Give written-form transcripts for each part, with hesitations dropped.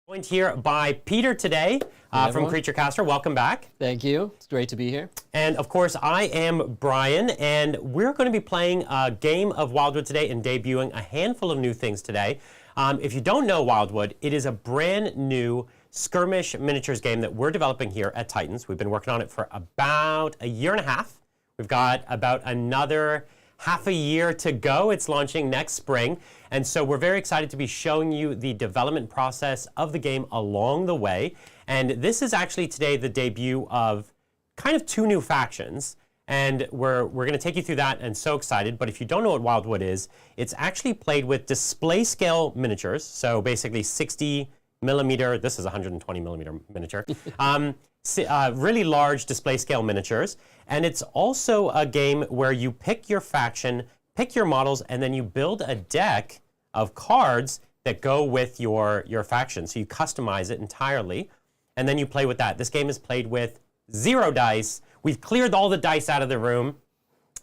Joined here by Peter today from Creature Caster. Welcome back. Thank you. It's great to be here. And of course, I am Brian, and we're going to be playing a game of Wyldwood today and debuting a handful of new things today. If you don't know Wyldwood, it is a brand new skirmish miniatures game that we're developing here at Titans. We've been working on it for about a year and a half. We've got about another half a year to go. It's launching next spring. And so we're very excited to be showing you the development process of the game along the way. And this is actually today the debut of kind of two new factions. And we're going to take you through that, and so excited. But if you don't know what Wyldwood is, it's actually played with display scale miniatures. So basically 60 millimeter, this is 120 millimeter miniature. Really large display scale miniatures. And it's also a game where you pick your faction, pick your models, and then you build a deck of cards that go with your faction. So you customize it entirely, and then you play with that. This game is played with 0 dice. We've cleared all the dice out of the room.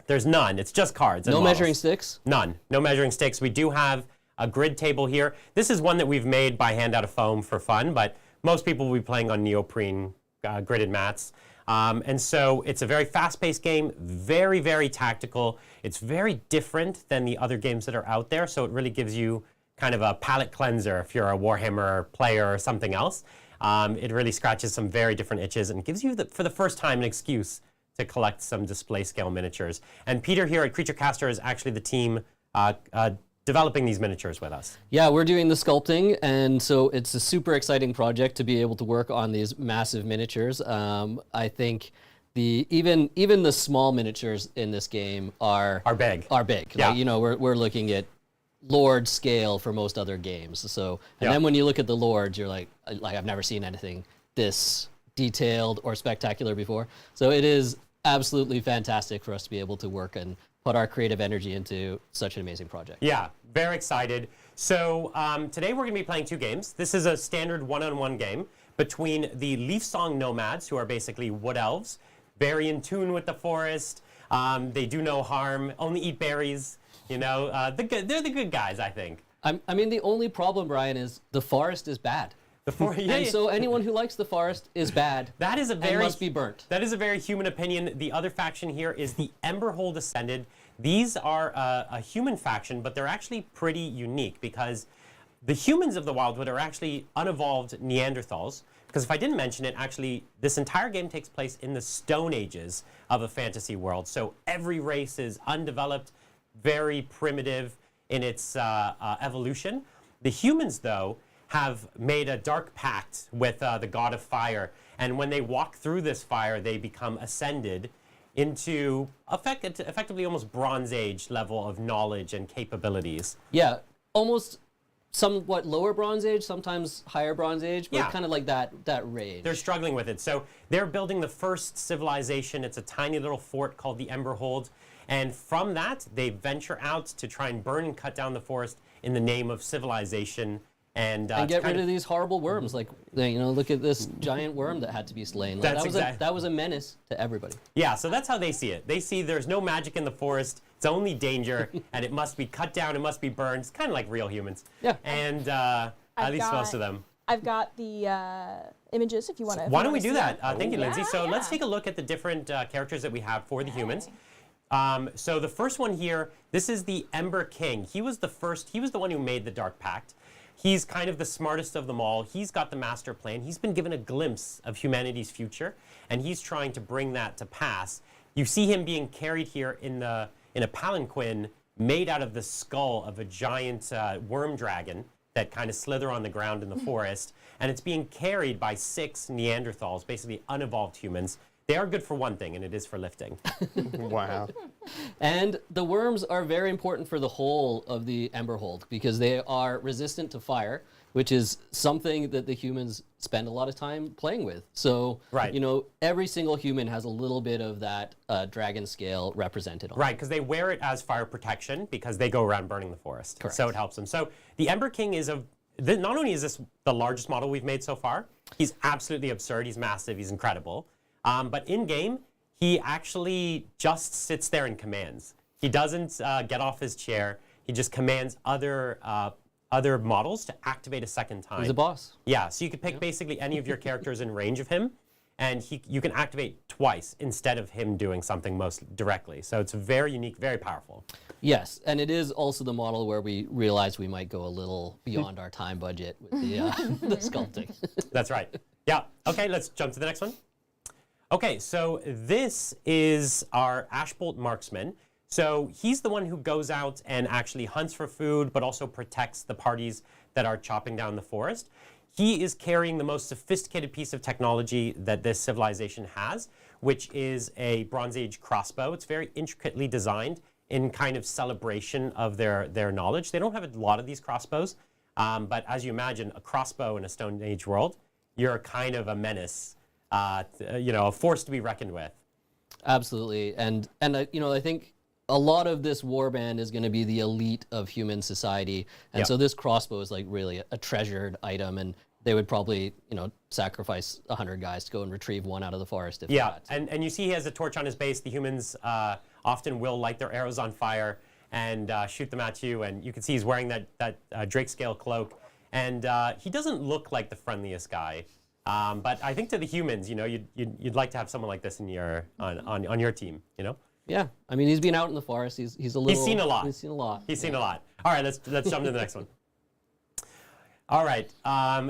There's none. It's just cards. No measuring sticks? None. No measuring sticks. We do have a grid table here. This is one that we've made by hand out of foam for fun, but most people will be playing on neoprene gridded mats. And so it's a very fast-paced game, very, very tactical. It's very different than the other games that are out there, so it really gives you kind of a palate cleanser if you're a Warhammer player or something else. It really scratches some very different itches and gives you, for the first time, an excuse to collect some display scale miniatures. And Peter here at Creature Caster is actually the team developing these miniatures with us. Yeah, we're doing the sculpting, and so it's a super exciting project to be able to work on these massive miniatures. I think even the small miniatures in this game are big. Yeah. Like, you know, we're looking at Lord scale for most other games. So, and then when you look at the Lords, you're like I've never seen anything this detailed or spectacular before. So it is absolutely fantastic for us to be able to work and put our creative energy into such an amazing project. Yeah, very excited. So today we're going to be playing two games. This is a standard one-on-one game between the Leafsong Nomads, who are basically wood elves, very in tune with the forest. They do no harm, only eat berries. You know, they're the good guys, I think. I mean, the only problem, Brian, is the forest is bad. So anyone who likes the forest is bad. That is a very, and must be burnt. That is a very human opinion. The other faction here is the Emberhold Ascended. These are a human faction, but they're actually pretty unique because the humans of the Wyldwood are actually unevolved Neanderthals. Because if I didn't mention it, actually, this entire game takes place in the Stone Ages of a fantasy world. So every race is undeveloped, very primitive in its evolution. The humans, though, have made a dark pact with the god of fire, and when they walk through this fire, they become ascended into effectively almost Bronze Age level of knowledge and capabilities. Yeah, almost somewhat lower Bronze Age, sometimes higher Bronze Age, but kind of like that range. They're struggling with it. So they're building the first civilization. It's a tiny little fort called the Emberhold, and from that, they venture out to try and burn and cut down the forest in the name of civilization. And get rid of these horrible worms. Like, you know, look at this giant worm that had to be slain. Like, that was a menace to everybody. Yeah, so that's how they see it. They see there's no magic in the forest. It's only danger, and it must be cut down. It must be burned. It's kind of like real humans. Yeah. And at least most of them. I've got the images if you want to. Why don't we do that? Thank you, Lindsay. So let's take a look at the different characters that we have for the humans. So the first one here, this is the Ember King. He was the one who made the Dark Pact. He's kind of the smartest of them all. He's got the master plan. He's been given a glimpse of humanity's future, and he's trying to bring that to pass. You see him being carried here in a palanquin made out of the skull of a giant worm dragon that kind of slither on the ground in the forest, and it's being carried by 6 Neanderthals, basically unevolved humans. They are good for one thing, and it is for lifting. Wow. And the worms are very important for the whole of the Emberhold because they are resistant to fire, which is something that the humans spend a lot of time playing with. So, you know, every single human has a little bit of that dragon scale represented on Right, because they wear it as fire protection because they go around burning the forest. Correct. So it helps them. So the Ember King is not only is this the largest model we've made so far, he's absolutely absurd, he's massive, he's incredible. But in-game, he actually just sits there and commands. He doesn't get off his chair. He just commands other other models to activate a second time. He's a boss. Yeah, so you could pick basically any of your characters in range of him, and you can activate twice instead of him doing something most directly. So it's very unique, very powerful. Yes, and it is also the model where we realized we might go a little beyond our time budget with the, the sculpting. That's right. Yeah. Okay, let's jump to the next one. Okay, so this is our Ashbolt Marksman. So he's the one who goes out and actually hunts for food, but also protects the parties that are chopping down the forest. He is carrying the most sophisticated piece of technology that this civilization has, which is a Bronze Age crossbow. It's very intricately designed in kind of celebration of their knowledge. They don't have a lot of these crossbows, but as you imagine, a crossbow in a Stone Age world, you're kind of a menace, a force to be reckoned with. Absolutely, and I think a lot of this warband is going to be the elite of human society, and so this crossbow is like really a treasured item, and they would probably sacrifice 100 guys to go and retrieve one out of the forest if they had to. And you see he has a torch on his base. The humans often will light their arrows on fire and shoot them at you, and you can see he's wearing that drake scale cloak, and he doesn't look like the friendliest guy. But I think to the humans, you'd like to have someone like this in on your team, Yeah, I mean, he's been out in the forest. He's a little. He's seen a lot. He's seen a lot. He's seen a lot. All right, let's jump to the next one. All right,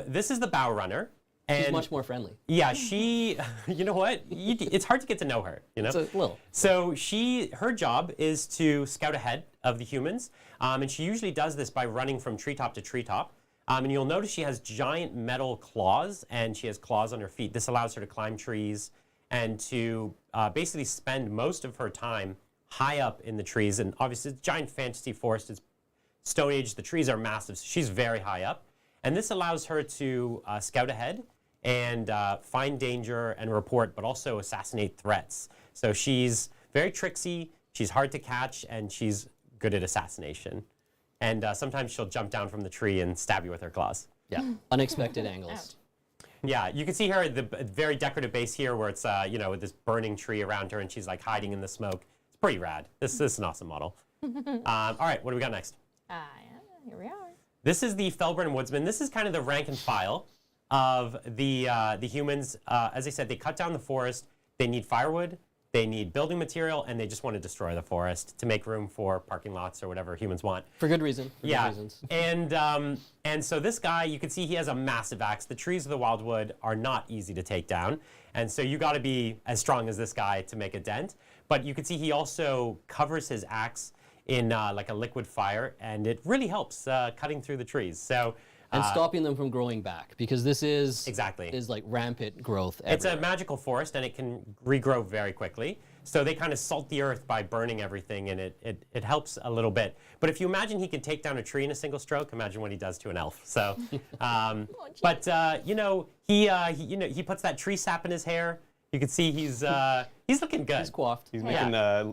this is the bow runner. And She's much more friendly. Yeah, she. You know what? It's hard to get to know her. It's a little. So her job is to scout ahead of the humans, and she usually does this by running from treetop to treetop. And you'll notice she has giant metal claws, and she has claws on her feet. This allows her to climb trees and to basically spend most of her time high up in the trees. And obviously, it's a giant fantasy forest. It's Stone Age. The trees are massive. So she's very high up. And this allows her to scout ahead and find danger and report, but also assassinate threats. So she's very tricksy. She's hard to catch, and she's good at assassination. And sometimes she'll jump down from the tree and stab you with her claws. Yeah, unexpected angles. Yeah, you can see her at the very decorative base here where it's, with this burning tree around her and she's like hiding in the smoke. It's pretty rad. This is an awesome model. All right, what do we got next? Here we are. This is the Felburn Woodsman. This is kind of the rank and file of the humans. As I said, they cut down the forest. They need firewood. They need building material, and they just want to destroy the forest to make room for parking lots or whatever humans want. For good reason. Yeah, good reasons. and so this guy, you can see he has a massive axe. The trees of the Wyldwood are not easy to take down, and so you got to be as strong as this guy to make a dent. But you can see he also covers his axe in like a liquid fire, and it really helps cutting through the trees. So. And stopping them from growing back, because this is like rampant growth everywhere. It's a magical forest, and it can regrow very quickly. So they kind of salt the earth by burning everything, and it helps a little bit. But if you imagine he can take down a tree in a single stroke, imagine what he does to an elf. So, he puts that tree sap in his hair. You can see he's looking good. He's coiffed. He's making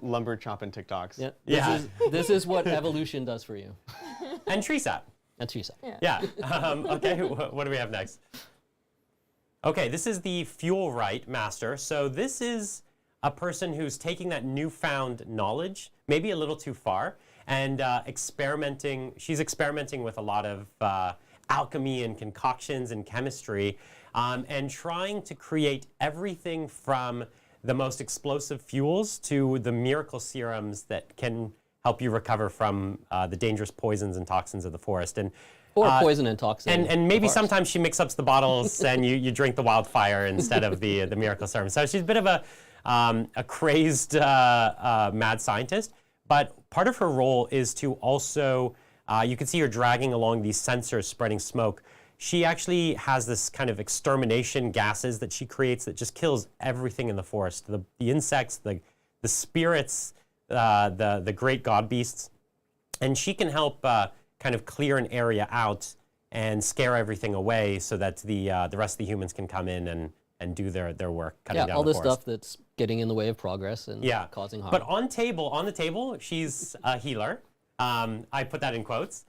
lumber chopping TikToks. Yeah. This is what evolution does for you. And tree sap. And tree sap. Yeah. Okay, what do we have next? Okay, this is the Fuel Right Master. So this is a person who's taking that newfound knowledge, maybe a little too far, and experimenting. She's experimenting with a lot of alchemy and concoctions and chemistry, and trying to create everything from the most explosive fuels to the miracle serums that can help you recover from the dangerous poisons and toxins of the forest. Or poison and toxin. And maybe sometimes she mixes up the bottles and you drink the wildfire instead of the miracle serum. So she's a bit of a crazed mad scientist. But part of her role is to also, you can see her dragging along these sensors spreading smoke. She actually has this kind of extermination gases that she creates that just kills everything in the forest. The insects, the spirits, the great god beasts, and she can help kind of clear an area out and scare everything away so that the rest of the humans can come in and do their work, cutting down all the this forest. stuff that's getting in the way of progress and causing harm. But on the table, she's a healer. I put that in quotes.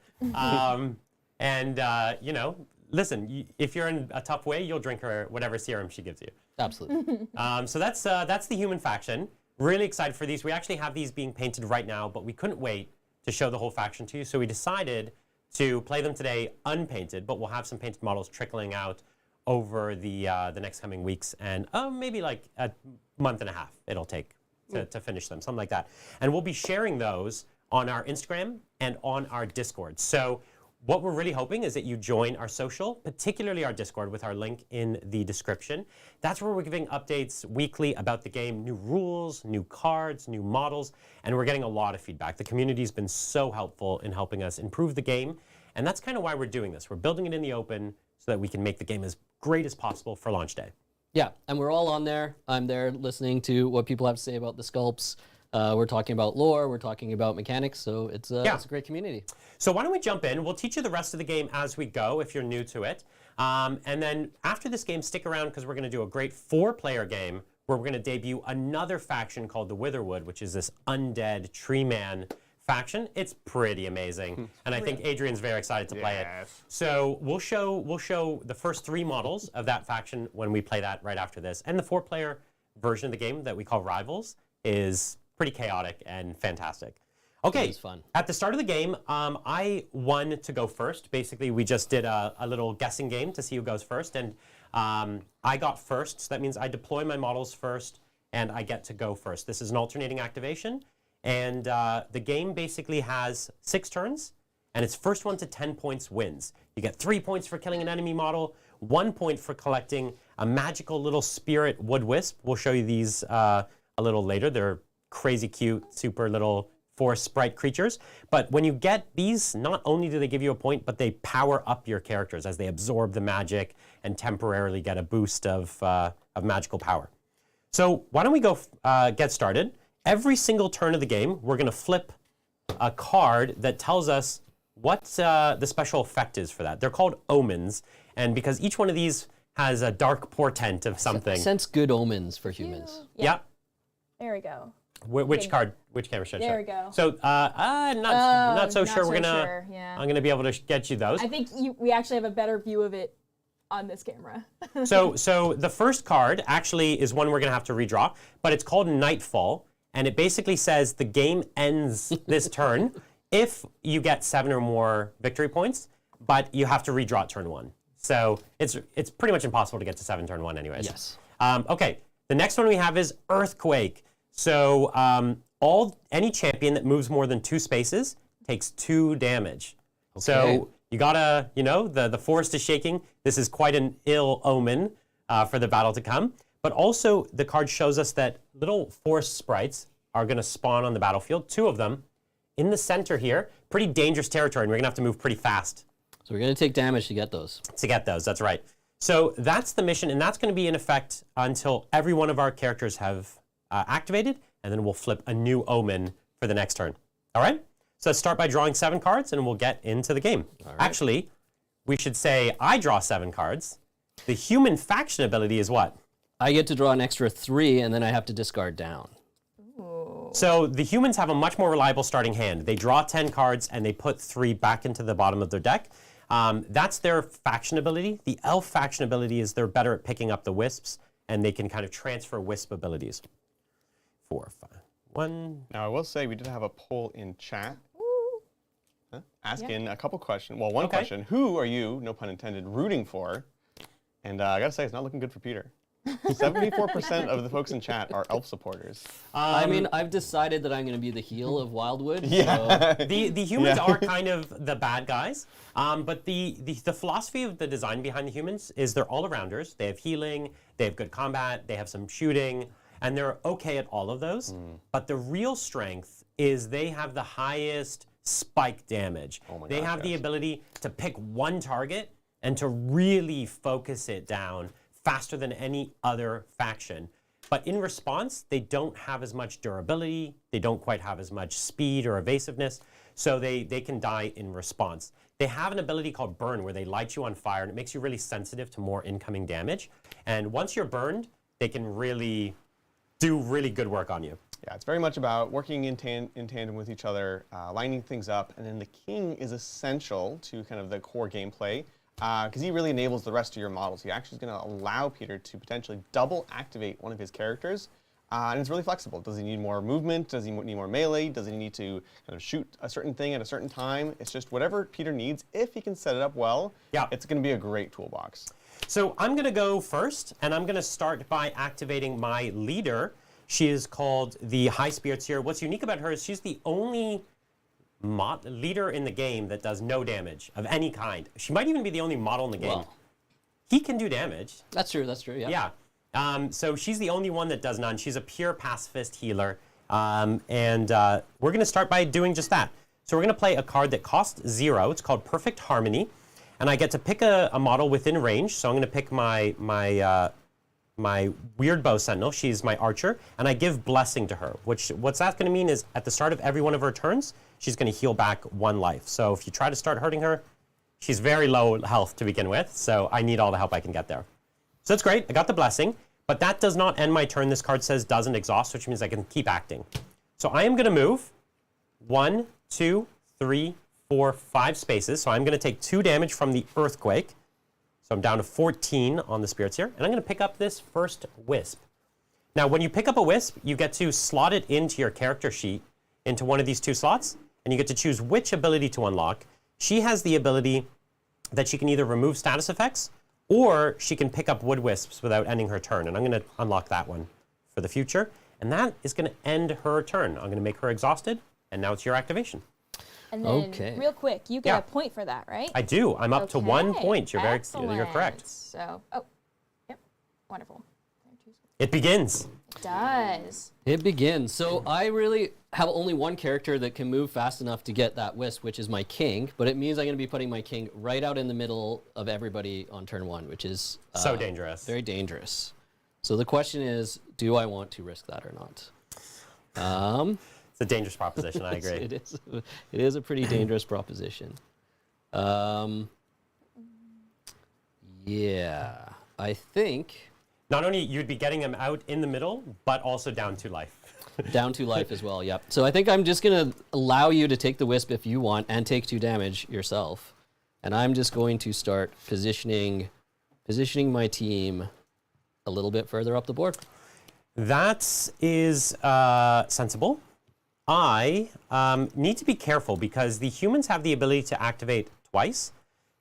Listen, if you're in a tough way, you'll drink her whatever serum she gives you. Absolutely. So that's the human faction. Really excited for these. We actually have these being painted right now, but we couldn't wait to show the whole faction to you. So we decided to play them today unpainted, but we'll have some painted models trickling out over the next coming weeks, and maybe like a month and a half it'll take to finish them, something like that. And we'll be sharing those on our Instagram and on our Discord. So what we're really hoping is that you join our social, particularly our Discord, with our link in the description. That's where we're giving updates weekly about the game, new rules, new cards, new models, and we're getting a lot of feedback. The community's been so helpful in helping us improve the game, and that's kind of why we're doing this. We're building it in the open so that we can make the game as great as possible for launch day. Yeah, and we're all on there. I'm there listening to what people have to say about the sculpts. We're talking about lore, we're talking about mechanics, so it's a great community. So why don't we jump in? We'll teach you the rest of the game as we go if you're new to it. And then after this game, stick around because we're going to do a great 4-player game where we're going to debut another faction called the Wyldwood, which is this undead tree man faction. It's pretty amazing. And I think Adrian's very excited to play it. So we'll show the first 3 models of that faction when we play that right after this. And the 4-player version of the game that we call Rivals is pretty chaotic and fantastic. Okay, It was fun. At the start of the game, I won to go first. Basically, we just did a little guessing game to see who goes first, and I got first, so that means I deploy my models first, and I get to go first. This is an alternating activation, and the game basically has 6 turns, and it's first one to 10 points wins. You get 3 points for killing an enemy model, 1 point for collecting a magical little spirit wood wisp. We'll show you these a little later. They're crazy cute, super little forest sprite creatures. But when you get these, not only do they give you a point, but they power up your characters as they absorb the magic and temporarily get a boost of magical power. So why don't we go get started? Every single turn of the game, we're going to flip a card that tells us what the special effect is for that. They're called omens, and because each one of these has a dark portent of something. Sense good omens for humans. Yeah. There we go. Which card? Which camera should I show? There we go. So not so sure. so We're gonna. sure, yeah. I'm gonna be able to get you those. I think we actually have a better view of it on this camera. So the first card actually is one we're gonna have to redraw, but it's called Nightfall, and it basically says the game ends this turn if you get 7 or more victory points, but you have to redraw it turn 1. So it's pretty much impossible to get to 7 turn 1 anyways. Yes. Okay. The next one we have is Earthquake. So any champion that moves more than 2 spaces takes 2 damage. Okay. So you gotta, the forest is shaking. This is quite an ill omen for the battle to come. But also the card shows us that little forest sprites are gonna spawn on the battlefield, 2 of them. In the center here, pretty dangerous territory, and we're gonna have to move pretty fast. So we're gonna take damage to get those. That's right. So that's the mission, and that's gonna be in effect until every one of our characters have activated, and then we'll flip a new omen for the next turn. All right? So let's start by drawing 7 cards, and we'll get into the game. All right. Actually, we should say I draw 7 cards. The human faction ability is what? I get to draw an extra 3, and then I have to discard down. Ooh. So the humans have a much more reliable starting hand. They draw 10 cards, and they put 3 back into the bottom of their deck. That's their faction ability. The elf faction ability is they're better at picking up the wisps, and they can kind of transfer wisp abilities. 4, 5, 1. Now, I will say we did have a poll in chat asking Yeah. a couple questions. Well, one question. Who are you, no pun intended, rooting for? And I got to say, it's not looking good for Peter. 74% of the folks in chat are elf supporters. I mean, I've decided that I'm going to be the heel of Wyldwood. Yeah. So The humans are kind of the bad guys, but the philosophy of the design behind the humans is they're all-arounders. They have healing, they have good combat, they have some shooting, and they're okay at all of those. But the real strength is they have the highest spike damage. Oh my they gosh, have the yes. ability to pick one target and to really focus it down faster than any other faction. But in response, they don't have as much durability, they don't quite have as much speed or evasiveness, so they can die in response. They have an ability called Burn where they light you on fire, and it makes you really sensitive to more incoming damage. And once you're burned, they can really do really good work on you. Yeah, it's very much about working in tandem with each other, lining things up, and then the king is essential to kind of the core gameplay because he really enables the rest of your models. He actually is going to allow Peter to potentially double activate one of his characters And it's really flexible. Does he need more movement? Does he need more melee? Does he need to kind of shoot a certain thing at a certain time? It's just whatever Peter needs. If he can set it up well, it's going to be a great toolbox. So I'm going to go first, and I'm going to start by activating my leader. She is called the High Spirits here. What's unique about her is she's the only leader in the game that does no damage of any kind. She might even be the only model in the game. Well, he can do damage. that's true, yeah. Yeah. So she's the only one that does none. She's a pure pacifist healer. We're going to start by doing just that. So we're going to play a card that costs 0. It's called Perfect Harmony. And I get to pick a model within range. So I'm going to pick my Weird Bow Sentinel. She's my archer. And I give Blessing to her. What's that going to mean is at the start of every one of her turns, she's going to heal back 1 life. So if you try to start hurting her, she's very low health to begin with. So I need all the help I can get there. So that's great. I got the Blessing. But that does not end my turn. This card says doesn't exhaust, which means I can keep acting. So I am going to move 1, 2, 3, 4, 5 spaces. So I'm going to take 2 damage from the Earthquake. So I'm down to 14 on the spirits here. And I'm going to pick up this first Wisp. Now, when you pick up a Wisp, you get to slot it into your character sheet, into one of these 2 slots, and you get to choose which ability to unlock. She has the ability that she can either remove status effects, or she can pick up Wood Wisps without ending her turn. And I'm going to unlock that one for the future. And that is going to end her turn. I'm going to make her exhausted, and now it's your activation. And then, real quick, you get a point for that, right? I do. I'm up to 1 point. You're Excellent. correct. So, yep, wonderful. It begins. It does. It begins. So I really have only one character that can move fast enough to get that Wisp, which is my king. But it means I'm going to be putting my king right out in the middle of everybody on turn 1, which is so dangerous. Very dangerous. So the question is, do I want to risk that or not? It's a dangerous proposition. I agree. It is a pretty dangerous proposition. Yeah, I think. Not only you'd be getting him out in the middle, but also down to life. Down to life as well, yep. So I think I'm just going to allow you to take the Wisp if you want and take 2 damage yourself. And I'm just going to start positioning my team a little bit further up the board. That is sensible. I need to be careful because the humans have the ability to activate twice.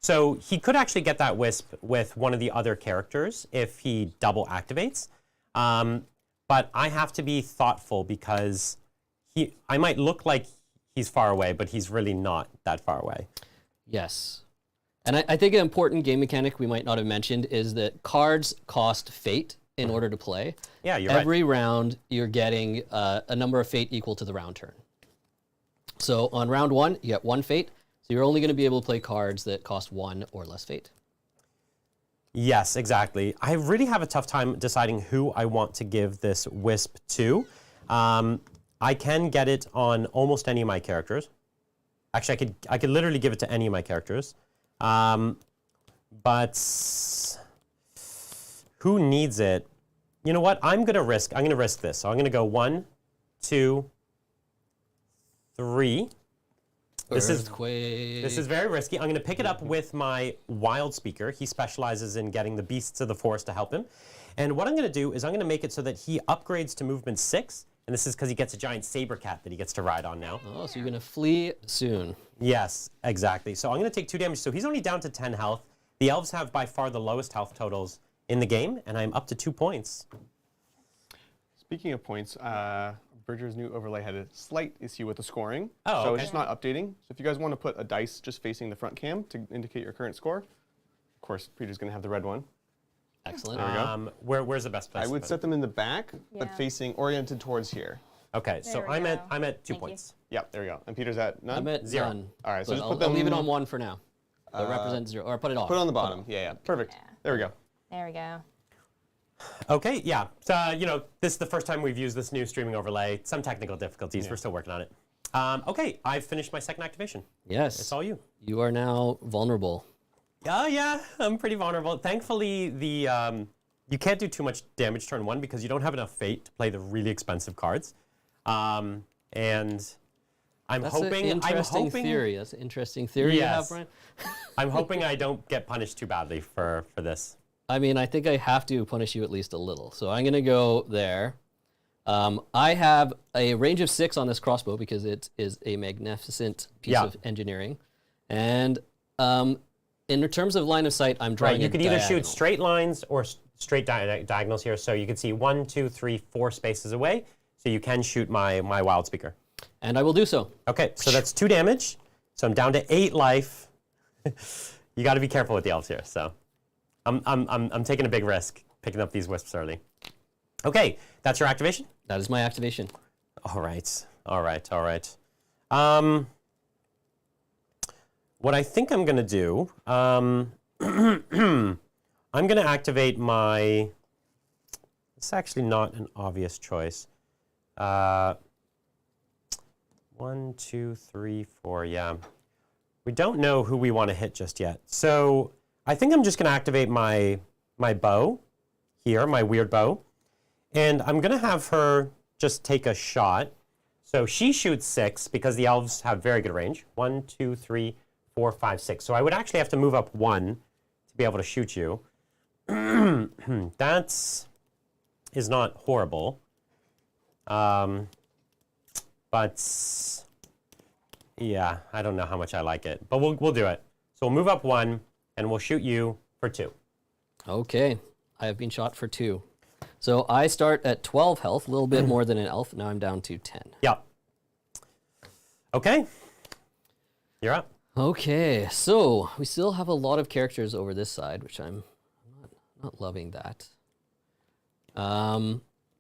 So he could actually get that Wisp with one of the other characters if he double activates. But I have to be thoughtful because I might look like he's far away, but he's really not that far away. Yes. And I think an important game mechanic we might not have mentioned is that cards cost fate in order to play. Yeah, you're right. Every round, you're getting a number of fate equal to the round turn. So on round 1, you get 1 fate. So you're only going to be able to play cards that cost 1 or less fate. Yes, exactly. I really have a tough time deciding who I want to give this Wisp to. I can get it on almost any of my characters. Actually, I could literally give it to any of my characters. But who needs it? You know what? I'm going to risk this. So I'm going to go 1, 2, 3. This is very risky. I'm going to pick it up with my Wild Speaker. He specializes in getting the beasts of the forest to help him. And what I'm going to do is I'm going to make it so that he upgrades to movement 6. And this is because he gets a giant saber cat that he gets to ride on now. Oh, so you're going to flee soon. Yes, exactly. So I'm going to take 2 damage. So he's only down to 10 health. The elves have by far the lowest health totals in the game, and I'm up to 2 points. Speaking of points, Bridger's new overlay had a slight issue with the scoring. Oh, so okay. it's just not updating. So if you guys want to put a dice just facing the front cam to indicate your current score, of course, Peter's going to have the red one. Excellent. There we go. Where's the best place? I would set them in the back, but Yeah. oriented towards here. Okay, so There we I'm go. at 2 Thank you. points. Yep, there we go. And Peter's at none? I'm at 0. none. All right, so But just I'll, put them- I'll leave it on 1 for now. So represent 0, or put it on. Put it on the bottom. Yeah, perfect. Yeah. There we go. There we go. Okay, yeah. So, this is the first time we've used this new streaming overlay. Some technical difficulties. We're still working on it. Okay, I've finished my second activation. Yes. It's all you. You are now vulnerable. Oh, yeah, I'm pretty vulnerable. Thankfully, you can't do too much damage turn 1 because you don't have enough fate to play the really expensive cards. And I'm That's hoping... an interesting theory. That's an interesting theory you have, Yes. Brian. I'm hoping I don't get punished too badly for this. I mean, I think I have to punish you at least a little. So I'm going to go there. I have a range of 6 on this crossbow because it is a magnificent piece of engineering. And in terms of line of sight, I'm drawing Right, you could either diagonal. shoot straight lines or straight diagonals here. So you can see 1, 2, 3, 4 spaces away. So you can shoot my wild speaker. And I will do so. Okay, so that's 2 damage. So I'm down to 8 life. You got to be careful with the elves here. So I'm taking a big risk picking up these wisps early. Okay, that's your activation? That is my activation. All right, all right, all right. What I think I'm going to do, I'm going to activate my, it's actually not an obvious choice. 1, 2, 3, 4, yeah. We don't know who we want to hit just yet. So I think I'm just going to activate my bow here, my weird bow. And I'm going to have her just take a shot. So she shoots 6 because the elves have very good range. 1, 2, 3, 4, 5, 6. So I would actually have to move up 1 to be able to shoot you. That is not horrible. But yeah, I don't know how much I like it. But we'll do it. So we'll move up 1 and we'll shoot you for 2. Okay, I have been shot for 2. So I start at 12 health, a little bit more than an elf. Now I'm down to 10. Yep. Okay. You're up. Okay, so we still have a lot of characters over this side, which I'm not loving that.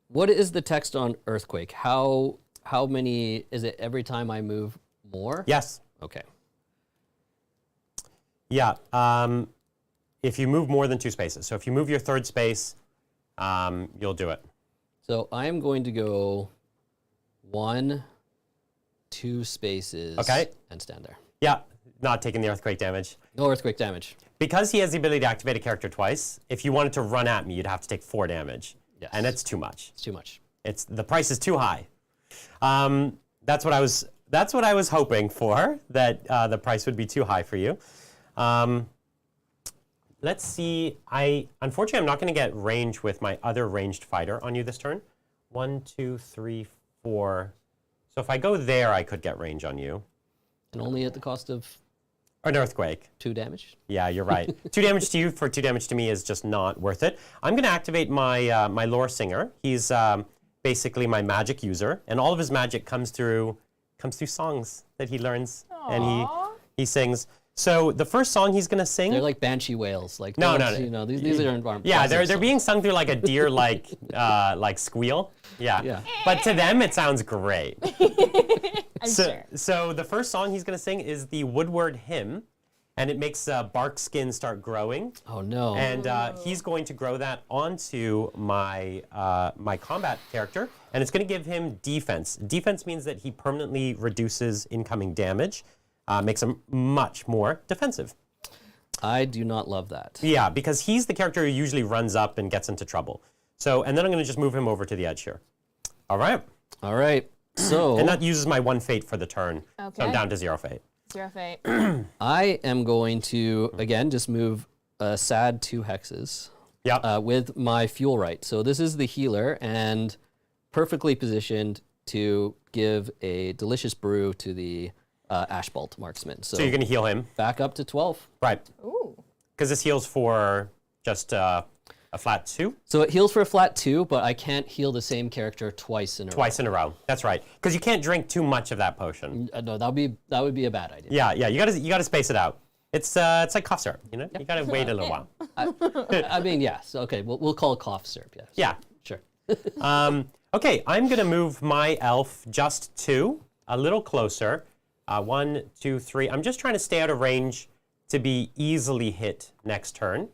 What is the text on Earthquake? How many, is it every time I move more? Yes. Okay. Yeah. If you move more than 2 spaces. So if you move your 3rd space, you'll do it. So I'm going to go 1, 2 spaces and stand there. Yeah, not taking the earthquake damage. No earthquake damage. Because he has the ability to activate a character twice, if you wanted to run at me, you'd have to take 4 damage. Yes. And it's too much. It's too much. The price is too high. That's what I was hoping for, that the price would be too high for you. Let's see. Unfortunately, I'm not going to get range with my other ranged fighter on you this turn. 1, 2, 3, 4. So if I go there, I could get range on you. And only at the cost of An earthquake. 2 damage. Yeah, you're right. 2 damage to you for 2 damage to me is just not worth it. I'm going to activate my my lore singer. He's basically my magic user, and all of his magic comes through songs that he learns. Aww. And he sings. So the first song he's going to sing. They're like banshee whales. Like No. You know, these are Yeah, they're being sung through like a deer like squeal. Yeah. Yeah. But to them it sounds great. I'm sure. So the first song he's going to sing is the Woodward hymn, and it makes bark skin start growing. Oh no. And he's going to grow that onto my my combat character, and it's going to give him defense. Defense means that he permanently reduces incoming damage, makes him much more defensive. I do not love that. Yeah, because he's the character who usually runs up and gets into trouble. So, and then I'm going to just move him over to the edge here. All right. All right. So And that uses my 1 fate for the turn. So I'm Okay. down to 0 fate. 0 fate. I am going to again just move a sad 2 hexes. Yep. With my fuel right. So this is the healer and perfectly positioned to give a delicious brew to the Ashbolt marksman. So So you're going to heal him. back up to 12. Right. Ooh. Because this heals for just a flat 2. So it heals for a flat 2, but I can't heal the same character twice in a row. Twice in a row. That's right. Because you can't drink too much of that potion. No, that would be a bad idea. Yeah. You gotta space it out. It's like cough syrup. You know, you gotta wait a little while. I mean, yes. Okay, we'll call it cough syrup. Yes. Yeah. Sure. Okay, I'm gonna move my elf just 2, a little closer. 1, 2, 3. I'm just trying to stay out of range to be easily hit next turn.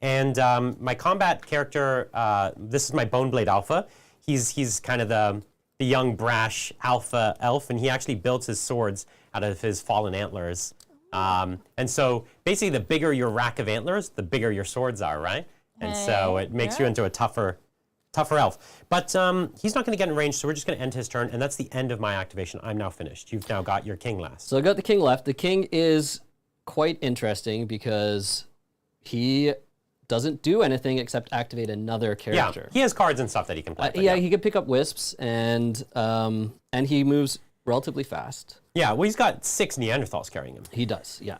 And my combat character, this is my Boneblade Alpha. He's kind of the young, brash alpha elf, and he actually builds his swords out of his fallen antlers. And so basically the bigger your rack of antlers, the bigger your swords are, right? And so it makes you into a tougher elf. But he's not going to get in range, so we're just going to end his turn, and that's the end of my activation. I'm now finished. You've now got your king last. So I got the king left. The king is quite interesting because he doesn't do anything except activate another character. Yeah, he has cards and stuff that he can play. But yeah, he can pick up wisps, and he moves relatively fast. Yeah, well, he's got 6 Neanderthals carrying him. He does, yeah.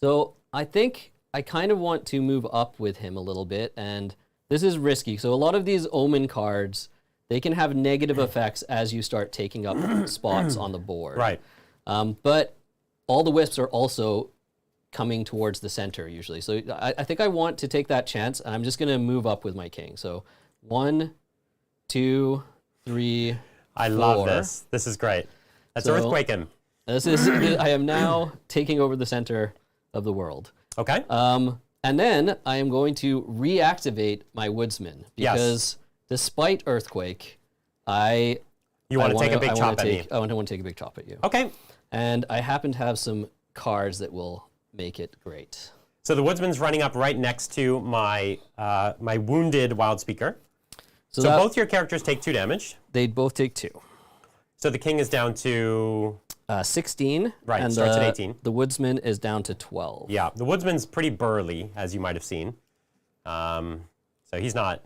So I think I kind of want to move up with him a little bit, and this is risky. So a lot of these Omen cards, they can have negative effects as you start taking up spots on the board. Right. But all the wisps are also coming towards the center usually. So I think I want to take that chance, and I'm just going to move up with my king. So 1, 2, 3, I 4. love this. This is great. That's Earthquake him. This is, I am now taking over the center of the world. Okay. And then I am going to reactivate my Woodsman because despite Earthquake, You want to take a big chop at me. I want to take a big chop at you. Okay. And I happen to have some cards that will make it great. So the Woodsman's running up right next to my my wounded Wild Speaker. So both your characters take 2 damage. They'd both take 2. So the king is down to 16. Right, and starts at 18. The Woodsman is down to 12. Yeah, the Woodsman's pretty burly, as you might have seen. So he's not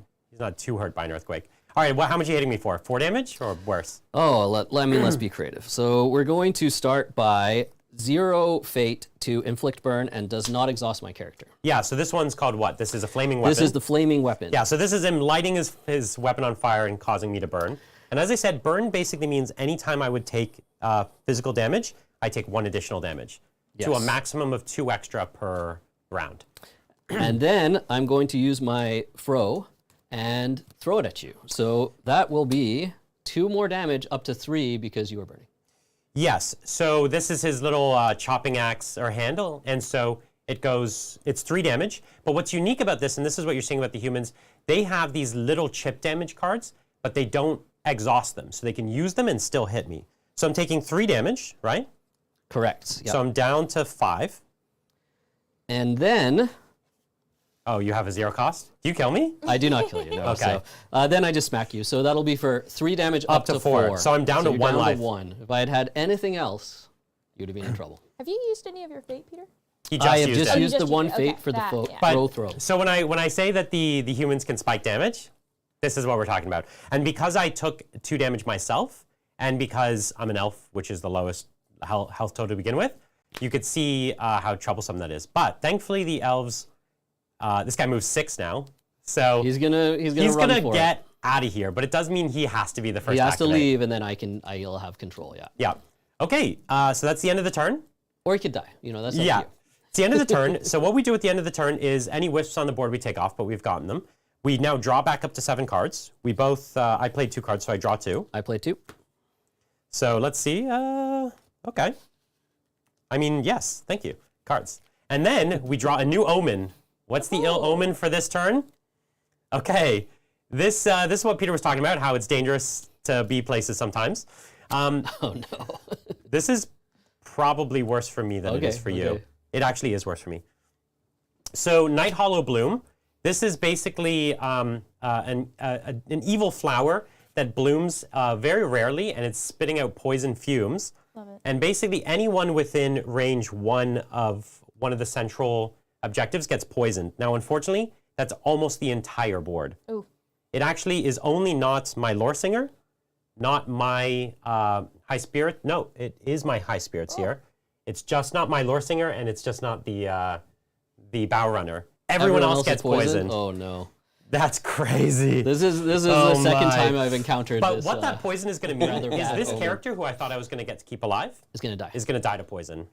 too hurt by an earthquake. All right, how much are you hitting me for? 4 damage or worse? Oh, let's be creative. So we're going to start by 0 fate to inflict burn and does not exhaust my character. Yeah, so this one's called what? This is a flaming weapon? This is the flaming weapon. Yeah, so this is him lighting his weapon on fire and causing me to burn. And as I said, burn basically means anytime I would take physical damage, I take 1 additional damage to a maximum of 2 extra per round. And then I'm going to use my throw and throw it at you. So that will be 2 more damage up to 3 because you are burning. Yes, so this is his little chopping axe or handle, and so it's 3 damage. But what's unique about this, and this is what you're seeing about the humans, they have these little chip damage cards, but they don't exhaust them, so they can use them and still hit me. So I'm taking 3 damage, right? Correct. Yep. So I'm down to 5. And then... Oh, you have a 0 cost? Do you kill me? I do not kill you, no. Okay. So, then I just smack you. So that'll be for 3 damage up to 4. So I'm down to 1 life. To 1. If I had had anything else, you'd have been in trouble. Have you used any of your fate, Peter? He just I have used just it. used the 1 fate okay, for the throw. So when I say that the humans can spike damage, this is what we're talking about. And because I took 2 damage myself, and because I'm an elf, which is the lowest health total to begin with, you could see how troublesome that is. But thankfully the elves, this guy moves 6 now, so he's gonna get out of here. But it does mean he has to be the first. He has activate. to leave, and then I'll have control. Yeah. Yeah. Okay. So that's the end of the turn. Or he could die. That's up to you. It's the end of the turn. So what we do at the end of the turn is any wisps on the board we take off, but we've gotten them. We now draw back up to 7 cards. We both, I played 2 cards, so I draw 2. I played 2. So let's see. Okay. I mean, yes, thank you. Cards. And then we draw a new omen. What's the ill omen for this turn? Okay. This is what Peter was talking about, how it's dangerous to be places sometimes. Oh, no. This is probably worse for me than it is for you. It actually is worse for me. So Night Hollow Bloom. This is basically an evil flower that blooms very rarely, and it's spitting out poison fumes. Love it. And basically anyone within range 1 of one of the central objectives gets poisoned. Now, unfortunately, that's almost the entire board. Ooh. It actually is only not my Lore Singer, not my High Spirit. No, it is my High Spirits here. It's just not my Lore Singer, and it's just not the Bow Runner. Everyone else gets poisoned. Oh no, that's crazy. This is the second time I've encountered but this. But what that poison is going to mean rather is bad this omen. character who I thought I was going to get to keep alive is going to die. Is going to die to poison.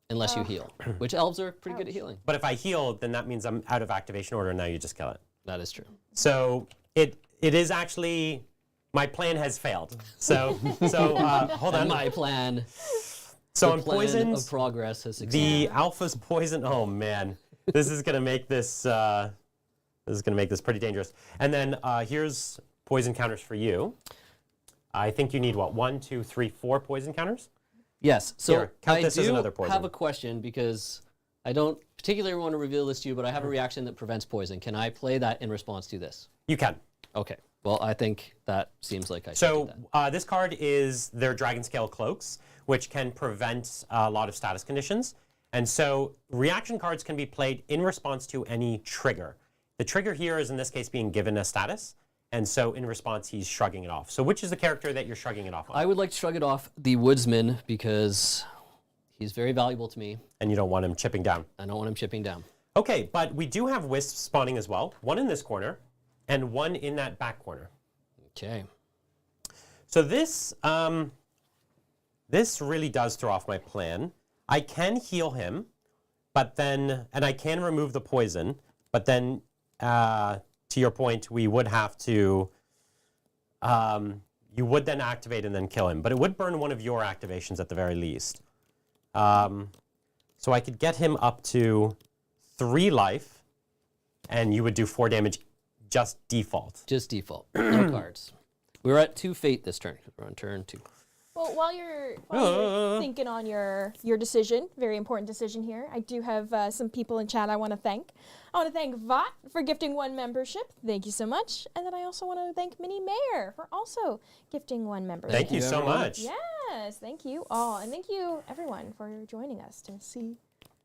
Unless you heal, which elves are pretty good at healing. But if I heal, then that means I'm out of activation order, and now you just kill it. That is true. So it is actually, my plan has failed. So hold on. My plan. So the I'm plan poisoned. Of progress has succeeded. The alpha's poisoned. Oh man, this is gonna make this. This is gonna make this pretty dangerous. And then here's poison counters for you. I think you need what, 1, 2, 3, 4 poison counters. Yes. So Here, count I this as do another poison. have a question because I don't particularly want to reveal this to you, but I have a reaction that prevents poison. Can I play that in response to this? You can. Okay. Well, I think that seems like I should So do that. this card is their Dragon Scale Cloaks, which can prevent a lot of status conditions. And so reaction cards can be played in response to any trigger. The trigger here is in this case being given a status, and so in response he's shrugging it off. So which is the character that you're shrugging it off on? I would like to shrug it off the woodsman because he's very valuable to me. And you don't want him chipping down. I don't want him chipping down. Okay, but we do have wisps spawning as well. One in this corner, and one in that back corner. Okay. So this this really does throw off my plan. I can heal him, but then, and I can remove the poison, but then, to your point, we would have to, you would then activate and then kill him, but it would burn one of your activations at the very least. So I could get him up to 3 life, and you would do 4 damage just default. Just default. No cards. We were at 2 fate this turn. We're on turn 2. Well, while you're thinking on your decision, very important decision here, I do have some people in chat I want to thank. I want to thank Vot for gifting 1 membership. Thank you so much. And then I also want to thank Mini Mayor for also gifting 1 membership. Thank you so much. Yes, thank you all. And thank you, everyone, for joining us to see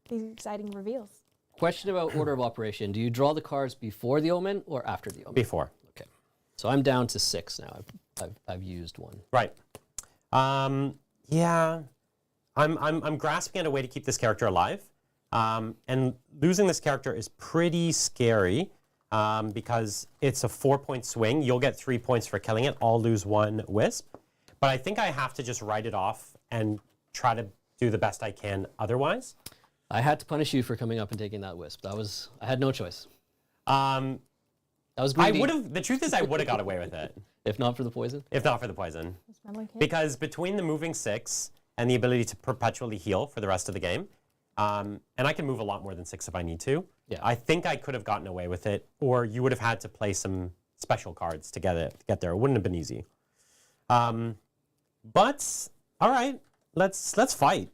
these exciting reveals. Question about order of operation. Do you draw the cards before the omen or after the omen? Before. Okay. So I'm down to 6 now. I've used 1. Right. Yeah, I'm grasping at a way to keep this character alive, and losing this character is pretty scary because it's a 4-point swing. You'll get 3 points for killing it. I'll lose 1 wisp, but I think I have to just write it off and try to do the best I can otherwise. I had to punish you for coming up and taking that wisp. I had no choice. That was I greedy. would have. The truth is, I would have got away with it. If not for the poison? If not for the poison. Okay. Because between the moving 6 and the ability to perpetually heal for the rest of the game, and I can move a lot more than 6 if I need to, Yeah. I think I could have gotten away with it, or you would have had to play some special cards to get there. It wouldn't have been easy. But, all right, let's fight.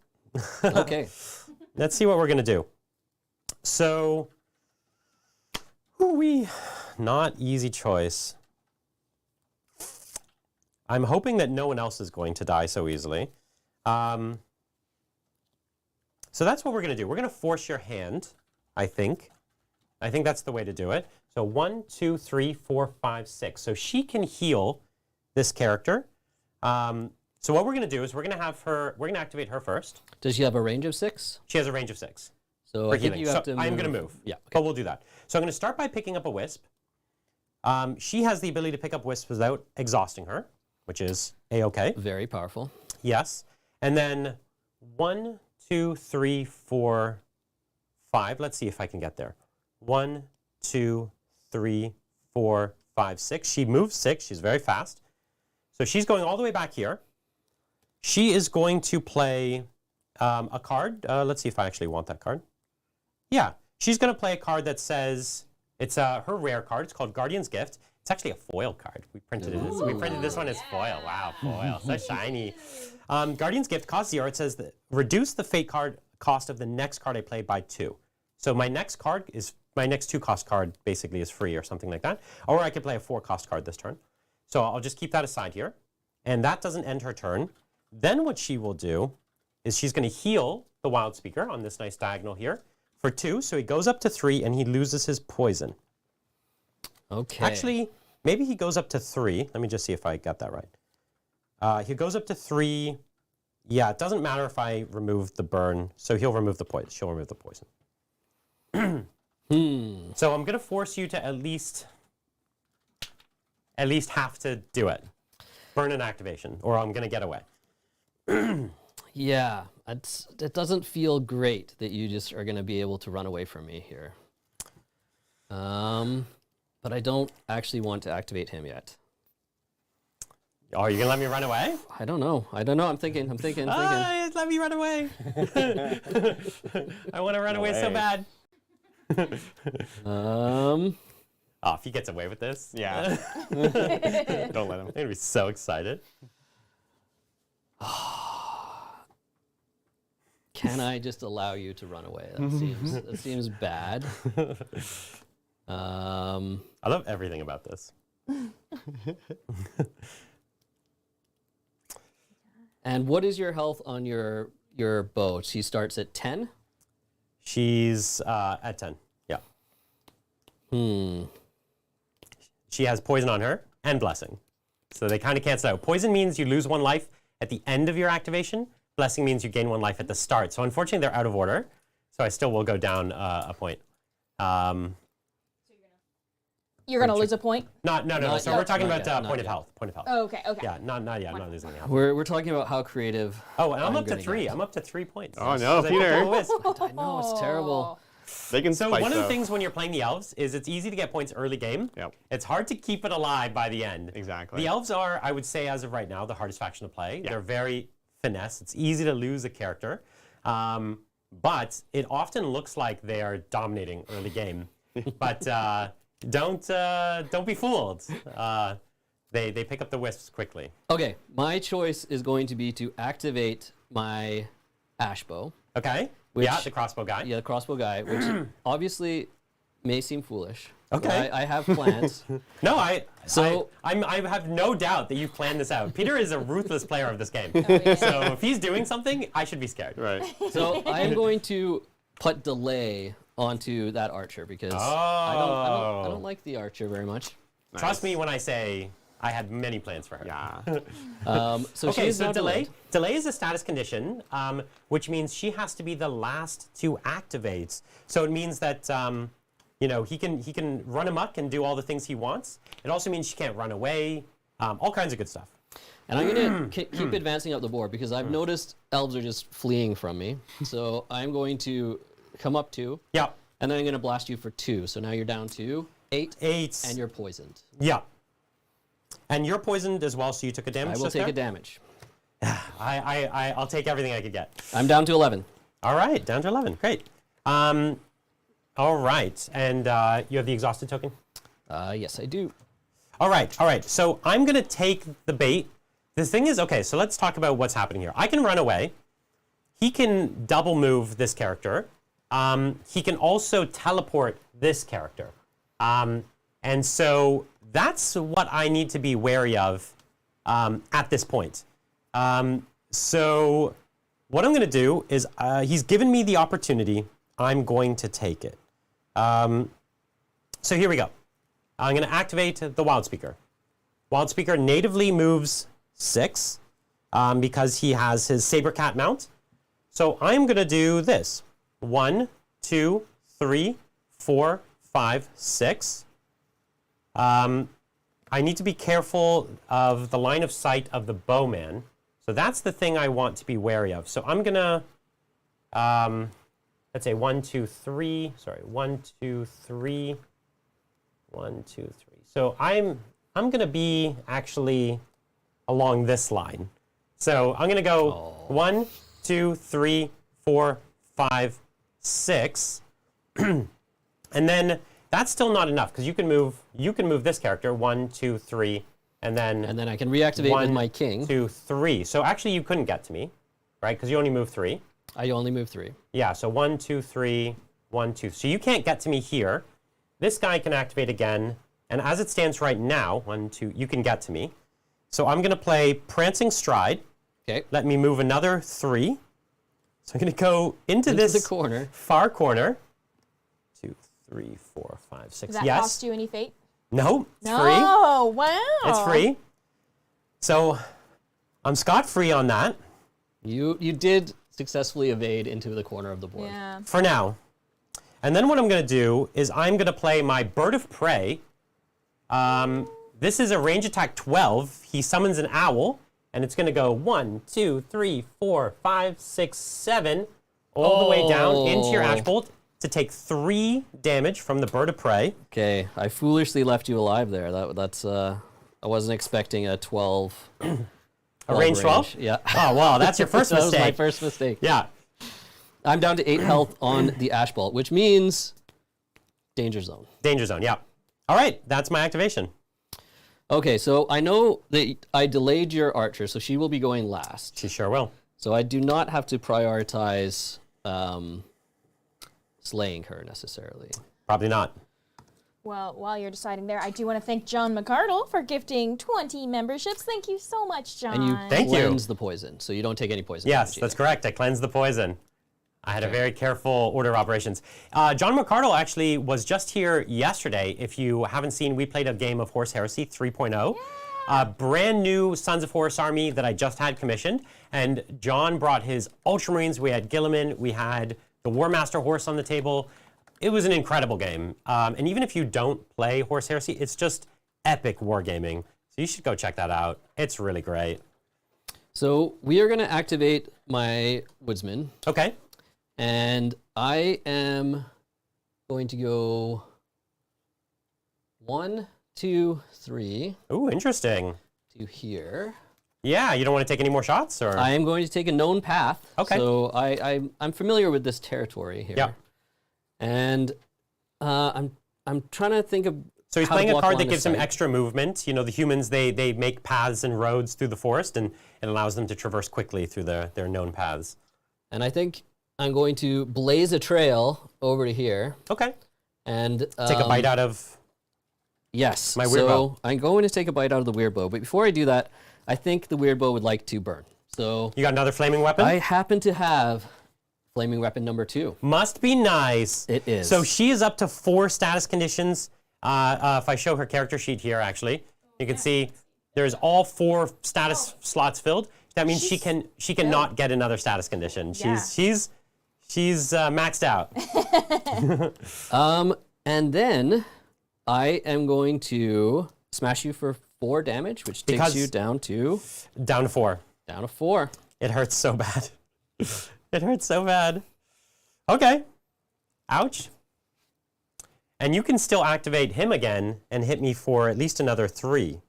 Okay. Let's see what we're going to do. So, not easy choice. I'm hoping that no one else is going to die so easily. So that's what we're going to do. We're going to force your hand, I think. I think that's the way to do it. So 1, 2, 3, 4, 5, 6. So she can heal this character. So what we're going to do is we're going to activate her first. Does she have a range of 6? She has a range of 6. So For I think healing. you have to move. I'm going to move. Yeah. Okay. But we'll do that. So I'm going to start by picking up a wisp. She has the ability to pick up wisps without exhausting her, which is A-okay. Very powerful. Yes. And then 1, 2, 3, 4, 5. Let's see if I can get there. 1, 2, 3, 4, 5, 6. She moves 6. She's very fast. So she's going all the way back here. She is going to play a card. Let's see if I actually want that card. Yeah. She's going to play a card that says, it's her rare card. It's called Guardian's Gift. It's actually a foil card. We printed it. We printed this one as foil. Wow, foil. So shiny. Guardian's Gift costs 0. It says that reduce the fate card cost of the next card I played by 2. So my next 2 cost card basically is free or something like that. Or I could play a 4 cost card this turn. So I'll just keep that aside here. And that doesn't end her turn. Then what she will do is she's going to heal the Wild Speaker on this nice diagonal here for 2. So he goes up to 3 and he loses his poison. Okay. Actually, maybe he goes up to 3. Let me just see if I got that right. He goes up to 3. Yeah, it doesn't matter if I remove the burn. So he'll remove the poison. She'll remove the poison. So I'm going to force you to at least have to do it. Burn an activation, or I'm going to get away. Yeah, it doesn't feel great that you just are going to be able to run away from me here. But I don't actually want to activate him yet. Oh, are you going to let me run away? I don't know. I'm thinking. Let me run away. I want to run away so bad. Oh, if he gets away with this. Yeah. Don't let him. I'm going to be so excited. Can I just allow you to run away? That seems bad. I love everything about this. And what is your health on your bow? She starts at 10? She's at 10. Yeah. She has poison on her and blessing. So they kind of cancel out. Poison means you lose 1 life at the end of your activation. Blessing means you gain 1 life at the start. So unfortunately, they're out of order. So I still will go down a point. You're going to lose a point? No. Not So yet, we're talking not about yet, not point of yet. health. Point of health. Oh, okay. Yeah, not yet. Not losing any health. We're talking about how creative. Oh, and I'm up to gonna 3. get. I'm up to 3 points. Oh, no, Because I Peter. took a whisk. I know, it's terrible. They can So spike, one of the though. things when you're playing the elves is it's easy to get points early game. Yep. It's hard to keep it alive by the end. Exactly. The elves are, I would say, as of right now, the hardest faction to play. They're very finesse. It's easy to lose a character, but it often looks like they are dominating early game. But don't be fooled. They pick up the wisps quickly. Okay, my choice is going to be to activate my ash bow. Okay. Which- yeah, the crossbow guy. Yeah, the crossbow guy, which obviously may seem foolish. but Okay. I have plans. No, I have no doubt that you've planned this out. Peter is a ruthless player of this game. So if he's doing something, I should be scared. Right. So I am going to put delay onto that archer because I don't like the archer very much. Trust me when I say I had many plans for her. Yeah. So Okay, she is so now delay. delayed. Delay is a status condition, which means she has to be the last to activate. So it means that he can run amok and do all the things he wants. It also means she can't run away. All kinds of good stuff. And I'm going to keep advancing up the board because I've noticed elves are just fleeing from me. So I'm going to come up 2. Yeah. And then I'm going to blast you for 2. So now you're down to 8. 8. And you're poisoned. Yeah. And you're poisoned as well, so you took a damage. I will take a damage. I'll take everything I could get. I'm down to 11. All right, down to 11. Great. All right, and you have the exhausted token? Yes, I do. All right. So I'm going to take the bait. The thing is, okay, so let's talk about what's happening here. I can run away. He can double move this character. He can also teleport this character. And so that's what I need to be wary of at this point. So what I'm going to do is he's given me the opportunity. I'm going to take it. So here we go. I'm going to activate the Wild Speaker. Wild Speaker natively moves 6 because he has his Saber Cat mount. So I'm going to do this. 1, 2, 3, 4, 5, 6. I need to be careful of the line of sight of the bowman. So that's the thing I want to be wary of. So I'm going to, let's say 1, 2, 3. Sorry, 1, 2, 3. 1, 2, 3. So I'm going to be actually along this line. So I'm going to go 1, 2, 3, 4, 5, 6. And then that's still not enough because you can move this character 1, 2, 3, and then I can reactivate with my king. 1, 2, 3. So actually you couldn't get to me, right? Because you only move 3. I only move 3. Yeah, so 1, 2, 3, 1, 2. So you can't get to me here. This guy can activate again, and as it stands right now, 1, 2, you can get to me. So I'm going to play Prancing Stride. Okay. Let me move another 3. So I'm going to go into Into this the corner. far corner. 2, 3, 4, 5, 6. Does that Yes. cost you any fate? No, it's free. Oh, wow. It's free. So I'm scot-free on that You did successfully evade into the corner of the board. Yeah. for now. And then what I'm going to do is I'm going to play my Bird of Prey. This is a range attack 12. He summons an owl, and it's going to go 1, 2, 3, 4, 5, 6, 7, all the way down into your ash bolt to take 3 damage from the Bird of Prey. Okay, I foolishly left you alive there. That's I wasn't expecting a 12. A range 12? Yeah. Oh, wow, that's your first That was mistake. my first mistake. Yeah. I'm down to 8 health on the ash bolt, which means danger zone. Danger zone, yeah. All right, that's my activation. Okay, so I know that I delayed your archer, so she will be going last. She sure will. So I do not have to prioritize slaying her necessarily. Probably not. Well, while you're deciding there, I do want to thank John McCardle for gifting 20 memberships. Thank you so much, John. And you Thank you. cleanse the poison, so you don't take any poison. Yes, damage that's either. correct. I cleanse the poison. I had a very careful order of operations. John McCardle actually was just here yesterday. If you haven't seen, we played a game of Horse Heresy 3.0. Brand new Sons of Horus army that I just had commissioned. And John brought his Ultramarines. We had Guilliman. We had the War Master horse on the table. It was an incredible game. And even if you don't play Horse Heresy, it's just epic wargaming. So you should go check that out. It's really great. So we are going to activate my Woodsman. Okay. And I am going to go 1, 2, 3. Ooh, interesting. To here. Yeah, you don't want to take any more shots, or? I am going to take a known path. Okay. So I'm familiar with this territory here. Yeah. And I'm trying to think of. So he's how to playing a block card line that of gives him sight. extra movement. You know, the humans, they make paths and roads through the forest, and it allows them to traverse quickly through their known paths. And I think I'm going to blaze a trail over to here. Okay. And Take a bite out of. Yes. My weird bow. So I'm going to take a bite out of the weird bow. But before I do that, I think the weird bow would like to burn. So You got another flaming weapon? I happen to have flaming weapon number 2. Must be nice. It is. So she is up to 4 status conditions. If I show her character sheet here, actually, you can see there's all 4 status slots filled. That means she can not get another status condition. She's maxed out. And then I am going to smash you for 4 damage, which takes you down to 4. Down to 4. It hurts so bad. It hurts so bad. Okay. Ouch. And you can still activate him again and hit me for at least another 3,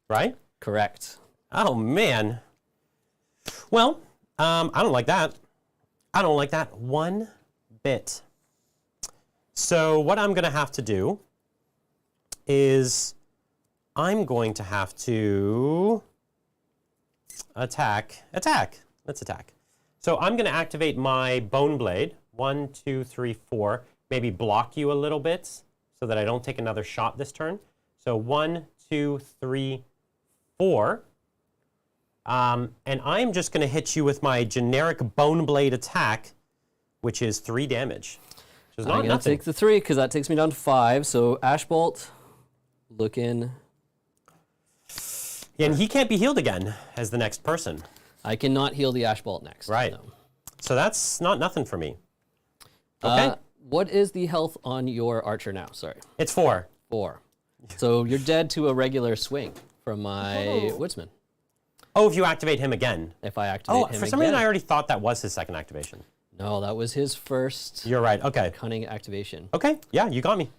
right? Correct. Oh, man. Well, I don't like that. I don't like that one bit. So what I'm going to have to do is I'm going to have to attack. Let's attack. So I'm going to activate my Bone Blade. 1, 2, 3, 4. Maybe block you a little bit so that I don't take another shot this turn. So 1, 2, 3, 4. And I'm just going to hit you with my generic Bone Blade attack, which is 3 damage. Which is not I'm going to nothing. take the 3 because that takes me down to 5. So Ash Bolt, looking. And he can't be healed again as the next person. I cannot heal the Ash Bolt next. Right. No. So that's not nothing for me. Okay. What is the health on your archer now? Sorry. It's 4. 4. So you're dead to a regular swing from my woodsman. Oh, if you activate him again. If I activate him again. For some reason I already thought that was his second activation. No, that was his first You're right. Okay. cunning activation. Okay. Yeah, you got me.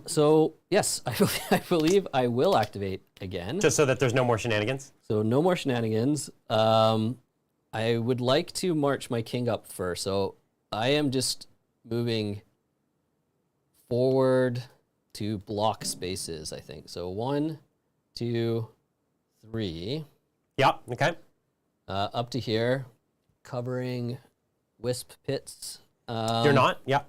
So yes, I believe I will activate again. Just so that there's no more shenanigans. So no more shenanigans. I would like to march my king up first. So I am just moving forward to block spaces, I think. So 1, 2, 3. Yep. Okay. Up to here, covering wisp pits. You're not? Yep.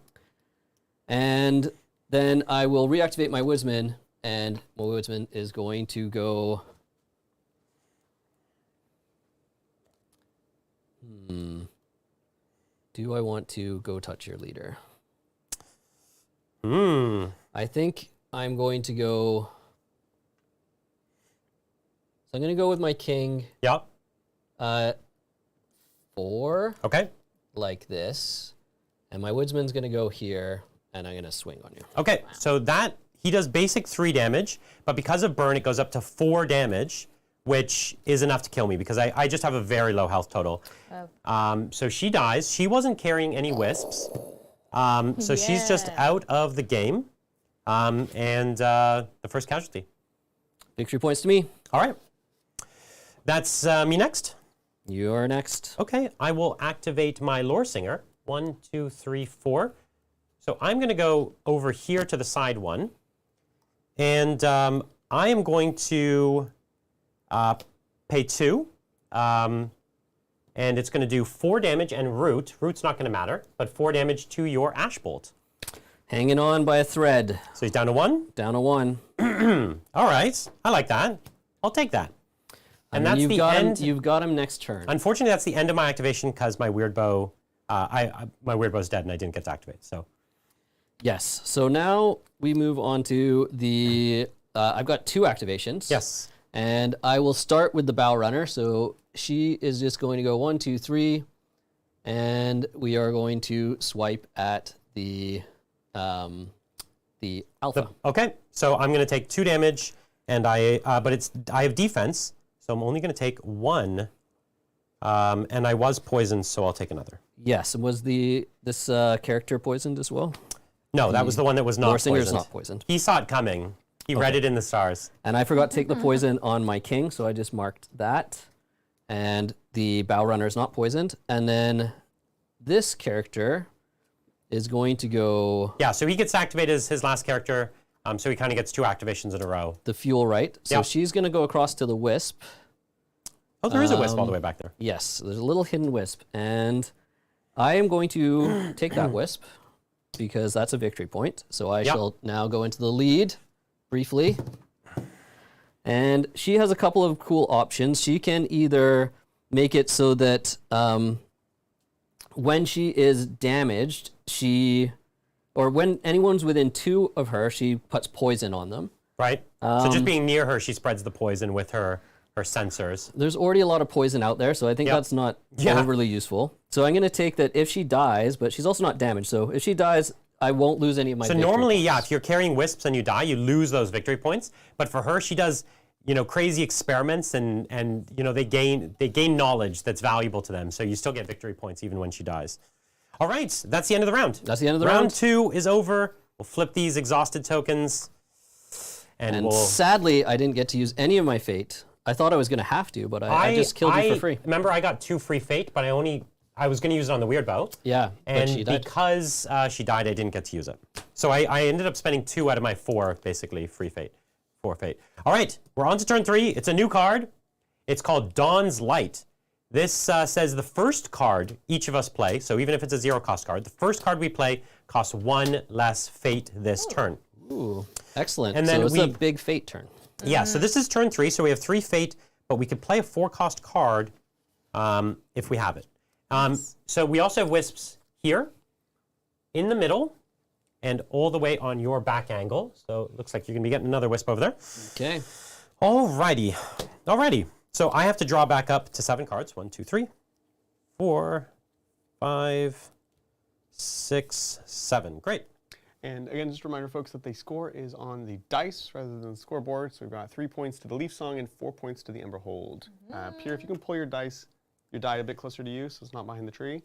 And then I will reactivate my woodsman, and my woodsman is going to go. Do I want to go touch your leader? I think I'm going to go. So I'm going to go with my king. Yep. 4. Okay. Like this. And my woodsman's going to go here, and I'm going to swing on you. Okay. So that he does basic 3 damage, but because of burn, it goes up to 4 damage, which is enough to kill me because I just have a very low health total. So she dies. She wasn't carrying any wisps. So she's just out of the game. And the first casualty. Victory points to me. All right. That's me next. You're next. Okay, I will activate my Lore Singer. 1, 2, 3, 4. So I'm going to go over here to the side one. And I am going to pay 2. And it's going to do 4 damage and root. Root's not going to matter, but 4 damage to your Ash Bolt. Hanging on by a thread. So he's down to 1? Down to 1. All right, I like that. I'll take that. And that's the end. You've got him next turn. Unfortunately, that's the end of my activation because my weird bow my weird bow's dead and I didn't get to activate. So Yes. So now we move on to the. I've got 2 activations. yes. And I will start with the bow runner. So she is just going to go 1, 2, 3, and we are going to swipe at the alpha. Okay, so I'm going to take 2 damage, and I have defense, so I'm only going to take 1, and I was poisoned, so I'll take another. Yes. And was this character poisoned as well? No, that was the one that was not Lore Singer's poisoned. not poisoned. He saw it coming. He read it in the stars. And I forgot to take the poison on my king, so I just marked that. And the bow runner is not poisoned. And then this character is going to go Yeah, so he gets activated as his last character, so he kind of gets 2 activations in a row. the fuel right. So Yeah. she's going to go across to the wisp. Oh, there is a wisp all the way back there. Yes, there's a little hidden wisp. And I am going to take that wisp because that's a victory point. So I shall now go into the lead briefly. And she has a couple of cool options. She can either make it so that when she is damaged, or when anyone's within 2 of her, she puts poison on them. Right? So just being near her, she spreads the poison with her sensors. There's already a lot of poison out there, so I think that's not overly useful. So I'm going to take that if she dies, but she's also not damaged. So if she dies, I won't lose any of my So victory normally, points. if you're carrying wisps and you die, you lose those victory points. But for her, she does, crazy experiments, and they gain knowledge that's valuable to them. So you still get victory points even when she dies. All right, that's the end of the round. That's the end of the round. round. 2 is over. We'll flip these exhausted tokens, and we'll. Sadly, I didn't get to use any of my fate. I thought I was going to have to, but I just killed you for free. Remember, I got 2 free fate, but I was going to use it on the weird bow. Yeah, And but she died. because she died, I didn't get to use it. So I ended up spending 2 out of my 4, basically, free fate. 4 fate. All right, we're on to turn 3. It's a new card. It's called Dawn's Light. This says the first card each of us play, so even if it's a 0-cost card, the first card we play costs 1 less fate this turn. Ooh, excellent. And then so it's a big fate turn. Yeah, so this is turn 3, so we have 3 fate, but we could play a 4-cost card if we have it. So we also have wisps here, in the middle, and all the way on your back angle. So it looks like you're going to be getting another wisp over there. Okay. Alrighty. So I have to draw back up to 7 cards. 1, 2, 3, 4, 5, 6, 7. Great. And again, just a reminder, folks, that the score is on the dice rather than the scoreboard. So we've got 3 points to the Leaf Song and 4 points to the Ember Hold. Peter, if you can pull your die a bit closer to you so it's not behind the tree.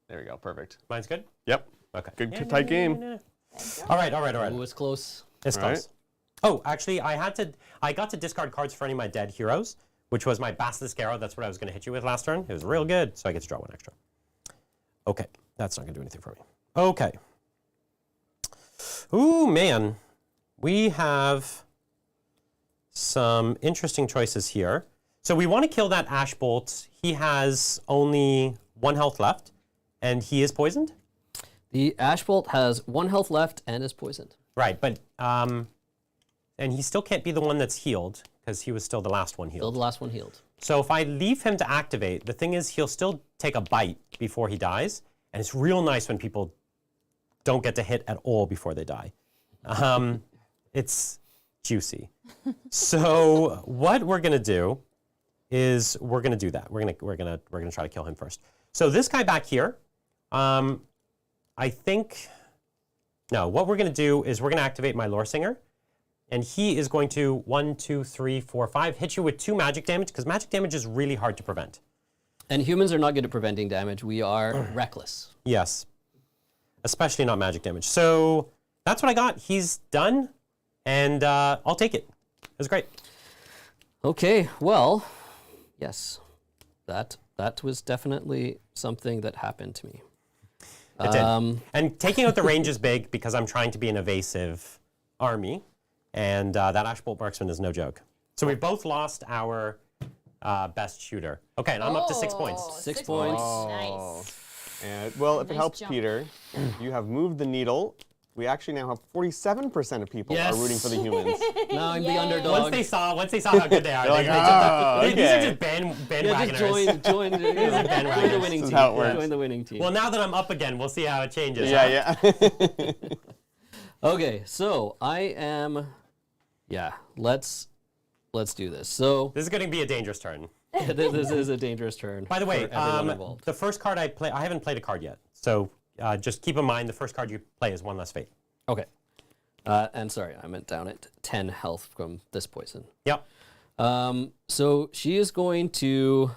There we go, perfect. Mine's good? Yep. Okay. Good, tight game. All right. Ooh, it's close. It's All right. close. Oh, actually, I got to discard cards for any of my dead heroes, which was my Basilisk Arrow. That's what I was going to hit you with last turn. It was real good, so I get to draw 1 extra. Okay, that's not going to do anything for me. Okay. Ooh, man. We have some interesting choices here. So we want to kill that Ash Bolt. He has only 1 health left, and he is poisoned? The Ash Bolt has 1 health left and is poisoned. Right, but and he still can't be the one that's healed because he was still the last one Still healed. the last one healed. So if I leave him to activate, the thing is he'll still take a bite before he dies, and it's real nice when people don't get to hit at all before they die. It's juicy. So what we're gonna do is we're gonna do that. We're gonna try to kill him first. So this guy back here, I think. No, what we're going to do is we're going to activate my Lore Singer, and he is going to 1, 2, 3, 4, 5 hit you with 2 magic damage because magic damage is really hard to prevent. And humans are not good at preventing damage. We are reckless. Yes, especially not magic damage. So that's what I got. He's done, and I'll take it. It was great. Okay, well, yes, that was definitely something that happened to me. It did. And taking out the range is big because I'm trying to be an evasive army, and that Ash Bolt Marksman is no joke. So we both lost our best shooter. Okay, and I'm up to 6 points. 6 points. Nice. And well, if it Nice helps, jump. Peter, you have moved the needle We actually now have 47% of people Yes. are rooting for the humans. Now I'm the Yay. underdog. Once they saw how good they are, They're like, these are okay. just Yeah, bandwagoners. just join the winning This is team. how it works. Join the winning team. Well, now that I'm up again, we'll see how it changes. Yeah, huh? yeah. Okay, so I am. Yeah, let's do this. So This is going to be a dangerous turn. this is a dangerous turn. By the way, for everyone involved. the first card I play, I haven't played a card yet. So just keep in mind the first card you play is one less fate. Okay. And sorry, I went down at 10 health from this poison. Yep. So she is going to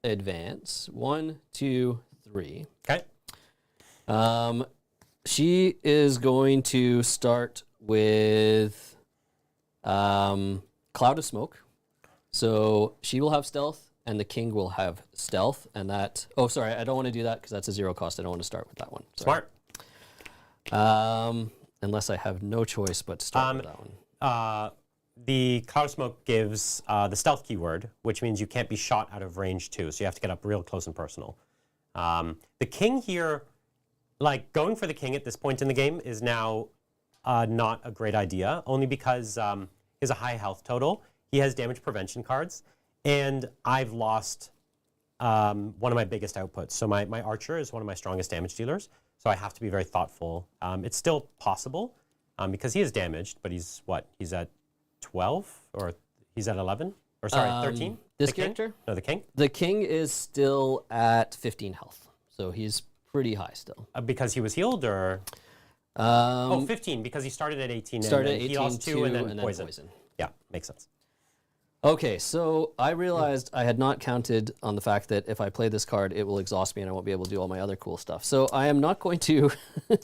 advance 1, 2, 3. Okay. She is going to start with Cloud of Smoke. So she will have stealth, and the king will have stealth. And that. Oh, sorry, I don't want to do that because that's a 0 cost. I don't want to start with that one. Sorry. Smart. Unless I have no choice but to start with that one. The Cloud of Smoke gives the stealth keyword, which means you can't be shot out of range 2, so you have to get up real close and personal. The king here, like going for the king at this point in the game is now not a great idea, only because he has a high health total. He has damage prevention cards, and I've lost one of my biggest outputs. So my archer is one of my strongest damage dealers, so I have to be very thoughtful. It's still possible because he is damaged, but he's what? He's at 12 or he's at 11? Or sorry, 13? This The king? character? No, the king? The king is still at 15 health, so he's pretty high still. Because he was healed or? 15 because he started at 18 Started and at then 18, he lost 2 and then poison. poison. Yeah, makes sense. Okay, so I realized I had not counted on the fact that if I play this card, it will exhaust me and I won't be able to do all my other cool stuff. So I am not going to.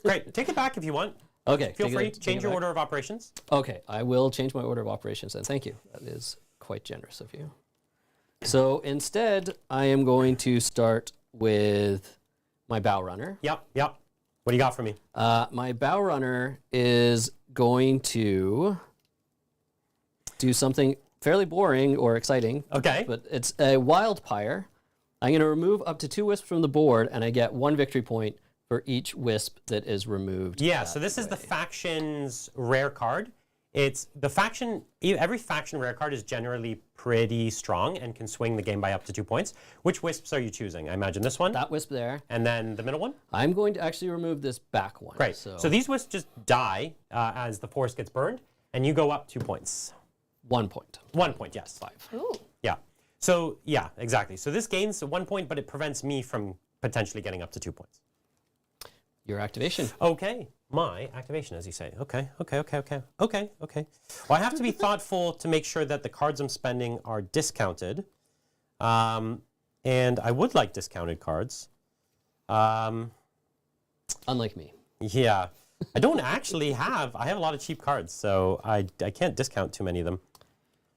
Great. Take it back if you want. Okay, Feel free. take Change it your back. order of operations. Okay, I will change my order of operations, and thank you. That is quite generous of you. So instead, I am going to start with my bow runner. Yep. What do you got for me? My bow runner is going to do something fairly boring or exciting. Okay. But it's a wild pyre. I'm going to remove up to 2 wisps from the board, and I get 1 victory point for each wisp that is removed. Yeah, so this is the faction's rare card. It's the faction, every faction rare card is generally pretty strong and can swing the game by up to 2 points. Which wisps are you choosing? I imagine this one. That wisp there. And then the middle one? I'm going to actually remove this back one. Great. So these wisps just die as the forest gets burned, and you go up 2 points. 1 point. 1 point, yes. 5. Ooh. Yeah. So, yeah, exactly. So this gains 1 point, but it prevents me from potentially getting up to 2 points. Your activation. Okay. My activation, as you say. Okay. Well, I have to be thoughtful to make sure that the cards I'm spending are discounted. And I would like discounted cards. Unlike me. Yeah. I don't actually have, I have a lot of cheap cards, so I can't discount too many of them.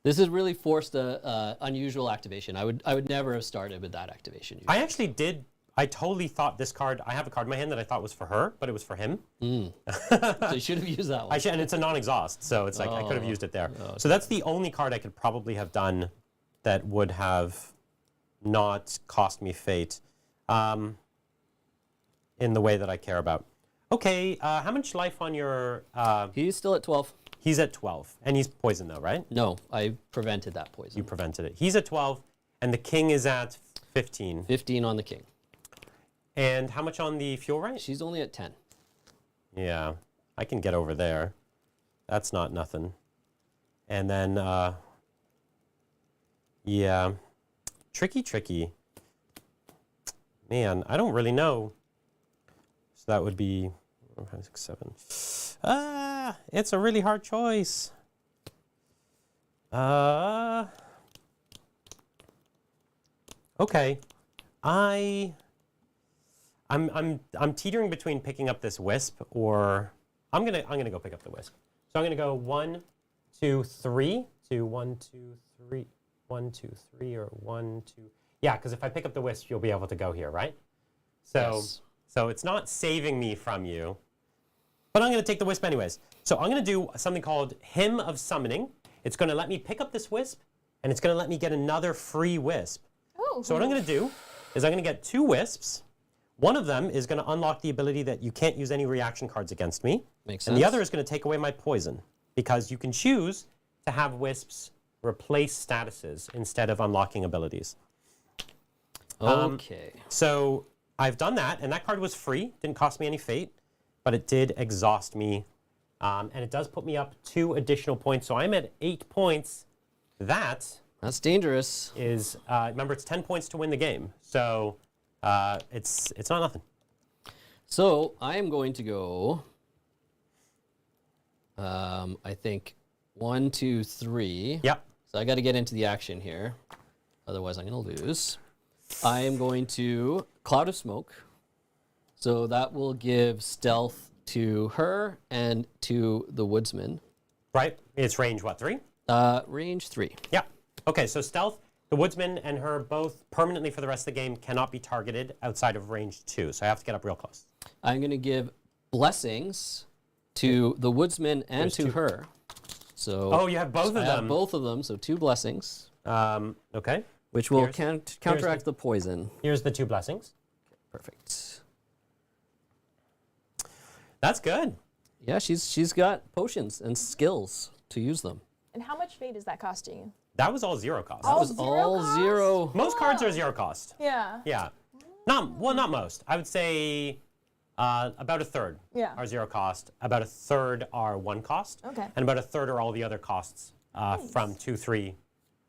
This has really forced a unusual activation. I would never have started with that activation. I actually did. I totally thought this card, I have a card in my hand that I thought was for her, but it was for him. So you should have used that one. And it's a non-exhaust, so it's like I could have used it there. So that's the only card I could probably have done that would have not cost me fate in the way that I care about. Okay, how much life on your... He's still at 12. He's at 12, and he's poisoned though, right? No, I prevented that poison. You prevented it. He's at 12, and the king is at 15. 15 on the king. And how much on the fuel right? She's only at 10. Yeah, I can get over there. That's not nothing. And then, yeah, tricky. Man, I don't really know. So that would be 4, 5, 6, 7. It's a really hard choice. Okay, I'm teetering between picking up this wisp or I'm gonna go pick up the wisp. So I'm gonna go 1, 2, 3 to 1, 2, 3, 1, 2, 3 or 1, 2. Yeah, because if I pick up the wisp, you'll be able to go here, right? So Yes. so it's not saving me from you, but I'm gonna take the wisp anyways. So I'm gonna do something called Hymn of Summoning. It's gonna let me pick up this wisp, and it's gonna let me get another free wisp. Oh. So what I'm gonna do is I'm gonna get 2 wisps. One of them is going to unlock the ability that you can't use any reaction cards against me. Makes And the sense. other is going to take away my poison, because you can choose to have wisps replace statuses instead of unlocking abilities. Okay. So I've done that, and that card was free. Didn't cost me any fate, but it did exhaust me. And it does put me up 2 additional points. So I'm at 8 points. That That's dangerous. is, remember, it's 10 points to win the game. So it's not nothing. So I am going to go, I think, 1, 2, 3. Yep. So I got to get into the action here. Otherwise, I'm going to lose. I am going to Cloud of Smoke. So that will give stealth to her and to the woodsman. Right? It's range, what, 3? Range 3. Yeah. Okay, so stealth, the woodsman and her both permanently for the rest of the game cannot be targeted outside of range 2. So I have to get up real close. I'm going to give blessings to the woodsman and There's to 2. her. So Oh, you have both of I have them. both of them, so 2 blessings, Okay. which will Here's- counteract the poison. Here's the 2 blessings. Perfect. That's good. Yeah, she's got potions and skills to use them. And how much fate is that costing you? That was all 0 cost. All Was all cost? 0. Most cards are 0 cost. Yeah. Yeah. Not most. I would say about a third Yeah. are 0 cost. About a third are 1 cost. Okay. And about a third are all the other costs from 2, 3,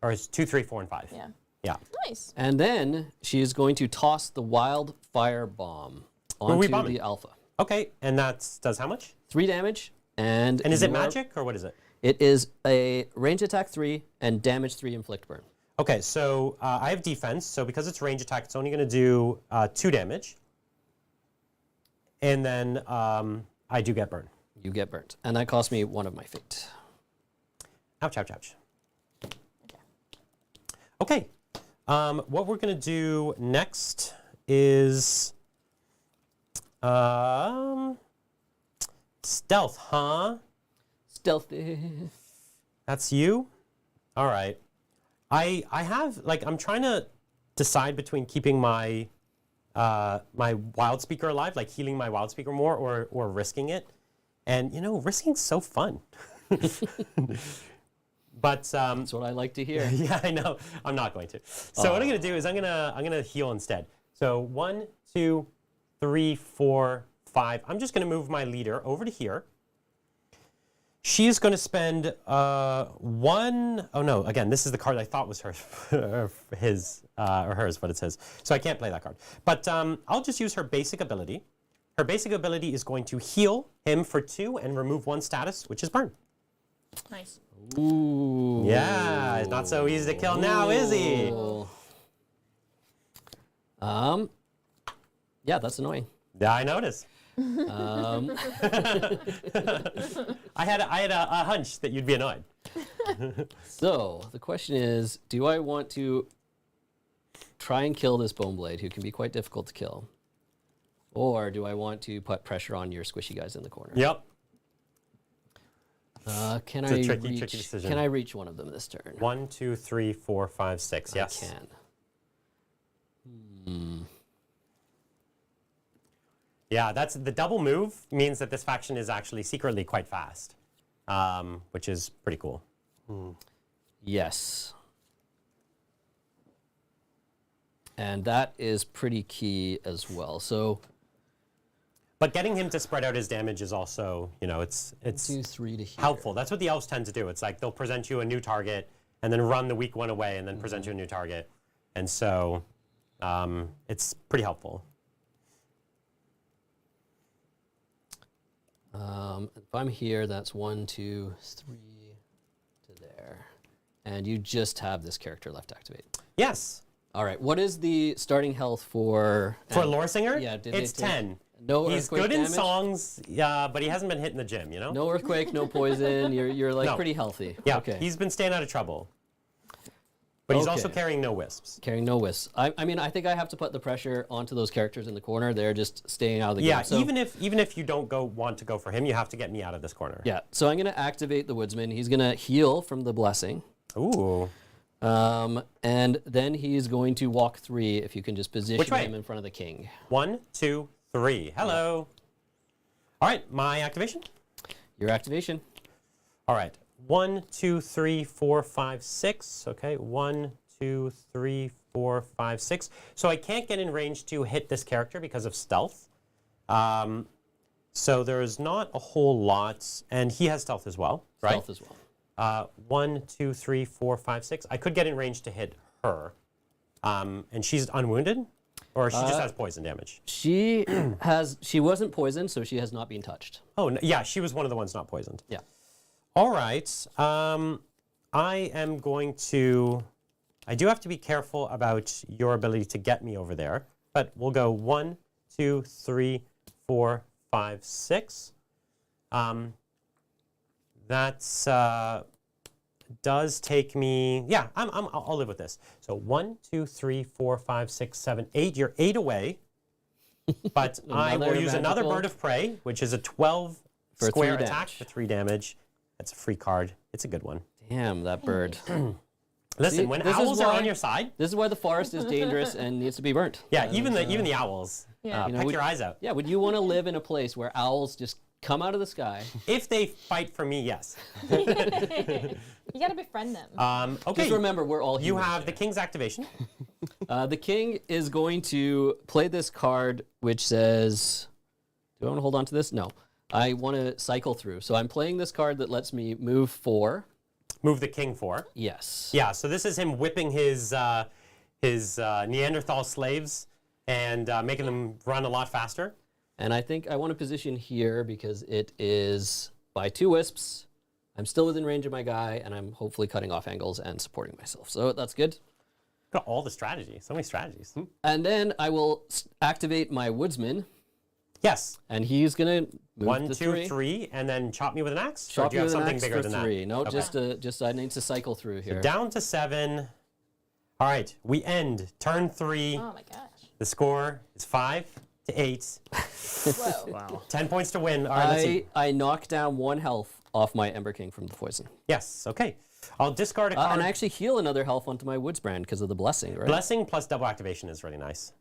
or it's 2, 3, 4, and 5. Yeah. Yeah. Nice. And then she is going to toss the wildfire bomb onto bombing? the alpha. Okay, and that does how much? 3 damage, and And is it you are- magic, or what is it? It is a range attack 3 and damage 3 inflict burn. Okay, so I have defense, so because it's range attack, it's only going to do 2 damage. And then I do get burn. You get burnt, and that cost me 1 of my fate. Ouch, ouch, ouch. Okay, what we're going to do next is stealth, huh? Stealthy. That's you? All right. I have, like, I'm trying to decide between keeping my my wild speaker alive, like healing my wild speaker more, or risking it. And, you know, risking's so fun. But That's what I like to hear. yeah, I know. I'm not going to. So what I'm going to do is I'm gonna heal instead. So 1, 2, 3, 4, 5. I'm just going to move my leader over to here. She is going to spend 1. Oh no! Again, this is the card I thought was hers, his or hers, but it's his. So I can't play that card. But I'll just use her basic ability. Her basic ability is going to heal him for 2 and remove 1 status, which is burn. Nice. Ooh. Yeah, it's not so easy to kill now, is he? Yeah, that's annoying. Yeah, I noticed. Um, I had a hunch that you'd be annoyed. so the question is, do I want to try and kill this bone blade, who can be quite difficult to kill, or do I want to put pressure on your squishy guys in the corner? Yep. Can It's a I tricky reach? decision. Can I reach one of them this turn? 1, 2, 3, 4, 5, 6. Yes. I can. Yeah, that's the double move means that this faction is actually secretly quite fast, which is pretty cool. Yes. And that is pretty key as well. So But getting him to spread out his damage is also, you know, it's 2, 3 to here. helpful. That's what the elves tend to do. It's like they'll present you a new target and then run the weak one away and then present you a new target. And so it's pretty helpful. If I'm here, that's 1, 2, 3 to there. And you just have this character left activate. Yes. All right. What is the starting health for... For Lore Singer, Yeah, did they it's take- 10. No He's earthquake good in damage? songs, but he hasn't been hitting the gym, you know? No earthquake, no poison. You're like No. pretty healthy. Yeah, Okay. he's been staying out of trouble. But he's also Okay. carrying no wisps. Carrying no wisps. I mean, I think I have to put the pressure onto those characters in the corner. They're just staying out of the Yeah, game. So, even if you don't want to go for him, you have to get me out of this corner. yeah. So I'm going to activate the woodsman. He's going to heal from the blessing. Ooh. And then he's going to walk 3 if you can just position Which way? him in front of the king. 1, 2, 3. Hello. All right, my activation. Your activation. All right. 1, 2, 3, 4, 5, 6. Okay. 1, 2, 3, 4, 5, 6. So I can't get in range to hit this character because of stealth. So there's not a whole lot, and he has stealth as well, right? Stealth as well. 1, 2, 3, 4, 5, 6. I could get in range to hit her, and she's unwounded, or she just has poison damage. She wasn't poisoned, so she has not been touched. Oh, no, yeah, she was one of the ones not poisoned. Yeah. All right. I am going to. I do have to be careful about your ability to get me over there, but we'll go 1, 2, 3, 4, 5, 6. That's does take me. Yeah, I'll live with this. So 1, 2, 3, 4, 5, 6, 7, 8. You're 8 away, but I will use another magical- bird of prey, which is a 12 For square 3 attack damage. for 3 damage. That's a free card. It's a good one. Damn, that bird. Listen, See, when this is owls are why- on your side, This is why the forest is dangerous and needs to be burnt. yeah, even the owls, Yeah. You know, peck would- your eyes out. Yeah, would you want to live in a place where owls just come out of the sky? If they fight for me, yes. You gotta befriend them. Okay, Just remember, we're all you humans have the here. king's activation. The king is going to play this card, which says, do I want to hold on to this? No. I want to cycle through. So I'm playing this card that lets me move 4. Move the king 4. Yes. Yeah, so this is him whipping his Neanderthal slaves and making them run a lot faster. And I think I want to position here because it is by 2 wisps. I'm still within range of my guy, and I'm hopefully cutting off angles and supporting myself. So that's good. Got all the strategy. So many strategies. And then I will activate my woodsman, Yes. and he's going to move 1, to 2, 3. 3, and then chop me with an axe? Or Chop do you you have with an something axe bigger for than 3. that? No, Okay. just I need to cycle through here. Down to 7. All right, we end turn 3. Oh my gosh. The score is 5 to 8. Whoa. Wow. 10 points to win. All right, let's see. I knock down 1 health off my Ember King from the poison. Yes, okay. I'll discard a card. And I actually heal another health onto my Woodsbrand because of the blessing, right? Blessing plus double activation is really nice.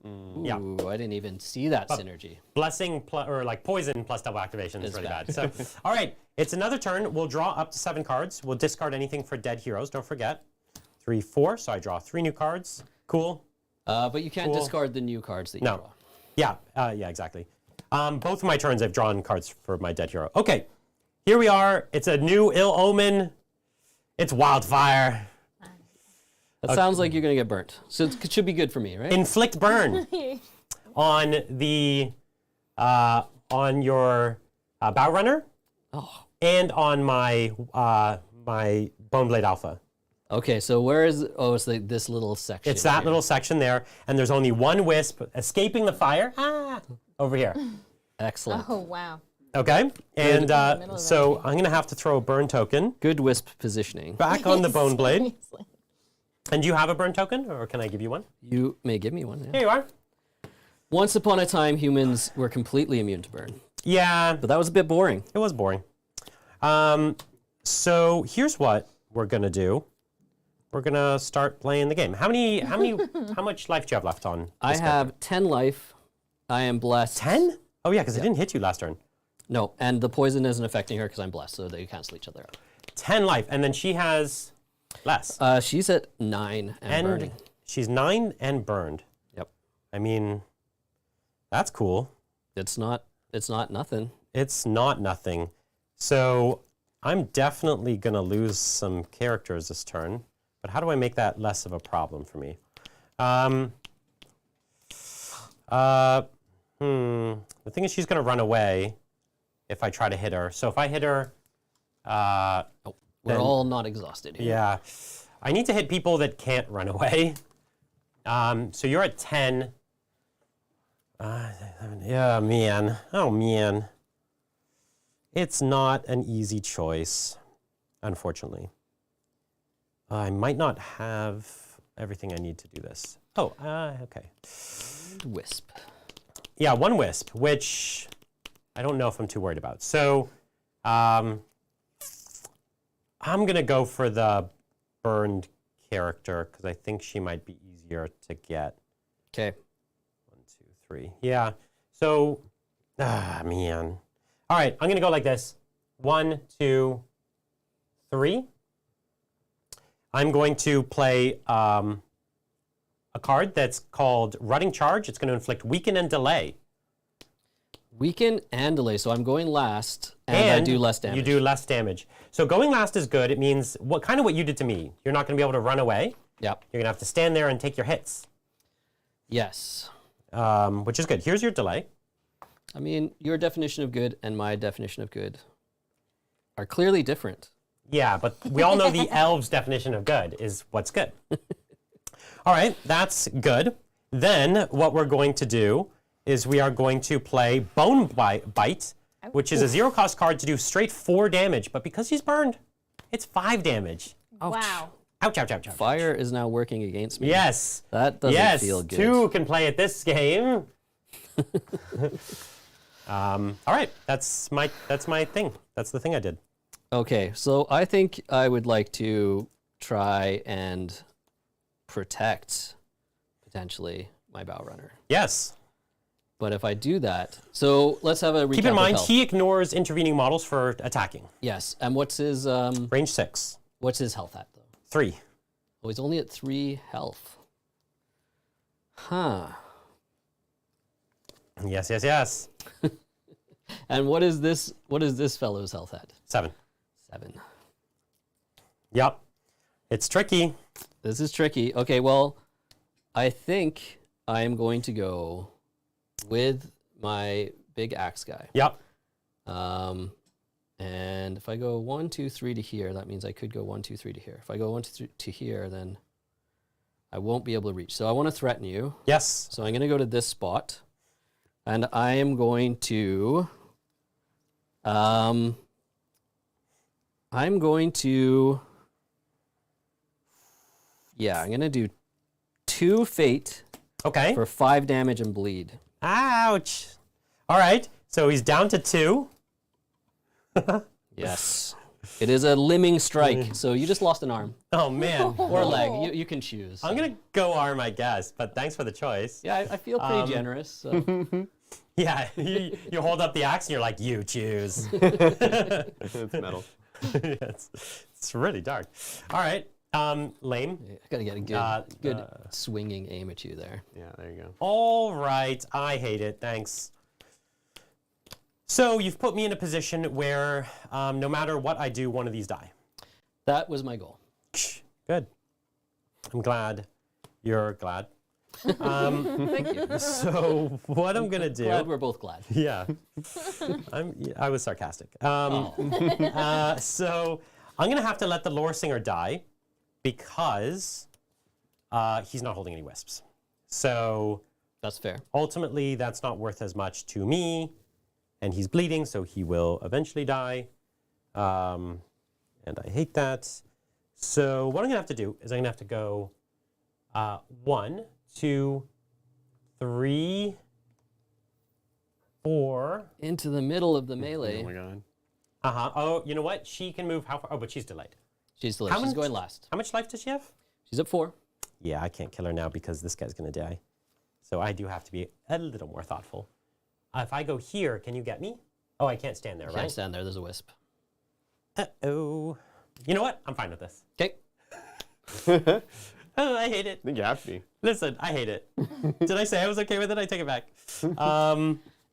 Yeah. Ooh, I didn't even see that synergy. Blessing or like poison plus double activation is It's really bad. bad. So, all right, it's another turn. We'll draw up to 7 cards. We'll discard anything for dead heroes. Don't forget. 3, 4. So I draw 3 new cards. Cool. But you can't Cool. discard the new cards that you No. draw. Yeah, exactly. Both of my turns, I've drawn cards for my dead hero. Okay, here we are. It's a new ill omen. It's wildfire. That sounds like you're going to get burnt. So it should be good for me, right? Inflict burn on the on your bow runner Oh. and on my my Bone Blade Alpha. Okay, so where is... Oh, it's like this little section. It's that here. little section there, and there's only one wisp escaping the fire. Over here. Excellent. Oh wow. Okay, and middle of so I'm gonna have to throw a burn token Good wisp positioning. back on the Bone Blade. Seriously. And do you have a burn token, or can I give you one? You may give me one. Yeah. Here you are. Once upon a time, humans were completely immune to burn. Yeah, But that was a bit boring. it was boring. So here's what we're gonna do. We're gonna start playing the game. How much life do you have left on? I this have 10 life. I am blessed. 10? Oh yeah, because it didn't hit you last turn. No, and the poison isn't affecting her because I'm blessed, so they cancel each other out. 10 life, and then she has less. She's at 9 and And burning. she's 9 and burned. Yep. I mean, that's cool. It's not nothing. It's not nothing. So I'm definitely gonna lose some characters this turn. But how do I make that less of a problem for me? The thing is, she's gonna run away if I try to hit her. So if I hit her, We're Then- all not exhausted here. yeah, I need to hit people that can't run away. So you're at 10. Yeah, man. Oh, man. It's not an easy choice, unfortunately. I might not have everything I need to do this. Oh, okay. Wisp. Yeah, 1 wisp, which I don't know if I'm too worried about. So I'm going to go for the burned character because I think she might be easier to get. Okay. 1, 2, 3. Yeah. So, man. All right, I'm going to go like this. 1, 2, 3. I'm going to play a card that's called Running Charge. It's going to inflict weaken and delay. Weaken and delay. So I'm going last, and I do less damage. You do less damage. So going last is good. It means what you did to me. You're not going to be able to run away. Yep. You're going to have to stand there and take your hits. Yes. Which is good. Here's your delay. I mean, your definition of good and my definition of good are clearly different. Yeah, but we all know the elves' definition of good is what's good. All right, that's good. Then what we're going to do is we are going to play Bone Bite, which is a 0-cost card to do straight 4 damage. But because he's burned, it's 5 damage. Wow. Ouch, ouch, ouch, ouch. Fire is now working against me. Yes. That doesn't feel good. 2 can play at this game. All right, that's my thing. That's the thing I did. Okay, so I think I would like to try and protect, potentially, my bow runner. Yes. But if I do that, so let's have a recap. Keep in of mind, health. he ignores intervening models for attacking. Yes, and what's his Range 6. what's his health at though? 3. Oh, he's only at 3 health. Huh. Yes, yes, yes. And what is this fellow's health at? 7. 7. Yep. It's tricky. This is tricky. Okay, well, I think I am going to go with my big axe guy. Yep. And if I go 1, 2, 3 to here, that means I could go 1, 2, 3 to here. If I go 1, 2, 3 to here, then I won't be able to reach. So I want to threaten you. Yes. So I'm going to go to this spot, and I am going to, I'm going to do 2 fate Okay. for 5 damage and bleed. Ouch. All right. So he's down to 2. Yes. It is a limbing strike, so you just lost an arm. Oh, man. Or a leg. You can choose. I'm going to go arm, I guess, but thanks for the choice. Yeah, I feel pretty generous. So. Yeah, you hold up the axe and you're like, you choose. It's metal. It's really dark. All right. Lame. I gotta get a good swinging aim at you there. Yeah, there you go. All right. I hate it. Thanks. So you've put me in a position where no matter what I do, one of these die. That was my goal. Good. I'm glad. You're glad. Thank you. So what I'm going to do... Glad we're both glad. Yeah. I was sarcastic. So I'm going to have to let the lore singer die because he's not holding any wisps. So That's fair. ultimately, that's not worth as much to me. And he's bleeding, so he will eventually die. And I hate that. So what I'm going to have to do is I'm going to have to go 1, 2, 3, 4. Into the middle of the melee. Oh my god. Uh-huh. Oh, you know what? She can move how far? Oh, but she's delayed. She's delayed. How She's much- going last. How much life does she have? She's at 4. Yeah, I can't kill her now because this guy's going to die. So I do have to be a little more thoughtful. If I go here, can you get me? Oh, I can't stand there, Can't right? stand there. There's a wisp. Uh-oh. You know what? I'm fine with this. Okay. Oh, I hate it. I think you have to be. Listen, I hate it. Did I say I was okay with it? I take it back.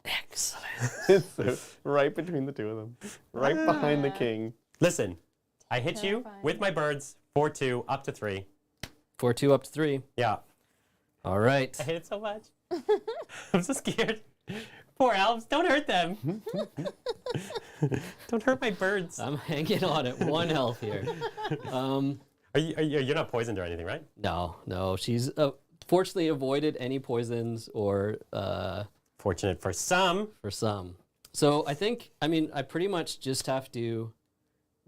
Excellent. So, right between the two of them. Right behind the king. Listen, I hit you Terrifying. with my birds, 4-2, up to 3. 4-2 up to 3. Yeah. All right. I hate it so much. I'm so scared. Poor elves, don't hurt them. Don't hurt my birds. I'm hanging on at 1 health here. You're not poisoned or anything, right? No. She's fortunately avoided any poisons or Fortunate for some. for some. So I pretty much just have to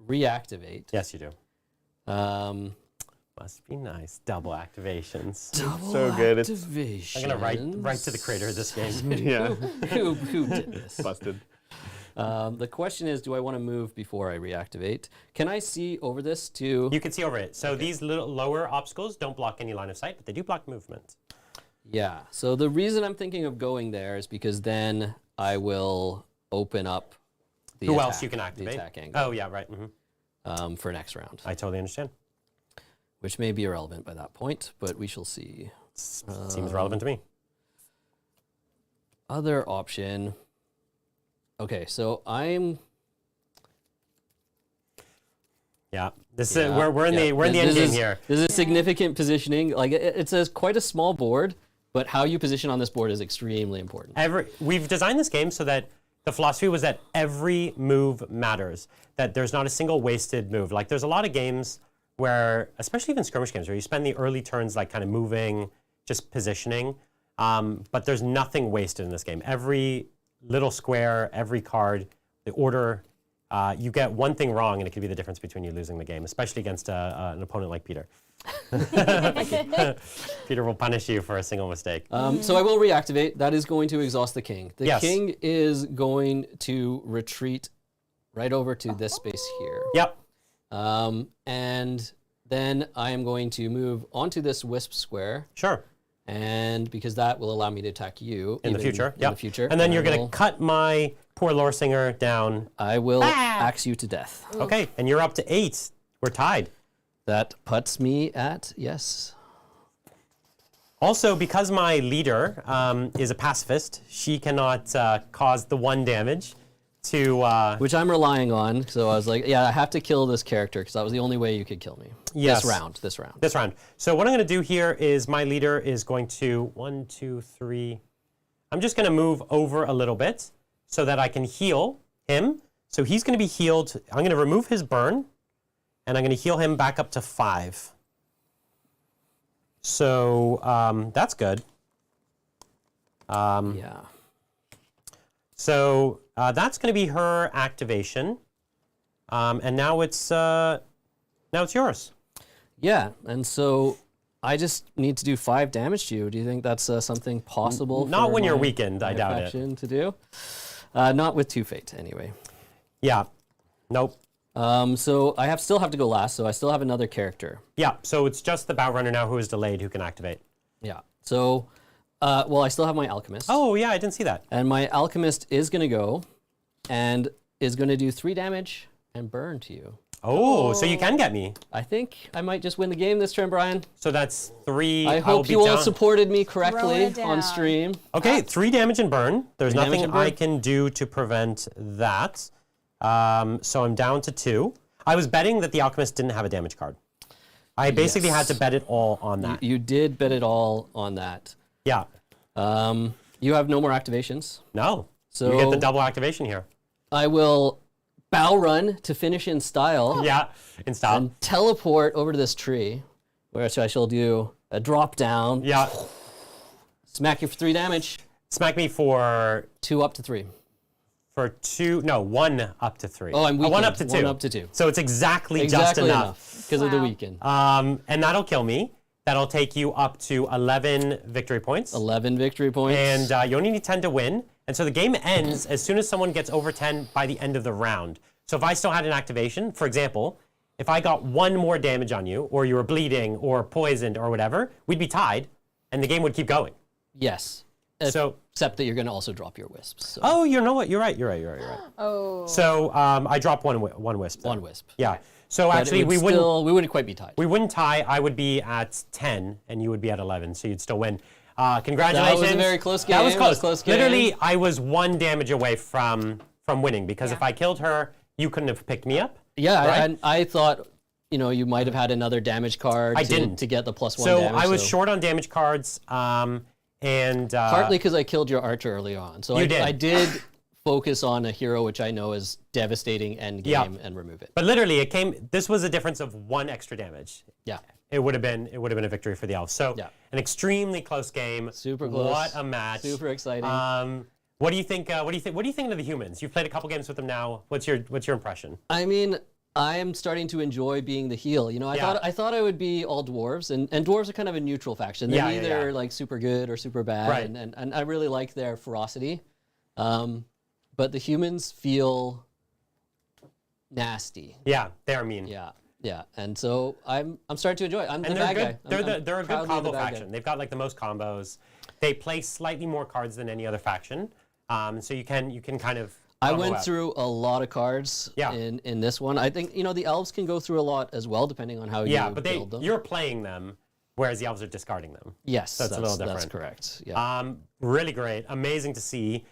reactivate. Yes, you do. Um, Must be nice. Double activations. So good, it's- Activations. I'm gonna write to the creator of this game. Yeah. who did this? Busted. The question is, do I want to move before I reactivate? Can I see over this to... You can see over it. So these little lower obstacles don't block any line of sight, but they do block movement. Yeah, so the reason I'm thinking of going there is because then I will open up the Who attack, else you can activate? the attack angle Oh, yeah, right. for next round, I totally understand. which may be irrelevant by that point, but we shall see. Seems relevant to me. Other option. Okay, so I'm... Yeah, this Yeah, is we're in yeah. the end game here. This is significant positioning. Like it's quite a small board, but how you position on this board is extremely important. We've designed this game so that the philosophy was that every move matters. That there's not a single wasted move. Like there's a lot of games where, especially even skirmish games, where you spend the early turns like kind of moving, just positioning, but there's nothing wasted in this game. Every little square, every card, the order. You get one thing wrong, and it could be the difference between you losing the game, especially against an opponent like Peter. Peter will punish you for a single mistake. So I will reactivate. That is going to exhaust the king. The Yes. king is going to retreat right over to this space here. Yep. And then I am going to move onto this wisp square, Sure. and because that will allow me to attack you In the future. In Yep. the future. And then I you're going will- to cut my poor lore singer down. I will axe you to death. Okay, and you're up to 8. We're tied. That puts me at yes. Also, because my leader is a pacifist, she cannot cause the 1 damage to... Which I'm relying on. So I was like, yeah, I have to kill this character because that was the only way you could kill me. Yes. This round. this round. So what I'm going to do here is my leader is going to 1, 2, 3. I'm just going to move over a little bit so that I can heal him. So he's going to be healed. I'm going to remove his burn, and I'm going to heal him back up to 5. So that's good. Yeah. So that's going to be her activation, and now it's yours. Yeah, and so I just need to do 5 damage to you. Do you think that's something possible? Not for when you're my- weakened, I my doubt it. faction to do? Not with 2 fate, anyway. Yeah. Nope. So I still have to go last, so I still have another character. Yeah. So it's just the bow runner now who is delayed who can activate. Yeah. So, well, I still have my alchemist. Oh yeah, I didn't see that. And my alchemist is going to go and is going to do 3 damage and burn to you. Oh, so you can get me. I think I might just win the game this turn, Brian. So that's 3. I will hope be you all down. supported me Throwing correctly it on down. stream. Okay, 3 damage and burn. There's 3 damage nothing and burn. I can do to prevent that. So I'm down to 2. I was betting that the alchemist didn't have a damage card. I basically had to bet it all on that. You did bet it all on that. Yeah. You have no more activations. No. So you get the double activation here. I will bow run to finish in style Yeah. In style. and teleport over to this tree, where I shall do a drop down, Yeah. smack you for 3 damage, Smack me for 2 up to 3. 2. No, 1 up to 3. Oh, I'm 1 up to weakened. 2. 1 up to 2. So it's exactly just Exactly enough. because of the Wow. weekend. And that'll kill me. That'll take you up to 11 victory points. 11 victory points. And you only need 10 to win. And so the game ends as soon as someone gets over 10 by the end of the round. So if I still had an activation, for example, if I got 1 more damage on you, or you were bleeding, or poisoned, or whatever, we'd be tied, and the game would keep going. yes. So, Except that you're going to also drop your wisps. So oh, you know what? You're right. Oh. So I drop one wisp. then. 1 wisp. Yeah. So But actually, it would we wouldn't quite be tied. we wouldn't tie. I would be at 10, and you would be at 11, so you'd still win. Congratulations. That was a very close That was game. close. That was a close game. Literally, I was 1 damage away from winning because if I killed her, you couldn't have picked me up. Yeah, right? and I thought, you might have had another damage card I didn't. to get the +1 So damage. I was short on damage cards, and Partly because I killed your archer early on. So You did. I did focus on a hero which I know is devastating endgame Yeah. and remove it. but literally it came. This was a difference of 1 extra damage. Yeah. It would have been a victory for the elves. So Yeah. an extremely close game. Super close. What a match. Super exciting. What do you think? What do you think of the humans? You've played a couple games with them now. What's your impression? I mean, I am starting to enjoy being the heel. I thought I would be all dwarves, and dwarves are kind of a neutral faction. They're Yeah, either yeah. like super good or super bad, Right. and I really like their ferocity. but the humans feel nasty. Yeah, they're mean. Yeah, and so I'm starting to enjoy it. I'm the And bad they're guy. good. They're a good proudly the combo bad guy. faction. They've got like the most combos. They play slightly more cards than any other faction, so you can kind of. I combo went out. through a lot of cards Yeah. in this one. I think the elves can go through a lot as well, depending on how Yeah, you but build them. you're playing them, whereas the elves are discarding them. Yes, that's a little That's different. correct. Yeah. Really great, amazing to see.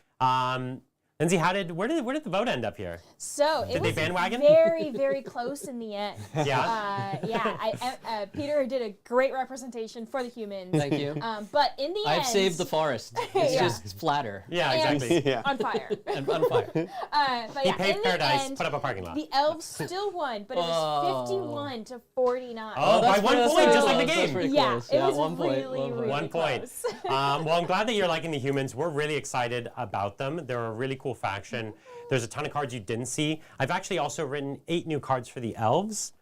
Lindsay, where did the vote end up here? So it Did they was bandwagon? very, very close in the end. Yeah. Peter did a great representation for the humans. Thank you. But in the end, I've saved the forest. It's Yeah. just flatter Yeah, and exactly. Yeah. on fire. and on fire. But He yeah, paved in the paradise, end, put up a parking lot. the elves still won, but it was 51 to 49. Oh, by that's 1 pretty point, just close. like the That's game. pretty Yeah, close. it was 1 point. really, 1 point. really 1 point. close. Well, I'm glad that you're liking the humans. We're really excited about them. They're a really cool faction. There's a ton of cards you didn't see. I've actually also written 8 new cards for the elves,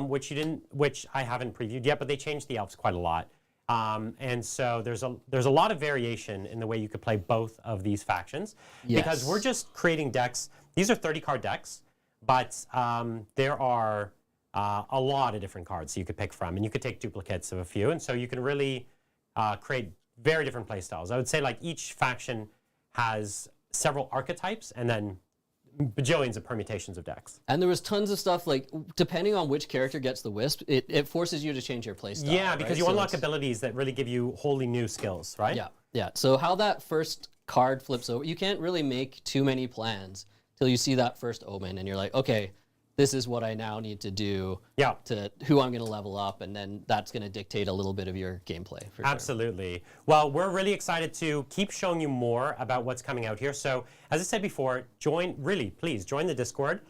which I haven't previewed yet, but they changed the elves quite a lot. And so there's a lot of variation in the way you could play both of these factions, because Yes. we're just creating decks. These are 30-card decks, but there are a lot of different cards you could pick from, and you could take duplicates of a few, and so you can really create very different play styles. I would say like each faction has several archetypes and then bajillions of permutations of decks. And there was tons of stuff like depending on which character gets the wisp, it forces you to change your playstyle. Yeah, because right? you So unlock it's- abilities that really give you wholly new skills, right? Yeah. So how that first card flips over, you can't really make too many plans till you see that first omen, and you're like, okay, this is what I now need to do Yeah. to who I'm going to level up, and then that's going to dictate a little bit of your gameplay. For sure. Absolutely. Well, we're really excited to keep showing you more about what's coming out here. So, as I said before, please join the Discord.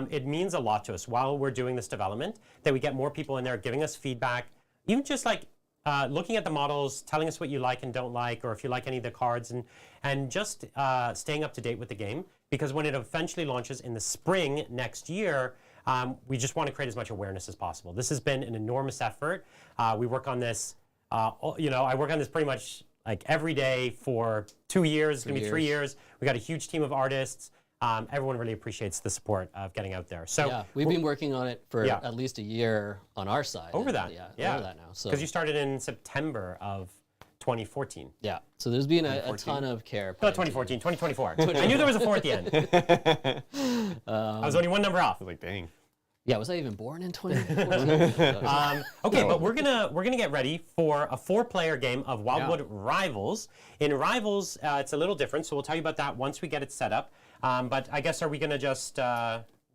It means a lot to us while we're doing this development that we get more people in there giving us feedback, even just like looking at the models, telling us what you like and don't like, or if you like any of the cards, and just staying up to date with the game. Because when it eventually launches in the spring next year, we just want to create as much awareness as possible. This has been an enormous effort. We work on this, I work on this pretty much like every day for 2 years. It's going to be 3 years. We got a huge team of artists. Everyone really appreciates the support of getting out there. So Yeah, we've been working on it for at least a year on our side. over and, that. Over that now. So Because you started in September of 2014. yeah, so there's been a ton of care. No, put into 2014, 2024. I knew there was a 4 at the end. I was only 1 number off. I was like, dang. Yeah, was I even born in 2014? Okay, but we're gonna get ready for a 4-player game of Wyldwood Rivals. In Rivals, it's a little different, so we'll tell you about that once we get it set up. But I guess are we gonna just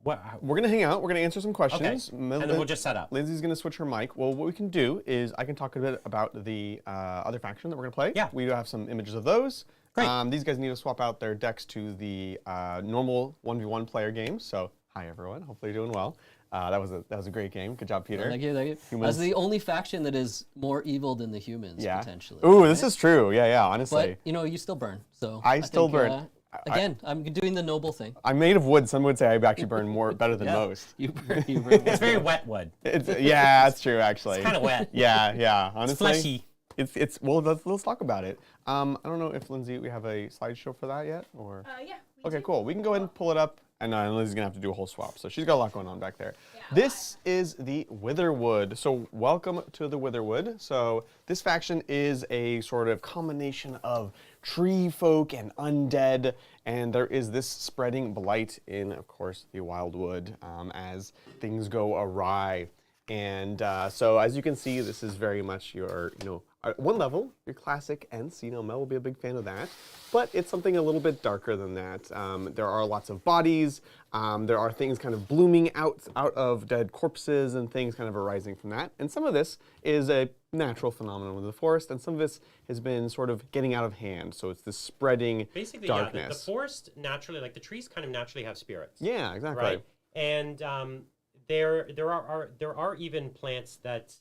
We're going to hang out. We're going to answer some questions. and then we'll just set up. Lindsay's going to switch her mic. Well, what we can do is I can talk a bit about the other faction that we're going to play. Yeah. We do have some images of those. Great. These guys need to swap out their decks to the normal 1v1 player game. So, hi everyone. Hopefully you're doing well. That was a great game. Good job, Peter. Thank you. Humans. As the only faction that is more evil than the humans, Yeah. potentially. Ooh, this is true. Yeah, honestly. But you still burn. So I still think, burn. Again, I'm doing the noble thing. I'm made of wood. Some would say I actually burn better than Yeah. most. You burn. It's very wet wood. Yeah, that's true actually. It's kind of wet. Yeah. Honestly, Fleshy. It's well. Let's talk about it. I don't know if Lindsay, we have a slideshow for that yet, or Yeah. okay, cool. We can go ahead and pull it up, and Lindsay's gonna have to do a whole swap. So she's got a lot going on back there. This is the Wyldwood. So welcome to the Wyldwood. So this faction is a sort of combination of tree folk and undead, and there is this spreading blight in, of course, the Wyldwood as things go awry. And so as you can see, this is very much your, at one level, your classic Ents. Mel will be a big fan of that. But it's something a little bit darker than that. There are lots of bodies. There are things kind of blooming out of dead corpses and things kind of arising from that. And some of this is a natural phenomenon of the forest, and some of this has been sort of getting out of hand. So it's this spreading Basically, darkness. yeah, the forest naturally, like the trees kind of naturally have spirits. Yeah, exactly. Right. And there are even plants that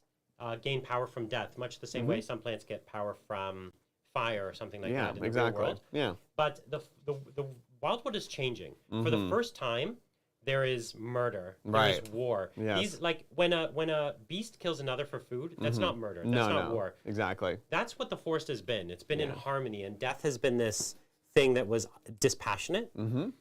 gain power from death, much the same way some plants get power from fire or something like that in the real world. Yeah. But the Wyldwood is changing. For the first time, there is murder. There is war. Yes. These, like when a beast kills another for food, that's not murder. That's not war. Exactly. That's what the forest has been. It's been in harmony, and death has been this thing that was dispassionate.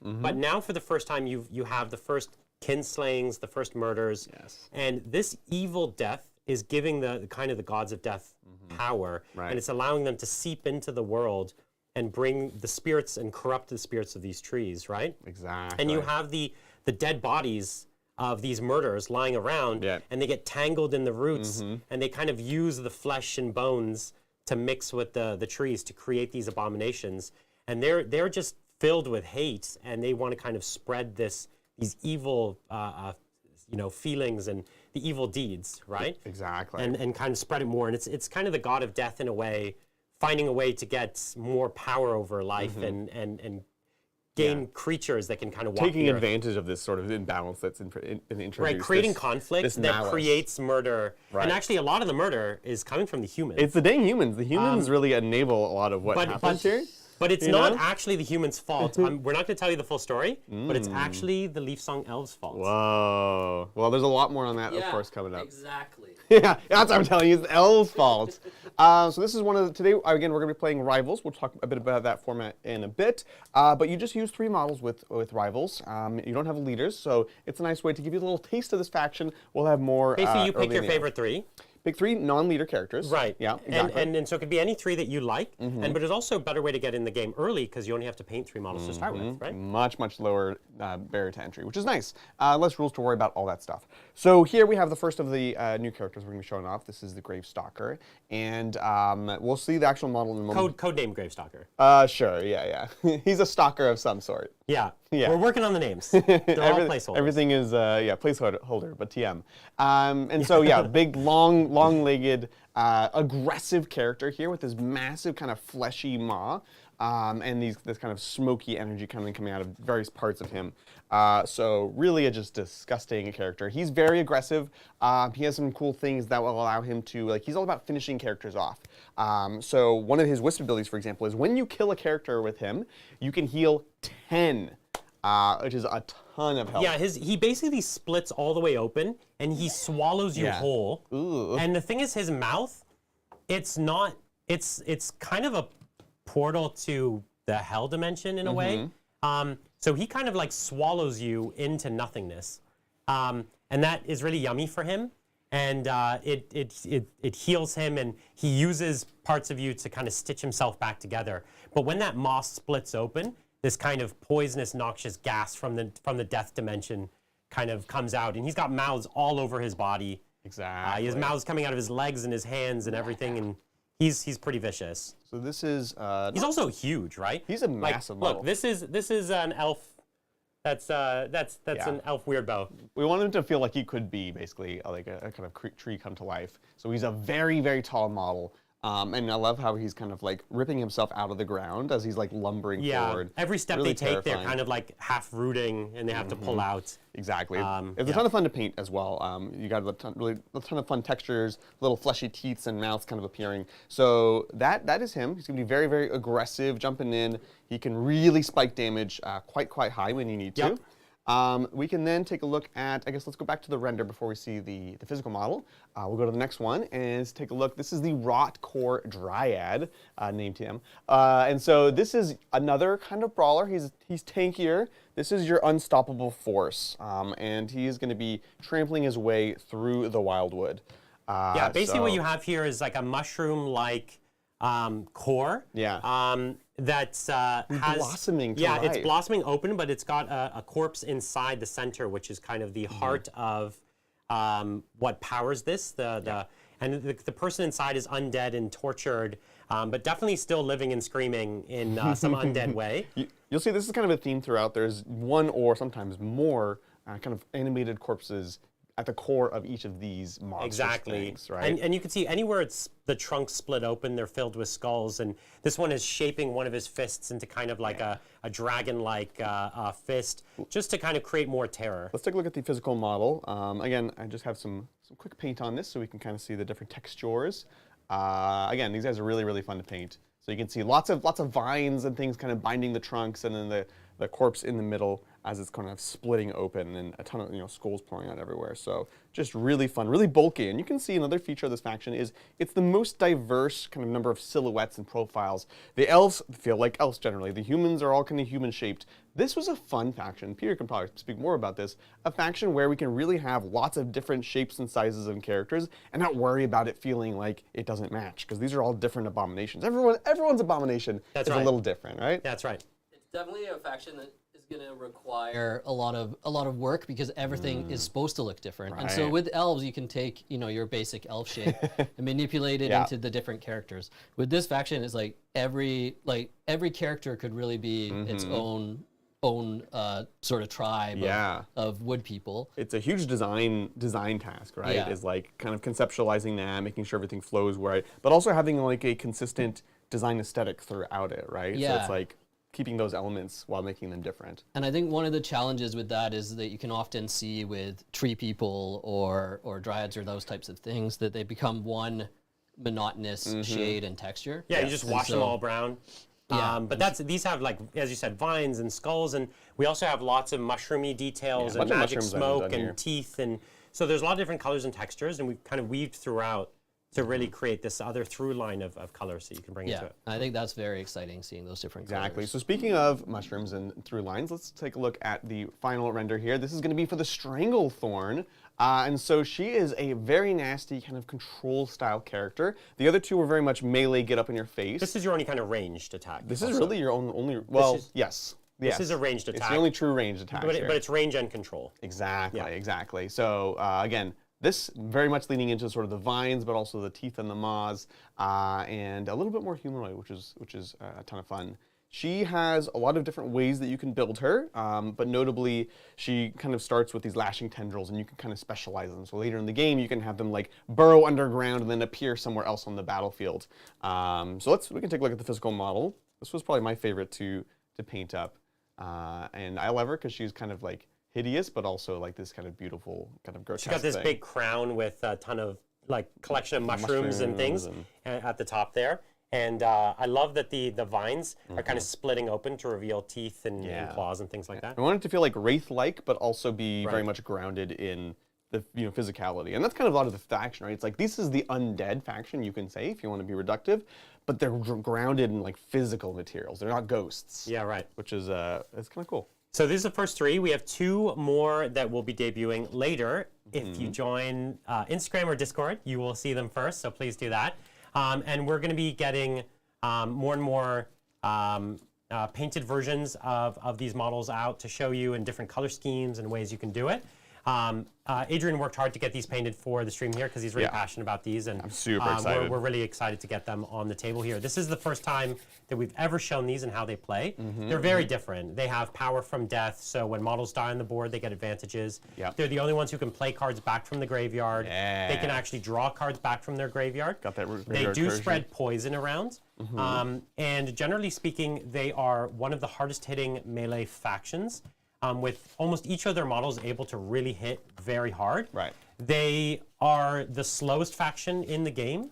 But now for the first time, you have the first kinslayings, the first murders. Yes. And this evil death is giving the kind of the gods of death power. Right. And it's allowing them to seep into the world and bring the spirits and corrupt the spirits of these trees, right? Exactly. And you have the dead bodies of these murderers lying around, and they get tangled in the roots, and they kind of use the flesh and bones to mix with the trees to create these abominations. And they're just filled with hate, and they want to kind of spread these evil feelings and the evil deeds, right? Exactly. And kind of spread it more. And it's kind of the god of death in a way, finding a way to get more power over life and gain creatures that can kind of walk taking the earth. advantage of this sort of imbalance that's been introduced. Right, creating this conflict that malice. creates murder. Right. And actually, a lot of the murder is coming from the humans. It's the dang humans. The humans really enable a lot of what happens here. But it's you not know? actually the humans' fault. We're not going to tell you the full story, but it's actually the Leaf Song Elves' fault. Whoa. Well, there's a lot more on that, of course, coming up. Exactly. Yeah, that's what I'm telling you. It's the elves' fault. So this is one of the, today, again, we're going to be playing Rivals. We'll talk a bit about that format in a bit. But you just use 3 models with Rivals. You don't have leaders, so it's a nice way to give you a little taste of this faction. We'll have more Basically, you early pick your in the favorite 3. Pick 3 non-leader characters. Right. Yeah, exactly. And so it could be any 3 that you like, but it's also a better way to get in the game early because you only have to paint 3 models to start with, right? Much lower barrier to entry, which is nice. Less rules to worry about, all that stuff. So here we have the first of the new characters we're going to be showing off. This is the Gravestalker, and we'll see the actual model in a moment. Codename Gravestalker. Sure, yeah. He's a stalker of some sort. Yeah. Yeah. We're working on the names. They're all placeholders. Everything is, placeholder, but TM. And so, yeah, big, long-legged, aggressive character here with this massive kind of fleshy maw. And this kind of smoky energy coming out of various parts of him. So really a just disgusting character. He's very aggressive. He has some cool things that will allow him to, he's all about finishing characters off. So one of his wisp abilities, for example, is when you kill a character with him, you can heal 10, which is a ton of health. Yeah, he basically splits all the way open, and he swallows you whole. Ooh. And the thing is, his mouth, it's kind of a portal to the hell dimension in a way. So he kind of swallows you into nothingness. And that is really yummy for him. And it heals him, and he uses parts of you to kind of stitch himself back together. But when that moss splits open, this kind of poisonous, noxious gas from the death dimension kind of comes out, and he's got mouths all over his body. Exactly. His mouths coming out of his legs and his hands and everything, and he's pretty vicious. So this is... he's also huge, right? He's a massive model. Look, this is an elf. That's an elf weirdo. We want him to feel like he could be basically a kind of tree come to life. So he's a very, very tall model. And I love how he's kind of ripping himself out of the ground as he's lumbering forward. Every step Really they take, terrifying. they're kind of half rooting, and they have to pull out. Exactly. It's a ton of fun to paint as well. You got a ton of fun textures, little fleshy teeth and mouths kind of appearing. So that is him. He's going to be very, very aggressive, jumping in. He can really spike damage quite high when you need to. We can then take a look at, I guess let's go back to the render before we see the physical model. We'll go to the next one and take a look. This is the Rot Core Dryad, named him. And so this is another kind of brawler. He's tankier. This is your unstoppable force. And he's going to be trampling his way through the Wyldwood. Basically what you have here is a mushroom-like core. Yeah. That has blossoming to it's life. blossoming open, but it's got a corpse inside the center, which is kind of the heart of what powers this. And the person inside is undead and tortured, but definitely still living and screaming in some undead way. You'll see this is kind of a theme throughout. There's one or sometimes more kind of animated corpses at the core of each of these monster things, right? And you can see anywhere the trunks split open, they're filled with skulls, and this one is shaping one of his fists into kind of a dragon-like fist, just to kind of create more terror. Let's take a look at the physical model. Again, I just have some quick paint on this so we can kind of see the different textures. Again, these guys are really, really fun to paint. So you can see lots of vines and things kind of binding the trunks, and then the corpse in the middle. as it's kind of splitting open and a ton of skulls pouring out everywhere. So just really fun, really bulky. And you can see another feature of this faction is it's the most diverse kind of number of silhouettes and profiles. The elves feel like elves generally. The humans are all kind of human shaped. This was a fun faction. Peter can probably speak more about this. A faction where we can really have lots of different shapes and sizes and characters and not worry about it feeling like it doesn't match, because these are all different abominations. Everyone's abomination is a little different, right? That's right. It's definitely a faction that is going to require a lot of work, because everything is supposed to look different. And so with elves, you can take your basic elf shape and manipulate it into the different characters. With this faction, it's like every character could really be its own sort of tribe of wood people. It's a huge design task, right? Yeah. Is like kind of conceptualizing that, making sure everything flows right, but also having like a consistent design aesthetic throughout it, right? Yeah. So it's like keeping those elements while making them different. And I think one of the challenges with that is that you can often see with tree people or dryads or those types of things that they become one monotonous shade and texture. Yeah, you just wash them all brown. Yeah. But these have, like, as you said, vines and skulls, and we also have lots of mushroomy details and magic smoke and teeth, and so there's a lot of different colors and textures, and we've kind of weaved throughout to really create this other through line of colors that you can bring into it. I think that's very exciting, seeing those different Exactly. colors. So speaking of mushrooms and through lines, let's take a look at the final render here. This is going to be for the Stranglethorn. And so she is a very nasty kind of control style character. The other two were very much melee, get up in your face. This is your only kind of ranged attack. This is really your only, well, yes. This is a ranged attack. It's the only true ranged attack But it's range and control. Exactly, exactly. So again, this very much leaning into sort of the vines, but also the teeth and the maws, and a little bit more humanoid, which is a ton of fun. She has a lot of different ways that you can build her, but notably, she kind of starts with these lashing tendrils, and you can kind of specialize them. So later in the game, you can have them like burrow underground and then appear somewhere else on the battlefield. So we can take a look at the physical model. This was probably my favorite to paint up, and I love her because she's kind of like hideous, but also like this kind of beautiful, kind of grotesque. She's got this big crown with a ton of like collection of mushrooms and things at the top there. And I love that the vines are kind of splitting open to reveal teeth and claws and things like that. I want it to feel like Wraith-like, but also be very much grounded in the physicality. And that's kind of a lot of the faction, right? It's like this is the undead faction, you can say, if you want to be reductive, but they're grounded in like physical materials. They're not ghosts. Yeah, right. Which is it's kind of cool. So these are the first three. We have two more that will be debuting later. If you join Instagram or Discord, you will see them first, so please do that. And we're going to be getting more and more painted versions of these models out to show you in different color schemes and ways you can do it. Adrian worked hard to get these painted for the stream here because he's really passionate about these, and I'm super excited. We're really excited to get them on the table here. This is the first time that we've ever shown these and how they play. They're very different. They have power from death, so when models die on the board, they get advantages. They're the only ones who can play cards back from the graveyard. They can actually draw cards back from their graveyard. Got that They do spread poison around. And generally speaking, they are one of the hardest hitting melee factions. With almost each of their models able to really hit very hard. Right. They are the slowest faction in the game,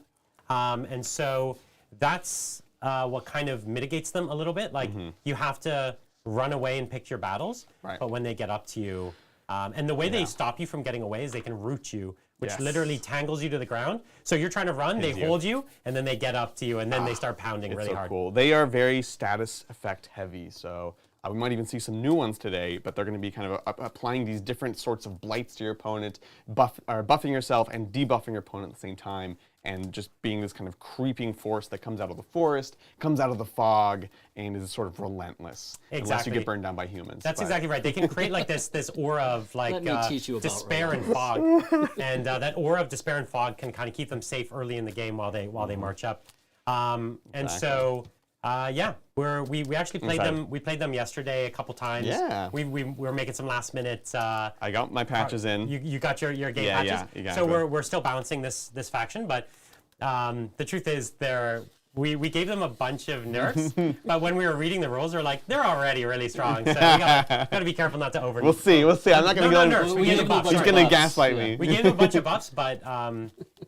and so that's what kind of mitigates them a little bit. Like you have to run away and pick your battles, but when they get up to you, and the way they stop you from getting away is they can root you, which literally tangles you to the ground. So you're trying to run, they hold you, and then they get up to you, and then they start pounding really hard. Cool. They are very status effect heavy, so we might even see some new ones today, but they're going to be kind of applying these different sorts of blights to your opponent, buffing yourself and debuffing your opponent at the same time, and just being this kind of creeping force that comes out of the forest, comes out of the fog, and is sort of relentless. Unless you get burned down by humans. That's exactly right. They can create like this aura of like despair and fog, and that aura of despair and fog can kind of keep them safe early in the game while they march up. And so. We actually played them. We played them yesterday a couple times. Yeah. We were making some last minute. I got my patches in. You got your game patches. Yeah, exactly. So we're still balancing this faction, but the truth is we gave them a bunch of nerfs, but when we were reading the rules, we're like they're already really strong. So we gotta be careful not to over. We'll see. I'm not gonna go. Nerfs. We gave them buffs. He's gonna gaslight me. We gave them a bunch of buffs, but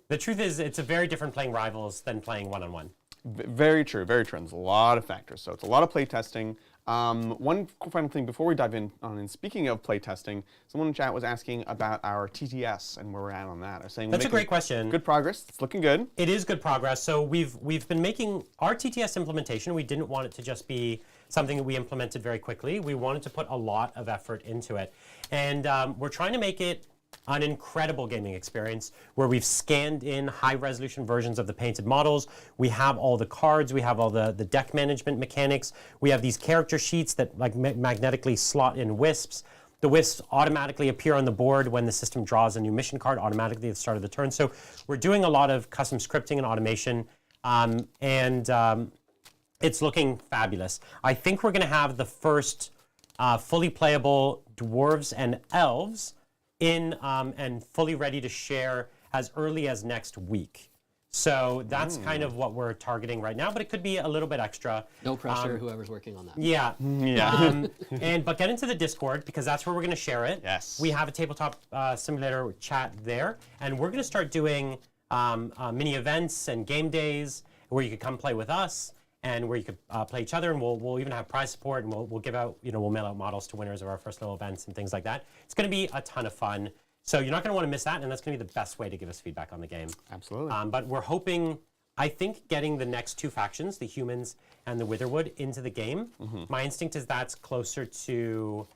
the truth is it's a very different playing rivals than playing one-on-one. Very true, very true. There's a lot of factors. So it's a lot of play testing. One final thing before we dive in on, and speaking of playtesting, someone in chat was asking about our TTS and where we're at on that. I was saying That's a great question. Good progress. It's looking good. It is good progress. So we've been making our TTS implementation. We didn't want it to just be something that we implemented very quickly. We wanted to put a lot of effort into it. And we're trying to make it an incredible gaming experience where we've scanned in high-resolution versions of the painted models. We have all the cards. We have all the deck management mechanics. We have these character sheets that like magnetically slot in wisps. The wisps automatically appear on the board when the system draws a new mission card automatically at the start of the turn. So we're doing a lot of custom scripting and automation, it's looking fabulous. I think we're going to have the first fully playable dwarves and elves in and fully ready to share as early as next week. So that's kind of what we're targeting right now, but it could be a little bit extra. No pressure, whoever's working on that. Yeah. Yeah. But get into the Discord because that's where we're going to share it. Yes. We have a tabletop simulator chat there, and we're going to start doing mini events and game days where you could come play with us and where you could play each other, and we'll even have prize support, and we'll give out, we'll mail out models to winners of our first level events and things like that. It's going to be a ton of fun. So you're not going to want to miss that, and that's going to be the best way to give us feedback on the game. Absolutely. But we're hoping, I think, getting the next two factions, the humans and the Wyldwood, into the game. My instinct is that's closer to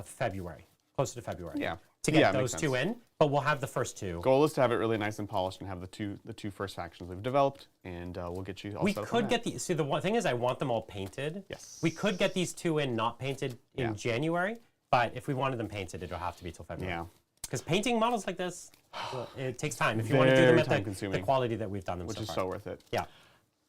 February. Closer to February. Yeah. To get Yeah, those makes two sense. in, but we'll have the first two. Goal is to have it really nice and polished and have the two first factions we've developed, and we'll get you all We set up on could that. get the, see the one thing is I want them all painted. Yes. We could get these two in not painted in Yeah. January, but if we wanted them painted, it'll have to be till February. Yeah. Because painting models like this, it takes time. If you want to do Very them at the time-consuming. quality that we've done them Which so is far. so worth it. Yeah.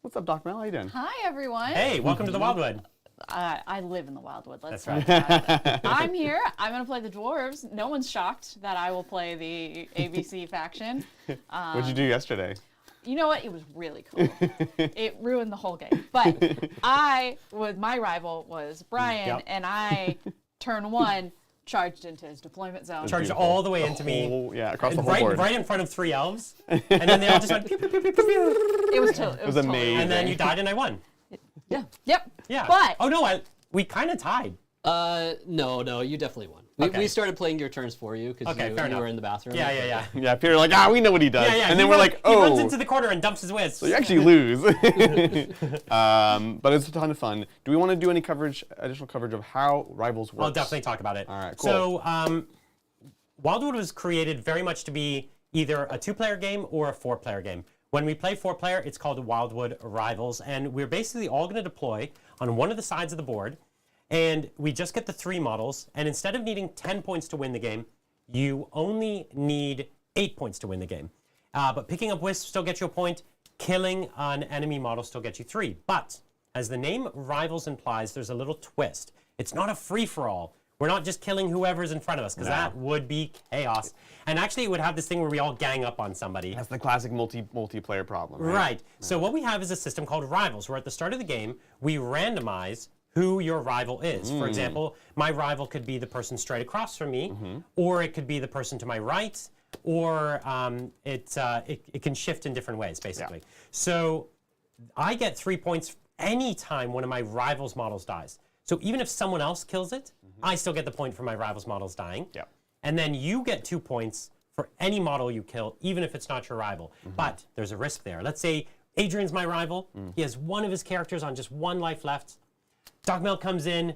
What's up, Doc Mel? How you doing? Hi, everyone. Hey, welcome to the Wyldwood. I live in the Wyldwood. Let's That's start with that. I'm here. I'm going to play the dwarves. No one's shocked that I will play the ABC faction. What'd you do yesterday? You know what? It was really cool. It ruined the whole game. But my rival was Brian, Yep. and I, turn one, charged into his deployment zone. Charged Beautiful. all the way into me. Yeah, across the whole Right, board. right in front of 3 elves. And then they all just went pew, pew, pew, pew, pew, pew. It was totally amazing. And then you died and I won. Yeah. Yep. Yeah. But Oh no, we kind of tied. No, you definitely won. Okay. We started playing your turns for you because Okay, fair you were enough. in the bathroom. Yeah. Yeah, Peter like, we know what he does. Yeah, And he then we're like, He runs oh. into the corner and dumps his wisps. So you actually lose. But it's a ton of fun. Do we want to do any additional coverage of how Rivals works? I'll definitely talk about it. All right, cool. So, Wyldwood was created very much to be either a 2-player game or a 4-player game. When we play 4-player, it's called Wyldwood Rivals, and we're basically all going to deploy on one of the sides of the board, and we just get the 3 models, and instead of needing 10 points to win the game, you only need 8 points to win the game. But picking up wisps still gets you a point, killing an enemy model still gets you 3. But, as the name Rivals implies, there's a little twist. It's not a free-for-all. We're not just killing whoever's in front of us, because that would be chaos. And actually, it would have this thing where we all gang up on somebody. That's the classic multiplayer problem, right? Right. So what we have is a system called Rivals, where at the start of the game, we randomize who your rival is. For example, my rival could be the person straight across from me, or it could be the person to my right, or it can shift in different ways, basically. So I get 3 points anytime one of my rival's models dies. So even if someone else kills it, I still get the point for my rival's models dying. Yeah. And then you get 2 points for any model you kill, even if it's not your rival. But there's a risk there. Let's say Adrian's my rival. He has one of his characters on just 1 life left. Dogmel comes in,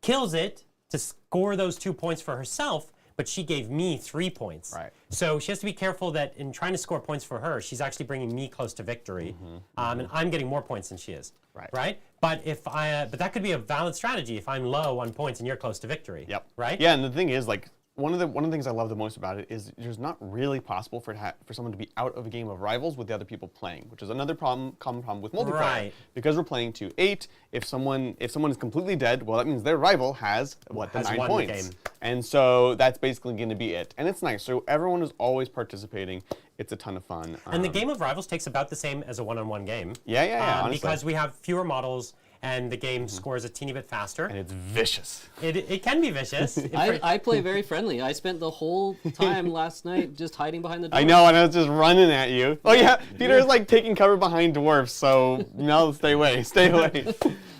kills it to score those 2 points for herself, but she gave me 3 points. Right. So she has to be careful that in trying to score points for her, she's actually bringing me close to victory, and I'm getting more points than she is. Right. But but that could be a valid strategy if I'm low on points and you're close to victory. Yep. Right. Yeah, and the thing is, like, one of the things I love the most about it is it's not really possible for someone to be out of a game of Rivals with the other people playing, which is another common problem with multiplayer. Right. Because we're playing 2-8, if someone is completely dead, well, that means their rival has the Has 9 won the points. game. And so that's basically going to be it. And it's nice. So everyone is always participating. It's a ton of fun. And the game of Rivals takes about the same as a one-on-one game. Yeah, honestly. Because we have fewer models and the game scores a teeny bit faster. And it's vicious. It can be vicious. I play very friendly. I spent the whole time last night just hiding behind the door. I know, and I was just running at you. Oh yeah, Peter is like taking cover behind dwarfs, so no, stay away.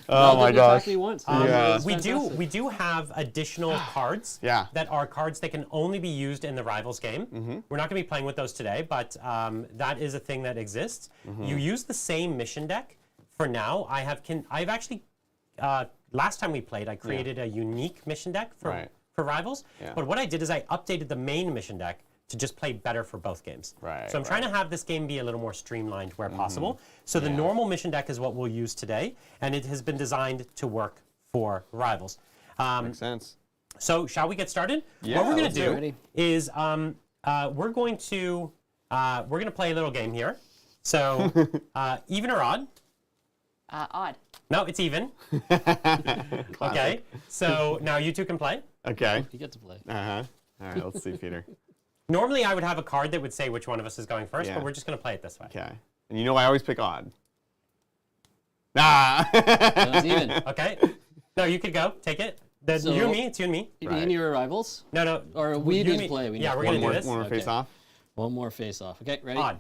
Oh my gosh. Attack me once. Yeah. It's We fantastic. do have additional cards Yeah. that are cards that can only be used in the Rivals game. We're not going to be playing with those today, but that is a thing that exists. You use the same mission deck. For now, I've actually last time we played, I created a unique mission deck for Rivals. Yeah. But what I did is I updated the main mission deck to just play better for both games. Right, So I'm trying to have this game be a little more streamlined where possible. So the normal mission deck is what we'll use today, and it has been designed to work for Rivals. Makes sense. So shall we get started? Yeah, what we're going let's to do do it. is we're going to play a little game here. So even or odd? Odd. No, it's even. Okay. So now you two can play. Okay. You get to play. Uh-huh. All right, let's see, Peter. Normally I would have a card that would say which one of us is going first, Yeah. but we're just going to play it this way. Okay. And you know I always pick odd. Ah! It's even. Okay. No, you could go. Take it. So- you and me. It's you and me. Right. In your rivals? No. Or we you need and to me. play. We Yeah, need we're to going play. to do this. One more Okay. face off. One more face off. Okay, ready? Odd.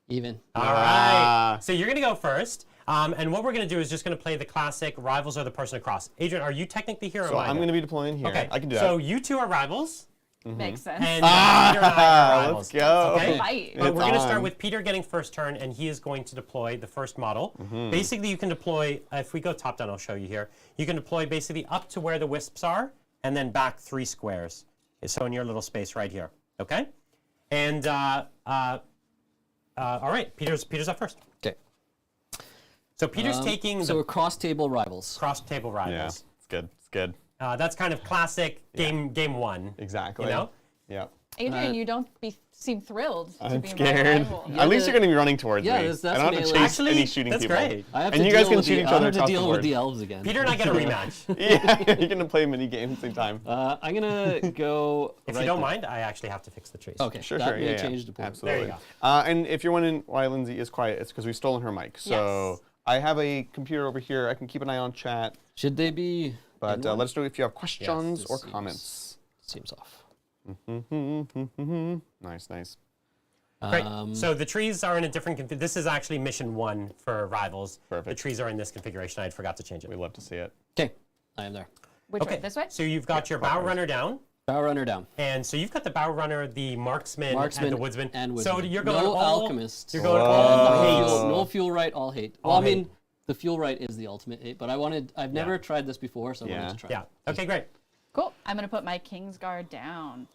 Even. All Ah. right. So you're going to go first. And what we're going to do is just going to play the classic Rivals or the person across. Adrian, are you technically here or So am I I'm here? going to be deploying here. Okay. I can do that. So you two are Rivals, Makes sense. and Peter and I are Rivals. Let's go. Okay. Fight. But It's we're going to start on. with Peter getting first turn, and he is going to deploy the first model. Mm-hmm. Basically, you can deploy, if we go top down, I'll show you here. You can deploy basically up to where the wisps are, and then back 3 squares. So in your little space right here, okay? And all right, Peter's up first. Okay. So Peter's taking So the we're cross-table rivals. cross-table Yeah, Rivals. it's good. It's good. That's kind of classic game one. Exactly. You know? Yeah. Adrian, you don't seem thrilled to I'm be my scared. rival. At least you're going to be running towards Yeah, me. that's I don't have to melee. chase Actually, any shooting that's people. great. I have And to you guys deal can with shoot the, each I other have to across the deal with board. the elves again. Peter and I get a rematch. Yeah, you're going to play a mini game at the same time. I'm gonna go. If right you don't there. mind, I actually have to fix the trees. Okay. Sure, that sure. may Yeah, change the point. Absolutely. There you And if you're wondering why Lindsay is quiet, it's because we've stolen her mic. So Yes. I have a computer over here. I can keep an eye on chat. Should they be? But in one? let us know if you have questions This or seems- comments. Seems off. Nice, nice. Great. So the trees are in a different this is actually mission 1 for Rivals. The Perfect. trees are in this configuration. I forgot to change it. We love to see it. Okay. I am there. Which way? This way? So you've got your bow clockwise. runner down. Bow runner down. And so you've got the bow runner, the marksman, Marksman and the woodsman. and So woodsman. you're going No all alchemists. You're going No all fuel, hate. no fuel right, all hate. All Well, I mean, hate. the fuel right is the ultimate hate, but I've never tried this before, so I Yeah. wanted to try. Yeah. Okay, great. Cool. I'm going to put my King's Guard down.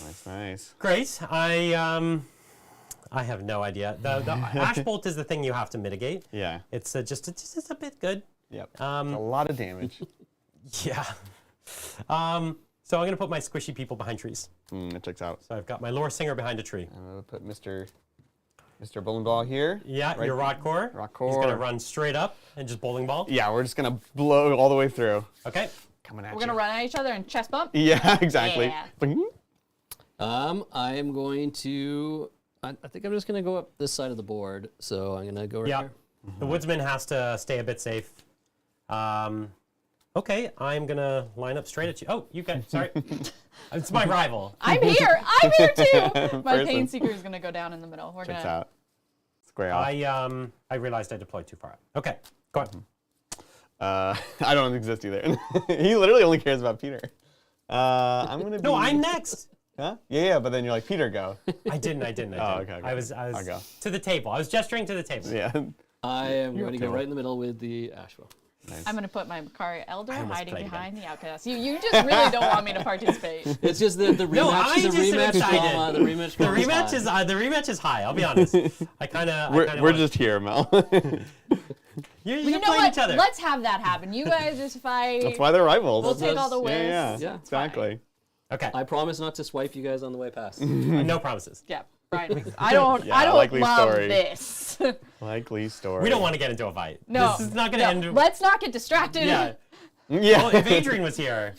Nice, nice. Great. I have no idea. The ash bolt is the thing you have to mitigate. Yeah. It's just a bit good. Yep. It's a lot of damage. Yeah. So I'm gonna put my squishy people behind trees. That checks out. So I've got my lore singer behind a tree. I'm gonna put Mr. Bowling Ball here. Yeah, Right. your rod core. Rock He's gonna core. run straight up and just bowling ball. Yeah, we're just gonna blow all the way through. Okay. Coming at We're you. going to run at each other and chest bump. Yeah, exactly. Yeah. Bing. I am going to. I think I'm just gonna go up this side of the board. So I'm gonna go right Yeah. here. The woodsman has to stay a bit safe. Okay, I'm gonna line up straight at you. Oh, you got. Sorry. It's my rival. I'm here. I'm here too. My Person. Pain Seeker is going to go down in the middle. We're going Checks to. out. Square off. I realized I deployed too far out. Okay, go on. I don't exist either. He literally only cares about Peter. I'm gonna be. No, I'm next. Huh? Yeah, but then you're like, Peter, go. I didn't. Oh, okay, okay. I was I'll go. to the table. I was gesturing to the table. Yeah. I am going to go too. right in the middle with the ashbow. Nice. I'm going to put my Makari Elder almost hiding played behind the outcast. You just really don't want me to participate. It's just the rematch. No, I the just am rematch excited. drama. The rematch. The drama is rematch high. is the rematch is high. I'll be honest. I kind of. We're just here, Mel. You're You know playing what? each other. Let's have that happen. You guys just fight. That's why they're rivals. We'll take all the wins. Yeah, Yeah. exactly. Okay. I promise not to swipe you guys on the way past. No promises. Yeah, Brian. I don't. Yeah, I don't likely love story. this. Likely story. We don't want to get into a fight. No, This is not going to no. end. Let's not get distracted. Yeah. Yeah. Well, if Adrian was here.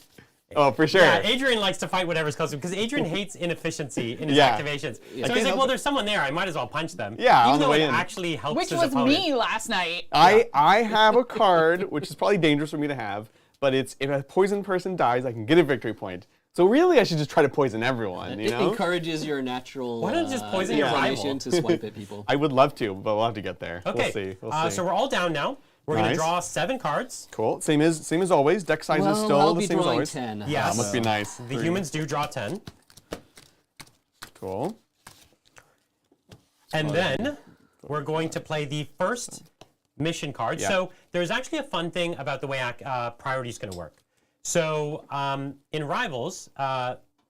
Oh, for sure. Yeah, Adrian likes to fight whatever's close to him because Adrian hates inefficiency in his Yeah. activations. I So he's can't like, help well, it. there's someone there. I might as well punch them. Yeah, Even on the though way it in. actually helps Which his was opponent. me last night. I have a card, which is probably dangerous for me to have, but it's if a poison person dies, I can get a victory point. So really, I should just try to poison everyone, you It know? encourages your natural. Why don't you just poison your inclination rival? to swipe at people. I would love to, but we'll have to get there. Okay. We'll see. We'll see. So we're all down now. We're going Nice. to draw 7 cards. Cool. Same as always. Deck size is Well, still I'll the be same as drawing always. 10. Yes. Must be nice. The humans do draw 10. Cool. And then we're going to play the first mission card. Yeah. So there's actually a fun thing about the way priority is going to work. So in Rivals,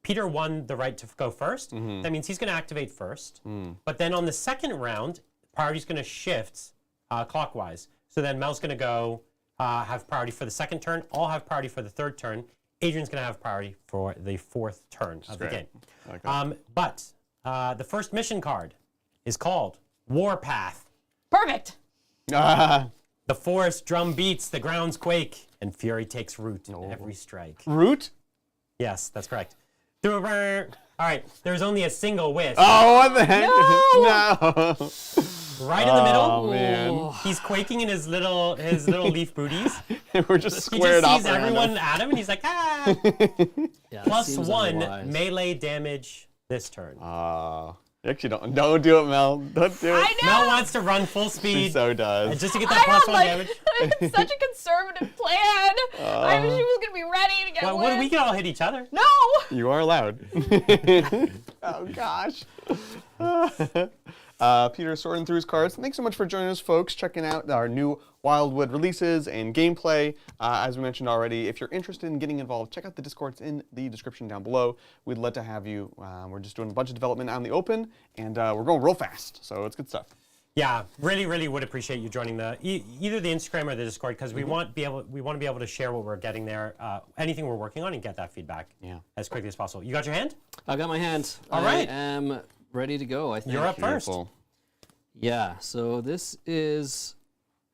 Peter won the right to go first. That means he's going to activate first. But then on the second round, priority is going to shift clockwise. So then Mel's going to go have priority for the second turn. I'll have priority for the third turn. Adrian's going to have priority for the fourth turn of the game. I like that. But the first mission card is called Warpath. Perfect. Ah, The forest drum beats, the grounds quake, and fury takes root in every strike. root? Yes, that's correct. All right, there's only a single wisp. Oh, what the heck? No. Right in the middle. Oh, man. He's quaking in his little leaf booties. We're just He squared just off sees around everyone him. at him, and he's like, ah. Yeah, Plus seems 1 otherwise. melee damage this turn. Actually, don't do it, Mel. Don't do it. I know. Mel wants to run full She speed so does. just to get I that plus had 1 damage. like such a conservative plan. I was, she was gonna be ready to get Well, win. we can all hit each other. No. You are allowed. Oh, gosh. Peter's sorting through his cards. Thanks so much for joining us, folks, checking out our new Wyldwood releases and gameplay. As we mentioned already, if you're interested in getting involved, check out the Discords in the description down below. We'd love to have you. We're just doing a bunch of development out in the open, and we're going real fast, so it's good stuff. Yeah, really would appreciate you joining either the Instagram or the Discord, because we want to be able to share what we're getting there, anything we're working on, and get that feedback as quickly as possible. You got your hand? I've got my hand. All right. I am ready to go, I think. You're up first. Beautiful. Yeah, so this is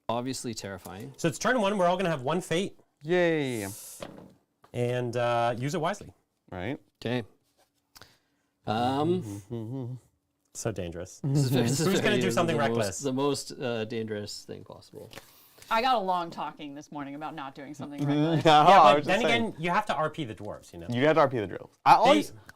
obviously terrifying. So it's turn 1. We're all going to have 1 fate, Yay. and use it wisely. Right. Okay. So dangerous. This is Who's gonna do something the reckless? The most dangerous thing possible. I got a long talking this morning about not doing something reckless. Yeah, I but was just then saying. again, you have to RP the dwarves, you know. You had to RP the drills.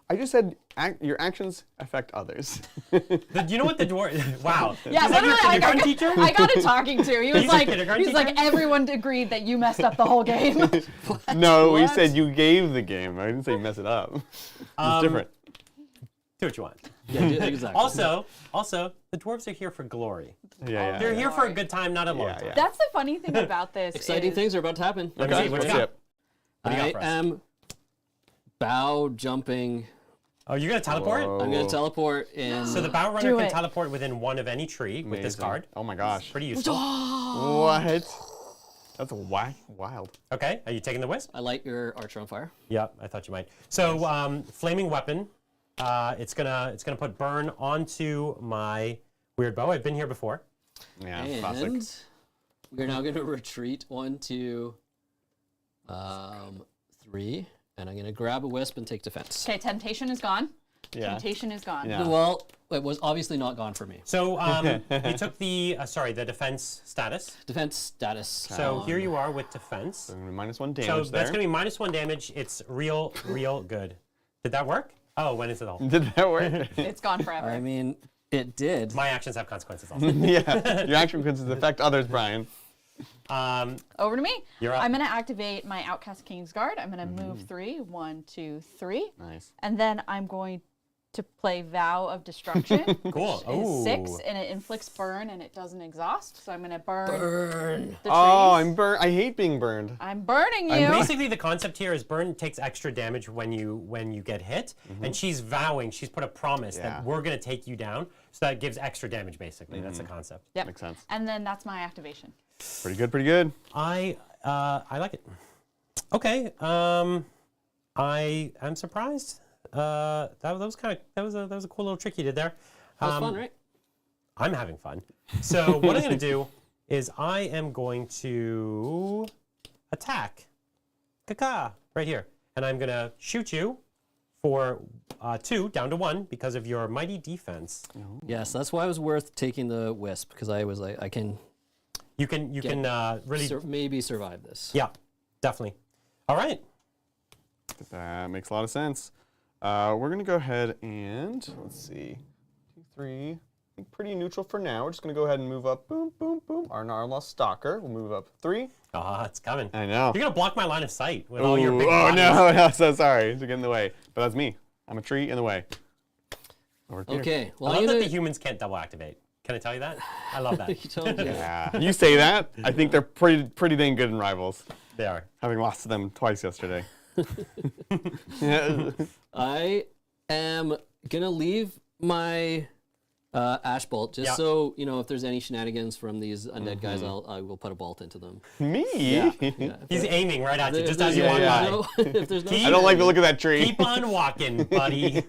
I just said your actions affect others. You know what the dwarf? Wow. Yeah, Is that your literally, kindergarten teacher? I got a talking to. He was He's a like, kindergarten teacher? everyone agreed that you messed up the whole game. No, we What? said you gave the game. I didn't say mess it up. It's different. Do what you want. Yeah, exactly. Also, the dwarves are here for glory. Yeah. They're here for a good time, not a long time. yeah. That's the funny thing about this. Exciting is, things are about to happen. Let me see, what you got? What do you got I for us? am bow jumping. Oh, you're going to teleport? I'm going to teleport in. So the bow runner Do can it. teleport within 1 of any tree with this Amazing. card. Oh my gosh. Pretty useful. What? That's wild. Okay, are you taking the wisp? I light your archer on fire. Yep, I thought you might. So, flaming weapon. It's gonna put burn onto my weird bow. I've been here before. Yeah, classic. And we're now going to retreat 1, 2, 3. And I'm going to grab a wisp and take defense. Okay, temptation is gone. Yeah. Temptation is gone. Yeah. Well, it was obviously not gone for me. So you took the the defense status. Defense status. So here you are with defense. -1 damage So there. that's gonna be -1 damage. It's real good. Did that work? Oh, when is it all? Did that work? It's gone forever. I mean, it did. My actions have consequences also. Yeah. Your action consequences affect others, Brian. Over to me. You're up. I'm going to activate my Outcast Kingsguard. I'm going to move 3. 1, 2, 3. Nice. And then I'm going to play Vow of Destruction. Cool. Which is 6, Ooh. and it inflicts burn, and it doesn't exhaust. So I'm going to burn the trees. Oh, I'm burned. I hate being burned. I'm burning you. Basically, the concept here is burn takes extra damage when you get hit, and she's vowing. She's put a promise Yeah. that we're gonna take you down, so that gives extra damage. Basically, that's the concept. Yep. Makes sense. And then that's my activation. Pretty good, pretty good. I like it. Okay. I am surprised. That was a cool little trick you did there. That was fun, right? I'm having fun. So what I'm going to do is I am going to attack. Kaka, right here. And I'm going to shoot you for 2 down to 1 because of your mighty defense. Yes, that's why it was worth taking the wisp, because I was like, I can You can really maybe survive this. yeah, definitely. All right. That makes a lot of sense. We're going to go ahead and, let's see, 2, 3, think pretty neutral for now. We're just going to go ahead and move up. Boom, boom, boom. Our Narlost Stalker will move up 3. Oh, it's coming. I know. You're going to block my line of sight with all your big Oh, bodies. no, so sorry to get in the way. But that's me. I'm a tree in the way. Over to Peter. Okay. Well, I love I'm that gonna. the humans can't double activate. Can I tell you that? I love that. You told me. Yeah, you say that. I think they're pretty dang good in Rivals. They are. Having lost to them twice yesterday. I am gonna leave my ash bolt just Yeah. so if there's any shenanigans from these undead guys, I will put a bolt into them. Me? Yeah. He's aiming right at you, If just there's as you no- walk by. no- if there's no I don't like the look of that tree. Keep on walking, buddy.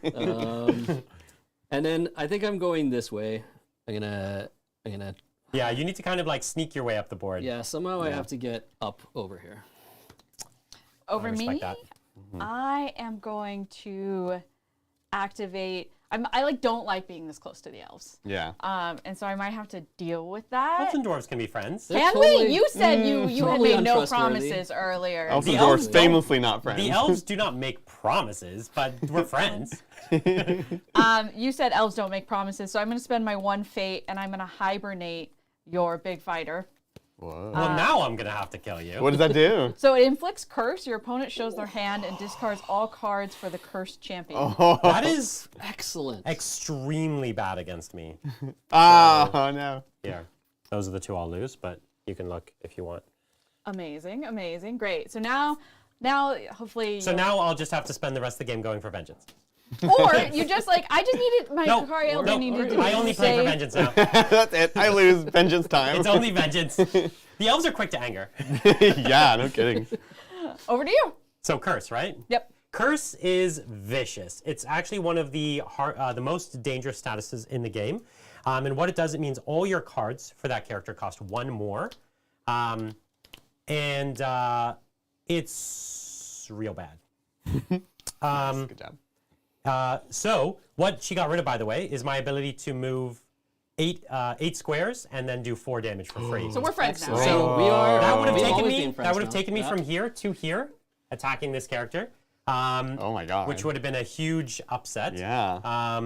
And then I think I'm going this way. I'm gonna. Yeah, you need to kind of like sneak your way up the board. Yeah. Somehow I have to get up over here. Over I respect me, that. I am going to activate. I don't like being this close to the elves. Yeah. And so I might have to deal with that. Elves and dwarves can be friends. They're Can totally- we? You said you had totally made no untrustworthy. promises earlier. Elves and The elves dwarves don't- famously not friends. The elves do not make promises, but we're friends. You said elves don't make promises, so I'm going to spend my 1 fate and I'm going to hibernate your big fighter. Whoa. Well, now I'm going to have to kill you. What does that do? So it inflicts curse. Your opponent shows their hand and discards all cards for the cursed champion. Oh, That is Excellent. extremely bad against me. oh no. Here. Those are the 2 I'll lose, but you can look if you want. Amazing, amazing, great. So now hopefully. So now I'll just have to spend the rest of the game going for vengeance. Or you just I just needed my No, Kakari Elder no, needed to I only play for say- vengeance now. That's it. I lose. Vengeance time. It's only vengeance. The elves are quick to anger. Yeah, no kidding. Over to you. So curse, right? Yep. Curse is vicious. It's actually one of the most dangerous statuses in the game. And what it does, it means all your cards for that character cost 1 more. It's real bad. Good job. So what she got rid of, by the way, is my ability to move 8 squares and then do 4 damage for free. So we're friends now. So Right? we are. that would have we've taken always me. been friends That would have now. taken me Yeah. from here to here, attacking this character. Oh my god. Which would have been a huge upset. Yeah.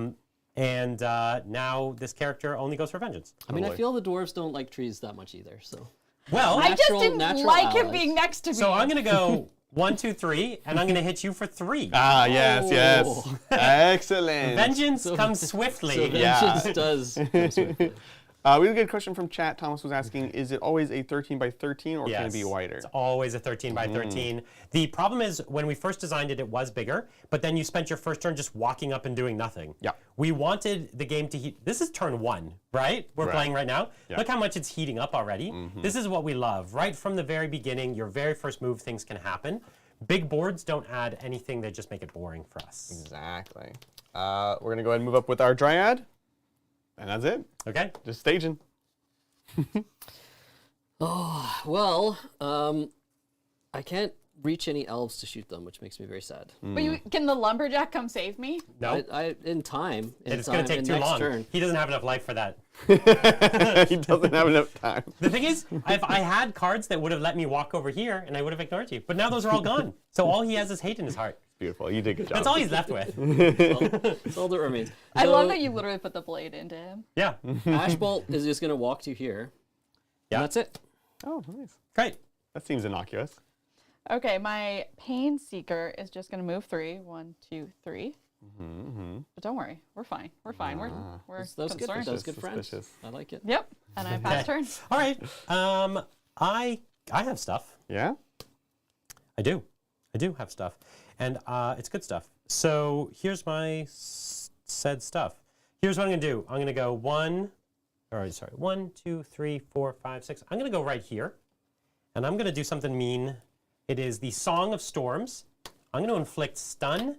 And now this character only goes for vengeance. I mean, I Totally. feel the dwarves don't like trees that much either. So Well, I just didn't natural like him allies. being next to me. so I'm gonna go 1, 2, 3, and I'm gonna hit you for 3. Ah, yes, yes. Oh. Excellent. Vengeance comes swiftly. So Yeah. vengeance does come swiftly. We have a good question from chat. Thomas was asking, is it always a 13 by 13 or can it be Yes, wider? It's always a 13 by 13. The problem is when we first designed it, it was bigger, but then you spent your first turn just walking up and doing nothing. Yeah. We wanted the game to heat. This is turn 1, right? We're Right. playing right now. Yeah. Look how much it's heating up already. This is what we love. Right from the very beginning, your very first move, things can happen. Big boards don't add anything, they just make it boring for us. Exactly. We're going to go ahead and move up with our Dryad. And that's it. Okay? Just staging. Well, I can't reach any elves to shoot them, which makes me very sad. But can the lumberjack come save me? No. I in time. It's going to take too next long. Turn. He doesn't have enough life for that. He doesn't have enough time. The thing is, if I had cards that would have let me walk over here, and I would have ignored you. But now those are all gone. So all he has is hate in his heart. Beautiful. You did a good job. That's all he's left with. That's all that remains. I love So, that you literally put the blade into him. Yeah. Ash Bolt is just gonna walk to here. Yeah. And that's it. Oh, nice. Great. That seems innocuous. Okay, my Pain Seeker is just going to move 3. 1, 2, 3. But don't worry, we're fine. We're fine. We're That was good. concerned. That was good friends. Suspicious. I like it. Yep, and I pass turn. All right. I have stuff. Yeah? I do have stuff, and it's good stuff. So here's my said stuff. Here's what I'm gonna do. I'm gonna go 1, 2, 3, 4, 5, 6. I'm gonna go right here, and I'm gonna do something mean. It is the Song of Storms. I'm gonna inflict stun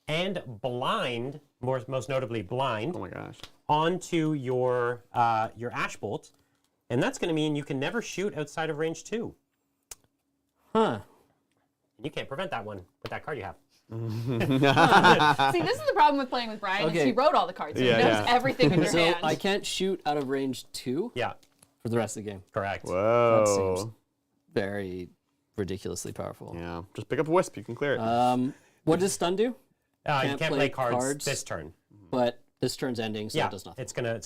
and blind, most notably blind, Oh my gosh. onto your Ash Bolt, and that's gonna mean you can never shoot outside of range 2. Huh. And you can't prevent that one with that card you have. See, this is the problem with playing with Brian. Is Okay. he wrote all the cards. So Yeah, he knows yeah. everything in your So hand. I can't shoot out of range 2 Yeah, for the rest of the game. correct. Whoa. seems- Very ridiculously powerful. Yeah. Just pick up a wisp. You can clear it. What does stun do? You can't play cards cards. this turn. But This turn's ending, so yeah, it does nothing. it's gonna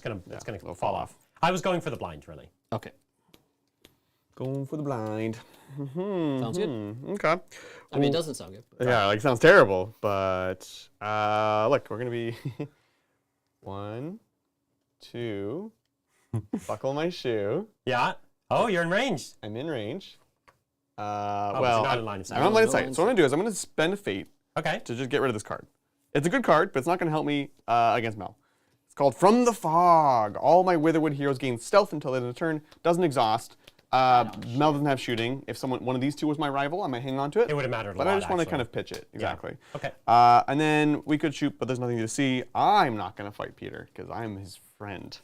it'll fall off. I was going for the blind, really. Okay. Going for the blind. Sounds good. Okay. I mean, it doesn't sound good. But Yeah, like sounds terrible, but look, we're gonna be 1, 2, buckle my shoe. Yeah. Oh, you're in range. I'm in range. but Well, you're not in line of sight. I'm on line of No sight. line of So what I'm gonna do is I'm gonna spend a fate Okay. to just get rid of this card. It's a good card, but it's not gonna help me against Mel. It's called From the Fog. All my Witherwood heroes gain stealth until the end of the turn. Doesn't exhaust. Mel doesn't have shooting. If one of these two was my rival, I might hang on to it. It would have mattered a But lot, I just want to actually. kind of pitch it. Exactly. Okay. And then we could shoot, but there's nothing to see. I'm not going to fight Peter because I'm his friend.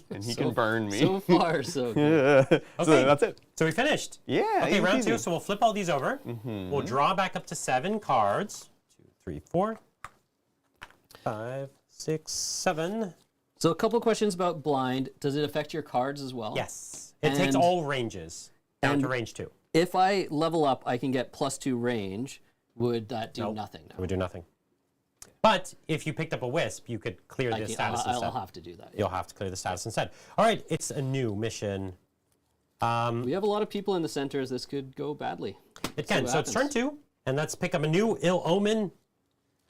And he can burn me. So far, so good. So Okay. that's it. So we finished. Yeah. Okay, easy round peasy. 2. So we'll flip all these over. We'll draw back up to 7 cards. 2, 3, 4, 5, 6, 7. So a couple questions about blind. Does it affect your cards as well? Yes. It takes And- all ranges down to and- range 2. If I level up, I can get +2 range. Would that do Nope. nothing now? It would do nothing. But if you picked up a wisp, you could clear I this can- status instead. I'll have to do that. yeah. You'll have to clear the status instead. All right, it's a new mission. We have a lot of people in the centers. This could go badly. It can. what So it's turn happens. 2, and let's pick up a new ill omen.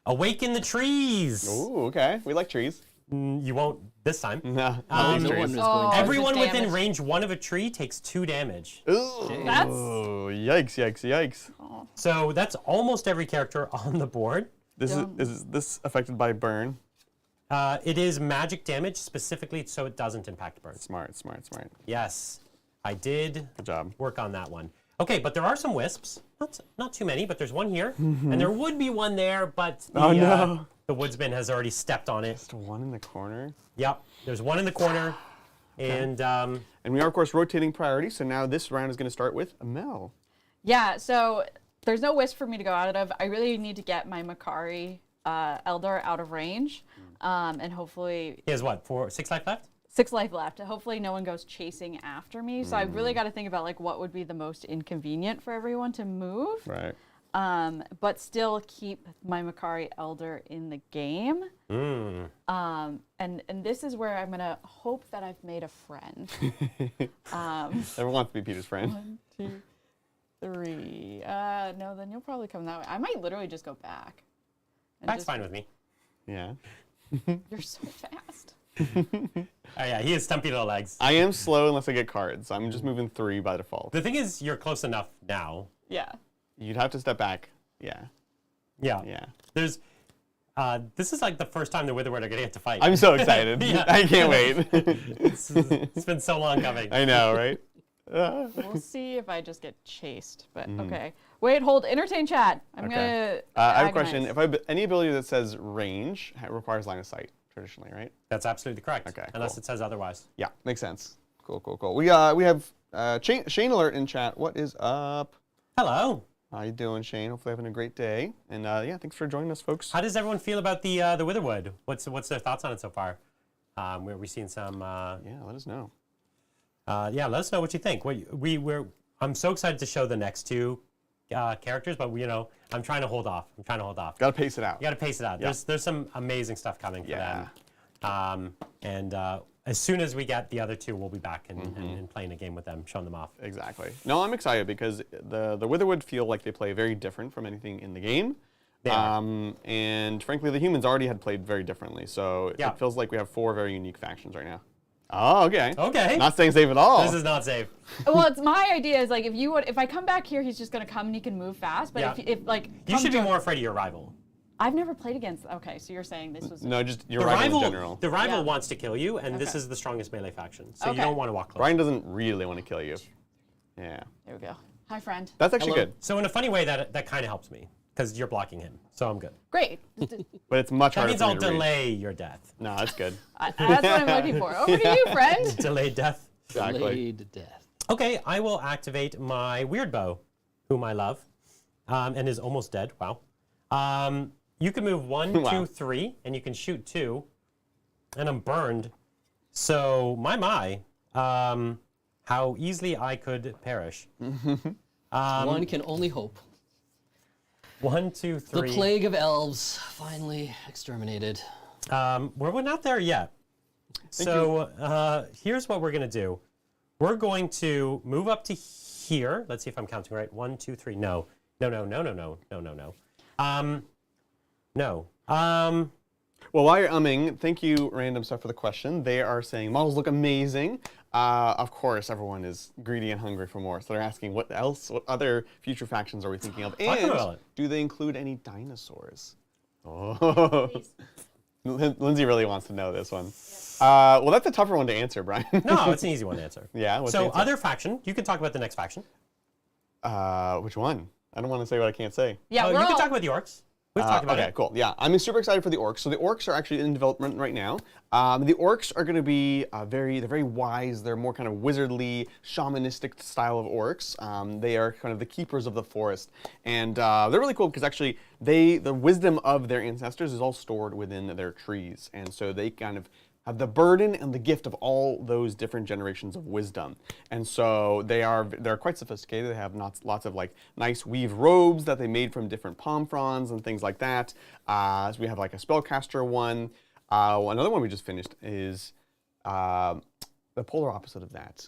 Awaken the trees. Ooh, okay. We like trees. You won't this time. No, No not these one trees. is going to. Everyone Just within damage. range 1 of a tree takes 2 damage. Ooh, That's- yikes, yikes, yikes. So that's almost every character on the board. This Dumb. is this affected by burn? It is magic damage specifically, so it doesn't impact burns. Smart, smart, smart. Yes, I did Good job. work on that one. Okay, but there are some wisps. Not too many, but there's one here, and there would be one there, but the, Oh, no. the woodsman has already stepped on it. Just one in the corner. Yep, there's one in the corner, and And we are, of course, rotating priority, so now this round is going to start with Mel. Yeah, so there's no wisp for me to go out of. I really need to get my Makari Eldar out of range, and hopefully he has what, 6 life left? 6 life left. Hopefully no one goes chasing after me. So I really got to think about like what would be the most inconvenient for everyone to move, Right. but still keep my Makari Elder in the game. And this is where I'm gonna hope that I've made a friend. Everyone wants to be Peter's friend. 1, 2, 3. No, then you'll probably come that way. I might literally just go back. And That's just- fine with me. Yeah. You're so fast. Oh yeah, he has stumpy little legs. I am slow unless I get cards. I'm just moving 3 by default. The thing is, you're close enough now. Yeah. You'd have to step back. Yeah. Yeah. Yeah. There's, this is like the first time the Witherwood are gonna get to fight. I'm so excited. Yeah. I can't wait. It's been so long coming. I know, right? We'll see if I just get chased. But okay. Wait, hold. Entertain chat. I'm Okay. gonna. I have a question. agonize. If any ability that says range requires line of sight, traditionally, right? That's absolutely correct. Okay, Unless cool. it says otherwise. Yeah, makes sense. Cool, cool, cool. We have Shane Alert in chat. What is up? Hello. How you doing, Shane? Hopefully having a great day. And yeah, thanks for joining us, folks. How does everyone feel about the Witherwood? What's their thoughts on it so far? We're seeing some. Yeah, let us know. Yeah, let us know what you think. I'm so excited to show the next 2 characters, but I'm trying to hold off. Gotta pace it out. You got to pace it out. Yeah. There's some amazing stuff coming for Yeah. them. And as soon as we get the other 2, we'll be back and playing a game with them, showing them off. Exactly. No, I'm excited because the Witherwood feel like they play very different from anything in the game. They are. And frankly, the humans already had played very differently. So Yeah. it feels like we have 4 very unique factions right now. Oh, okay. Okay. Not staying safe at all. This is not safe. Well, it's my idea is like if I come back here, he's just gonna come and he can move fast. But Yeah. if like You come should be join- more afraid of your rival. I've never played against. Okay, so you're saying this was. No, just your The rival rival, in general. the rival Yeah. wants to kill you, and this Okay. is the strongest melee faction. So Okay. you don't want to walk close. Brian doesn't really want to kill you. Yeah. There we go. Hi, friend. That's actually Hello. good. So in a funny way, that kind of helps me because you're blocking him. So I'm good. Great. But it's much That harder means for me I'll to read. delay your death. No, that's good. That's what I'm looking for. Over to you, friend. Delayed death. Exactly. Delayed death. Okay, I will activate my weird bow, whom I love, and is almost dead. Wow. You can move 1, Wow. 2, 3, and you can shoot 2, and I'm burned. So how easily I could perish. One can only hope. 1, 2, 3. The plague of elves finally exterminated. We're not there yet. So here's what we're going to do. We're going to move up to here. Let's see if I'm counting right. 1, 2, 3. No. No. Well, while you're umming, thank you, Random Stuff, for the question. They are saying models look amazing. Of course, everyone is greedy and hungry for more. So they're asking what other future factions are we thinking of? And do they include any dinosaurs? Oh. Lindsay really wants to know this one. Well, that's a tougher one to answer, Brian. No, it's an easy one to answer. Yeah. So other faction, you can talk about the next faction. Which one? I don't want to say what I can't say. Yeah, you can talk about the orcs. We've talked about it. Okay, cool. Yeah, I'm super excited for the orcs. So the orcs are actually in development right now. The orcs are going to be they're very wise. They're more kind of wizardly, shamanistic style of orcs. They are kind of the keepers of the forest, and they're really cool because actually the wisdom of their ancestors is all stored within their trees, and so they kind of have the burden and the gift of all those different generations of wisdom. And so they're quite sophisticated. They have lots of like nice weave robes that they made from different palm fronds and things like that. So we have like a spellcaster one. Another one we just finished is the polar opposite of that.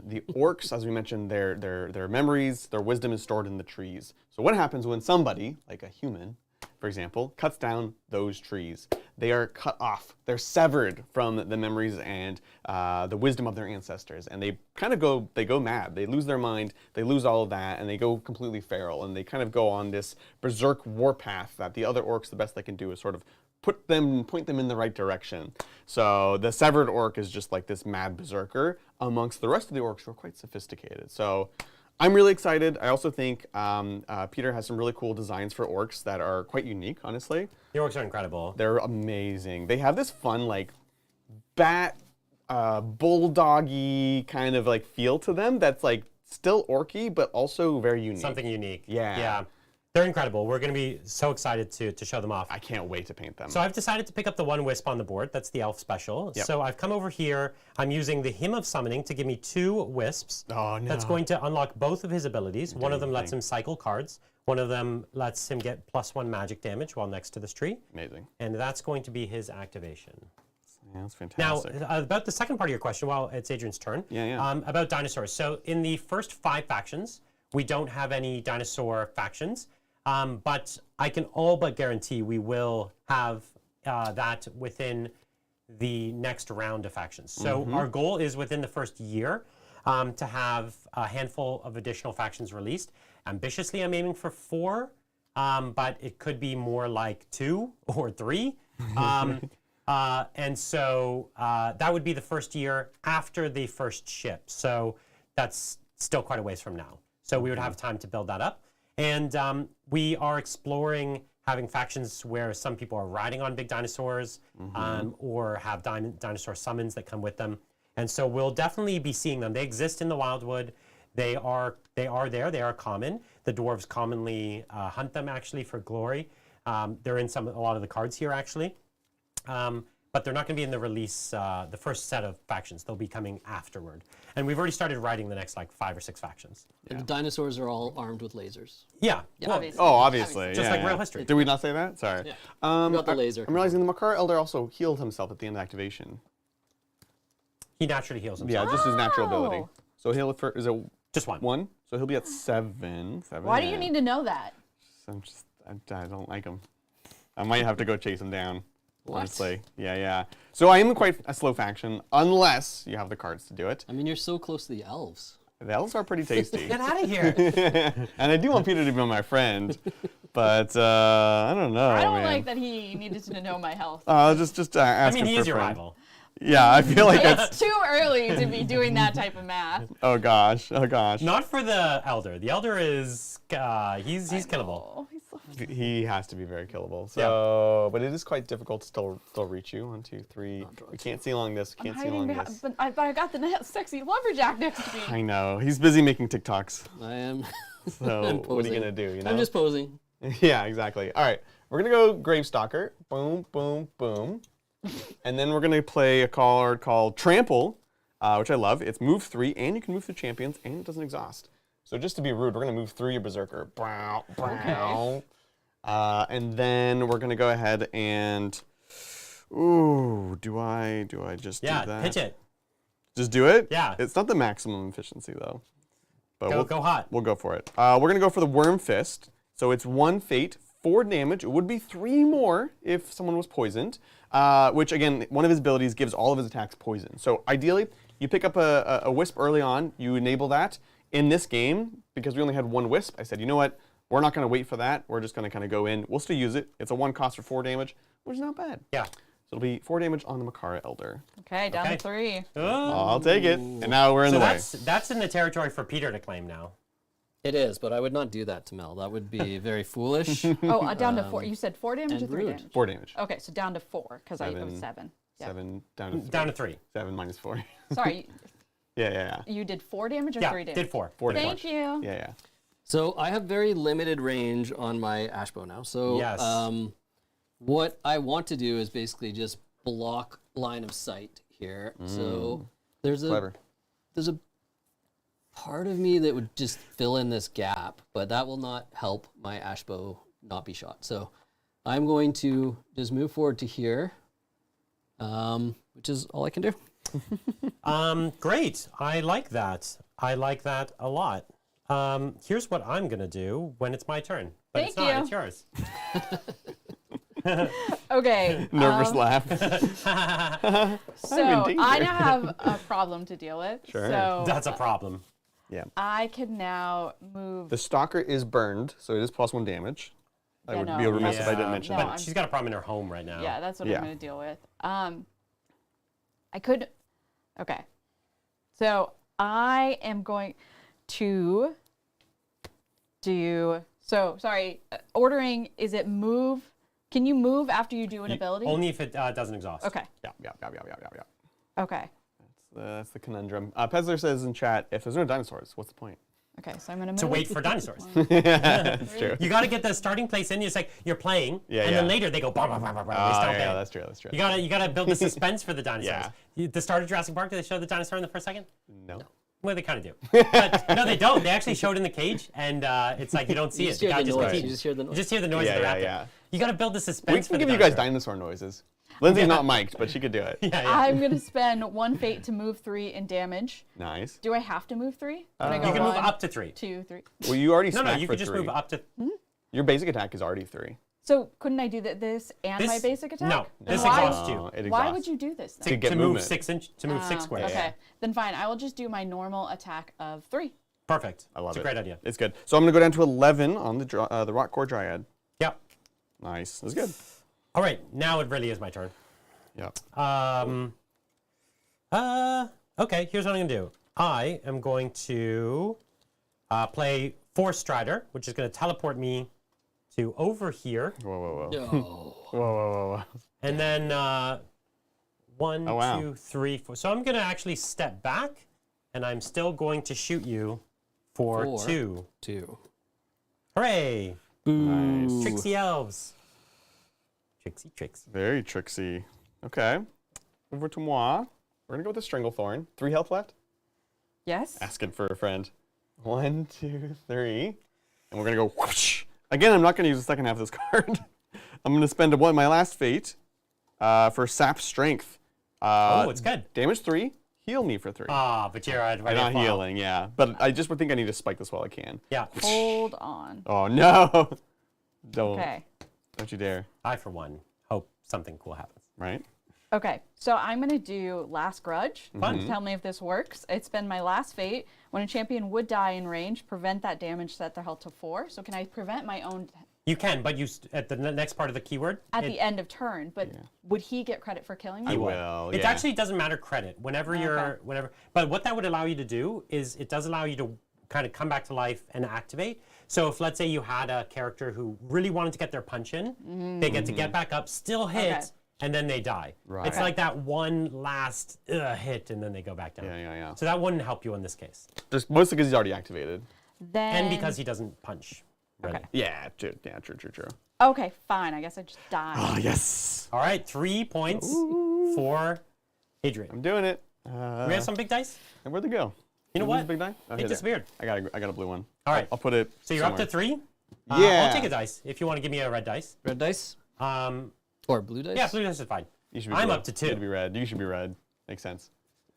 The orcs, as we mentioned, their memories, their wisdom is stored in the trees. So what happens when somebody, like a human, for example, cuts down those trees? They are cut off. They're severed from the memories and the wisdom of their ancestors, and they kind of go mad. They lose their mind. They lose all of that, and they go completely feral. And they kind of go on this berserk warpath that the other orcs, the best they can do is sort of point them in the right direction. So the severed orc is just like this mad berserker amongst the rest of the orcs who are quite sophisticated. So I'm really excited. I also think Peter has some really cool designs for orcs that are quite unique, honestly. The orcs are incredible. They're amazing. They have this fun, like, bat, bulldoggy kind of, like, feel to them that's, like, still orky, but also very unique. Something unique. Yeah. Yeah. They're incredible. We're going to be so excited to show them off. I can't wait to paint them. So I've decided to pick up the one wisp on the board. That's the elf special. Yep. So I've come over here. I'm using the Hymn of Summoning to give me 2 wisps. Oh, no. That's going to unlock both of his abilities. One of them lets him cycle cards. One of them lets him get +1 magic damage while next to this tree. Amazing. And that's going to be his activation. Yeah, that's Now, fantastic. about the second part of your question, well, it's Adrian's turn. Yeah. About dinosaurs. So in the first 5 factions, we don't have any dinosaur factions. But I can all but guarantee we will have that within the next round of factions. So our goal is within the first year to have a handful of additional factions released. Ambitiously, I'm aiming for 4, but it could be more like 2 or 3. And so that would be the first year after the first ship. So that's still quite a ways from now. So we would have time to build that up. And we are exploring having factions where some people are riding on big dinosaurs or have dinosaur summons that come with them. And so we'll definitely be seeing them. They exist in the Wyldwood. They are there. They are common. The dwarves commonly hunt them actually for glory. They're in a lot of the cards here actually. But they're not going to be in the release, the first set of factions. They'll be coming afterward. And we've already started writing the next like 5 or 6 factions. And the dinosaurs are all armed with lasers. Yeah. Well, Obviously. Oh, obviously. Just yeah, like yeah. real history. Did we not say that? Sorry. Yeah. Got the laser. I'm realizing the Makar Elder also healed himself at the end of activation. he naturally heals himself. Yeah, just his natural ability. Oh. So he'll is it Just 1. 1? So he'll be at 7. Why do you need to know that? I don't like him. I might have to go chase him down. What? Honestly. Yeah. So I am quite a slow faction, unless you have the cards to do it. I mean, you're so close to the elves. The elves are pretty tasty. Get out of here. And I do want Peter to be my friend, but I don't know, I don't man. like that he needed to know my health. Just I ask mean, him he for is your friend. rival. Yeah, I feel like that's. It's too early to be doing that type of math. Oh gosh. Not for the elder. The elder is he's killable. Oh, he's so He has to be very killable. So, but it is quite difficult to still reach you. 1, 2, 3. We can't see along this. Can't see along this. but I got the sexy lumberjack next to me. I know. He's busy making TikToks. I am. So I'm what are you posing. gonna do? You know. I'm just posing. Yeah, exactly. All right, we're gonna go Gravestalker. Boom, boom, boom. And then we're gonna play a card called Trample, which I love. It's move 3, and you can move through champions, and it doesn't exhaust. So just to be rude, we're gonna move through your Berserker. Okay. And then we're gonna go ahead and Ooh, do I just do that? Yeah, pitch it. Just do it? Yeah. It's not the maximum efficiency though. But Go hot. We'll go for it. We're gonna go for the Worm Fist. So it's 1 fate, 4 damage. It would be 3 more if someone was poisoned. Which again, one of his abilities gives all of his attacks poison. So ideally, you pick up a wisp early on, you enable that. In this game, because we only had 1 wisp, I said, you know what? We're not gonna wait for that. We're just gonna kind of go in. We'll still use it. It's a 1 cost for 4 damage, which is not bad. Yeah. So it'll be 4 damage on the Makara Elder. Okay, down to 3. I'll take it. And now we're in So the way. that's in the territory for Peter to claim now. It is, but I would not do that to Mel. That would be very foolish. Oh, down to 4. You said 4 damage or and 3 rude. damage? 4 damage. Okay, so down to 4 because it was 7. 7. Yeah. 7 down to 3. Down to 3. 7 minus 4. Sorry, Yeah. you did 4 damage or Yeah, 3 damage? did 4. 4 Thank damage. you. Yeah. So I have very limited range on my Ashbow now. So Yes. what I want to do is basically just block line of sight here. So there's Clever. a part of me that would just fill in this gap, but that will not help my Ashbow not be shot. So I'm going to just move forward to here, which is all I can do. Great. I like that. I like that a lot. Here's what I'm gonna do when it's my turn. But it's Thank not, you. it's yours. Okay. Nervous laugh. So danger. I now have a problem to deal with. Sure. So That's a problem. Yeah. I can now move. The Stalker is burned, so it is +1 damage. I Yeah, would no, be remiss if I yeah. didn't mention No, that. But she's got a problem in her home right now. Yeah, that's what Yeah. I'm going to deal with. I could. Okay. So I am going to do. So sorry. Ordering. Is it move? Can you move after you do an ability? Only if it doesn't exhaust. Okay. Yeah. Okay. That's the conundrum. Pezzler says in chat, if there's no dinosaurs, what's the point? Okay. So I'm going to move. To wait for dinosaurs. That's true. You got to get the starting place in. It's like you're playing, Yeah, and then yeah. later they go bah, bah, bah, bah, bah, they Oh, stomp yeah, in. that's true. You gotta build the suspense for the dinosaurs. Yeah. The start of Jurassic Park, did they show the dinosaur in the first second? No. Well, they kind of do. But no, they don't. They actually showed in the cage, and it's like you don't see You it. just hear the goes noise. deep. You just hear the You noise. just hear the noise of the raptor. Yeah. You gotta build the We suspense for can the give you guys dinosaur. dinosaur noises. Lindsay's not mic'd, but she could do it. Yeah. I'm going to spend 1 fate to move 3 in damage. Nice. Do I have to move 3? Can I go You can move 1, up to 3. 2, 3? Well, you already No, smacked you for could just 3. move up to. Your basic attack is already 3. So couldn't I do this and my This- basic attack? No, this Why- exhausts you. It Why exhausts. would you do this then? To get to move movement. 6 squares. Okay, then fine. I will just do my normal attack of 3. Perfect. I love it's it. a great idea. It's good. So I'm going to go down to 11 on the Rock Core Dryad. Yep. Nice. That's good. All right, now it really is my turn. Yep. Okay, here's what I'm gonna do. I am going to play Force Strider, which is gonna teleport me to over here, Whoa. No. Whoa. and then 1, Oh, wow. 2, 3, 4. So I'm gonna actually step back, and I'm still going to shoot you for 4. 2. 2. Hooray! Nice. Trixie elves. Tricks. Very tricksy. Okay. Over to moi. We're going to go with the Stranglethorn. 3 health left. Yes. Asking for a friend. 1, 2, 3. And we're going to go whoosh. Again, I'm not going to use the second half of this card. I'm going to spend my last fate for Sap Strength. Oh, it's good. Damage 3. Heal me for 3. Ah, but you're I'm not healing, yeah. But I just would think I need to spike this while I can. Yeah. Hold on. Oh, no. Don't. Okay. Don't you dare. I, for one, hope something cool happens. Right? Okay, so I'm going to do Last Grudge. Fun. Tell me if this works. It's been my last fate. When a champion would die in range, prevent that damage, set their health to 4. So can I prevent my own You can, but you at the next part of the keyword. at the end of turn? But would he get credit for killing me? I will, It yeah. actually doesn't matter credit. But what that would allow you to do is it does allow you to kind of come back to life and activate. So if let's say you had a character who really wanted to get their punch in, they get to get back up, still hit, Okay. and then they die. Right. It's like that one last hit, and then they go back down. Yeah. So that wouldn't help you in this case, Just mostly because he's already activated. Then and because he doesn't punch. Really. Okay. Yeah, true. Okay, fine. I guess I just die. Oh, yes. All right, 3 points for Adrian. I'm doing it. We have some big dice. And where'd they go? You know Is this what? a big die? Oh, It here they are. disappeared. I got a blue one. All right. I'll put it. So you're up to somewhere. 3. Yeah. I'll take a dice if you want to give me a red dice. Red dice? Um, Or blue dice? yeah, blue dice is fine. You should be I'm blue. up to You 2. should be red. You should be red. Makes sense.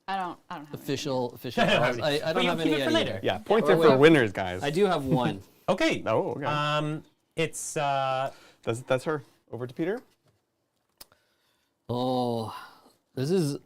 I don't have any. Official I elves. I don't have any keep it for yet later. either. Yeah, points Or are for wait. winners, guys. I do have one. Okay. Oh, okay. It's That's her. Over to Peter. Oh, this is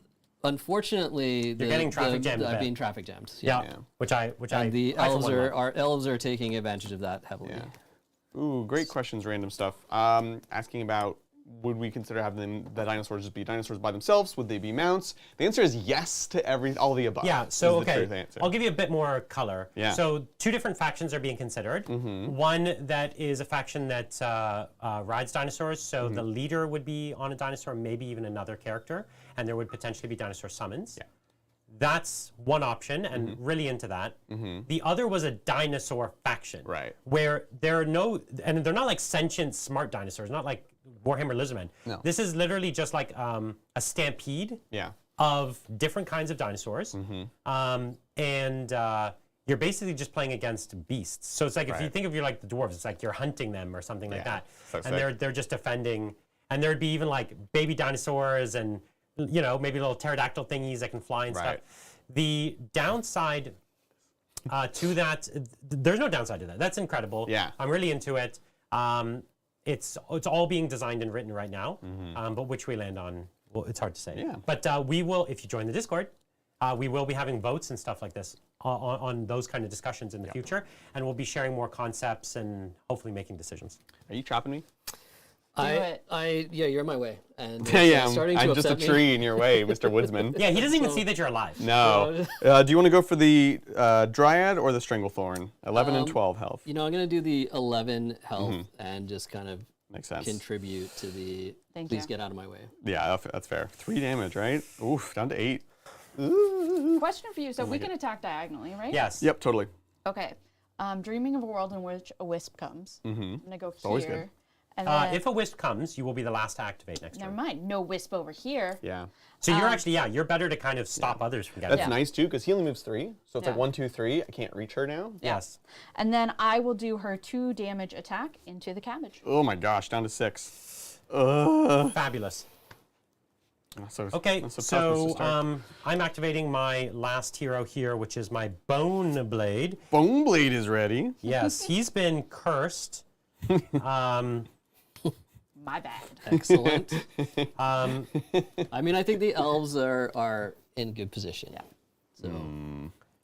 unfortunately getting traffic jammed a I'm bit. being traffic jammed. yeah, Yeah. which I And the I for elves one love. our elves are taking advantage of that heavily. Yeah. Ooh, great questions, random stuff. Asking about would we consider having the dinosaurs just be dinosaurs by themselves? Would they be mounts? The answer is yes to all the above. Yeah, so is the okay, truth answer. I'll give you a bit more color. Yeah. So 2 different factions are being considered. One that is a faction that rides dinosaurs, so the leader would be on a dinosaur, maybe even another character, and there would potentially be dinosaur summons. Yeah. That's one option, and really into that. The other was a dinosaur faction. Right. Where there are no, and they're not like sentient smart dinosaurs, not like Warhammer Lizardmen. No. This is literally just like a stampede Yeah. of different kinds of dinosaurs. And you're basically just playing against beasts. So it's like if you Right. think of you like the dwarves, it's like you're hunting them or something like Yeah, that. so And sick. they're just defending. And there'd be even like baby dinosaurs and maybe little pterodactyl thingies that can fly and Right. stuff. The downside to that, there's no downside to that. That's incredible. Yeah. I'm really into it. It's all being designed and written right now, but which we land on, well, it's hard to say. Yeah. But we will, if you join the Discord, we will be having votes and stuff like this on those kind of discussions in the future, and we'll be sharing more concepts and hopefully making decisions. Are you trapping me? Yeah, you're in my way. And Yeah, it's, yeah. starting to I'm just a upset me. tree in your way, Mr. Woodsman. Yeah, he doesn't even see that you're alive. No. Do you want to go for the Dryad or the Stranglethorn? 11 and 12 health. You know, I'm gonna do the 11 health and just kind of Makes sense. contribute to the. Thank please you. get out of my way. Yeah, that's fair. 3 damage, right? Oof, down to 8. Question for you. So we can attack diagonally, right? Yes. Yep, totally. Okay. Dreaming of a world in which a wisp comes. I'm gonna go here. always good. And then, If a wisp comes, you will be the last to activate next never turn. mind. No wisp over here. Yeah. So you're actually, you're better to kind of stop others from getting That's it. nice too, because he only moves 3. So it's like Yeah. 1, 2, 3. I can't reach her now. Yes. And then I will do her 2 damage attack into the cabbage. Oh my gosh, down to 6. Ugh. Fabulous. So, Okay, that's tough so to start. I'm activating my last hero here, which is my Bone Blade. Bone Blade is ready. Yes, he's been cursed. My bad. Excellent. I mean, I think the elves are in good position. Yeah. So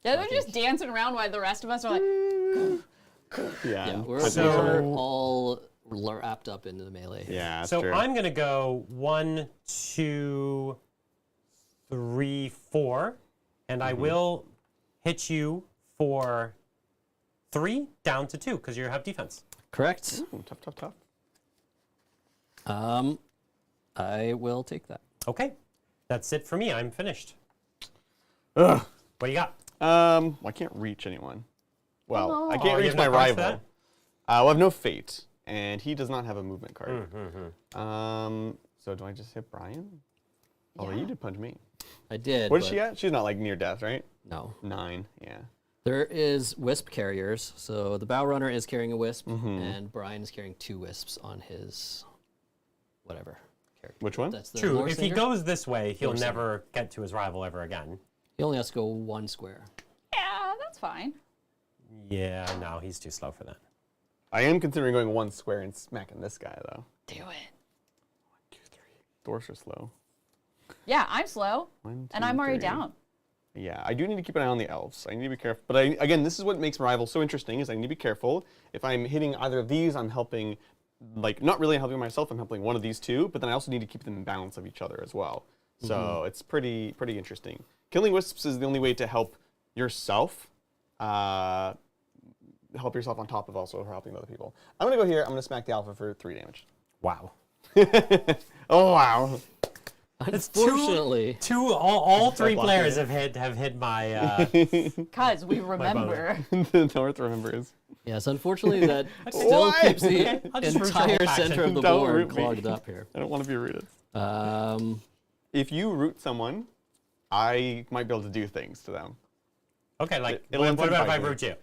Yeah, they're just dancing around while the rest of us are like, yeah, we're So- all wrapped up into the melee. Yeah, that's So true. I'm gonna go 1, 2, 3, 4, and I will hit you for 3 down to 2 because you have defense. Correct. Ooh, tough, tough, tough. I will take that. Okay, that's it for me. I'm finished. Ugh. What do you got? Well, I can't reach anyone. Well, I Oh, can't you reach have my no cards for rival. Well, I have no fate, and he does not have a movement card. Mm-hmm. So do I just hit Brian? Although Yeah. you did punch me. I did. What is but she at? She's not like near death, right? No. 9. Yeah. There is wisp carriers. So the bow runner is carrying a wisp, and Brian is carrying 2 wisps on his whatever character. Which one? That's the True. lore If he singer. goes this way, he'll Lore singer. never get to his rival ever again. He only has to go 1 square. yeah, that's fine. Yeah, no, he's too slow for that. I am considering going 1 square and smacking this guy though. Do it. 1, 2, 3. Dwarfs are slow. Yeah, I'm slow, 1, and 2, I'm already 3. down. Yeah, I do need to keep an eye on the elves. I need to be careful. But again, this is what makes Rival so interesting, is I need to be careful. If I'm hitting either of these, I'm helping, like, not really helping myself, I'm helping one of these 2, but then I also need to keep them in balance of each other as well. So it's pretty interesting. Killing wisps is the only way to help yourself, on top of also helping other people. I'm going to go here, I'm going to smack the alpha for 3 damage. Wow. Oh, wow. Unfortunately, All 3 lucky. players have hit my. Cause we remember. The North remembers. yes, unfortunately that still Why? keeps the Okay, I'll just root your entire whole center of the Don't board root me. clogged up here. I don't want to be rooted. If If you root someone, I might be able to do things to them. Okay, like It'll what about if I incentivize me. root you?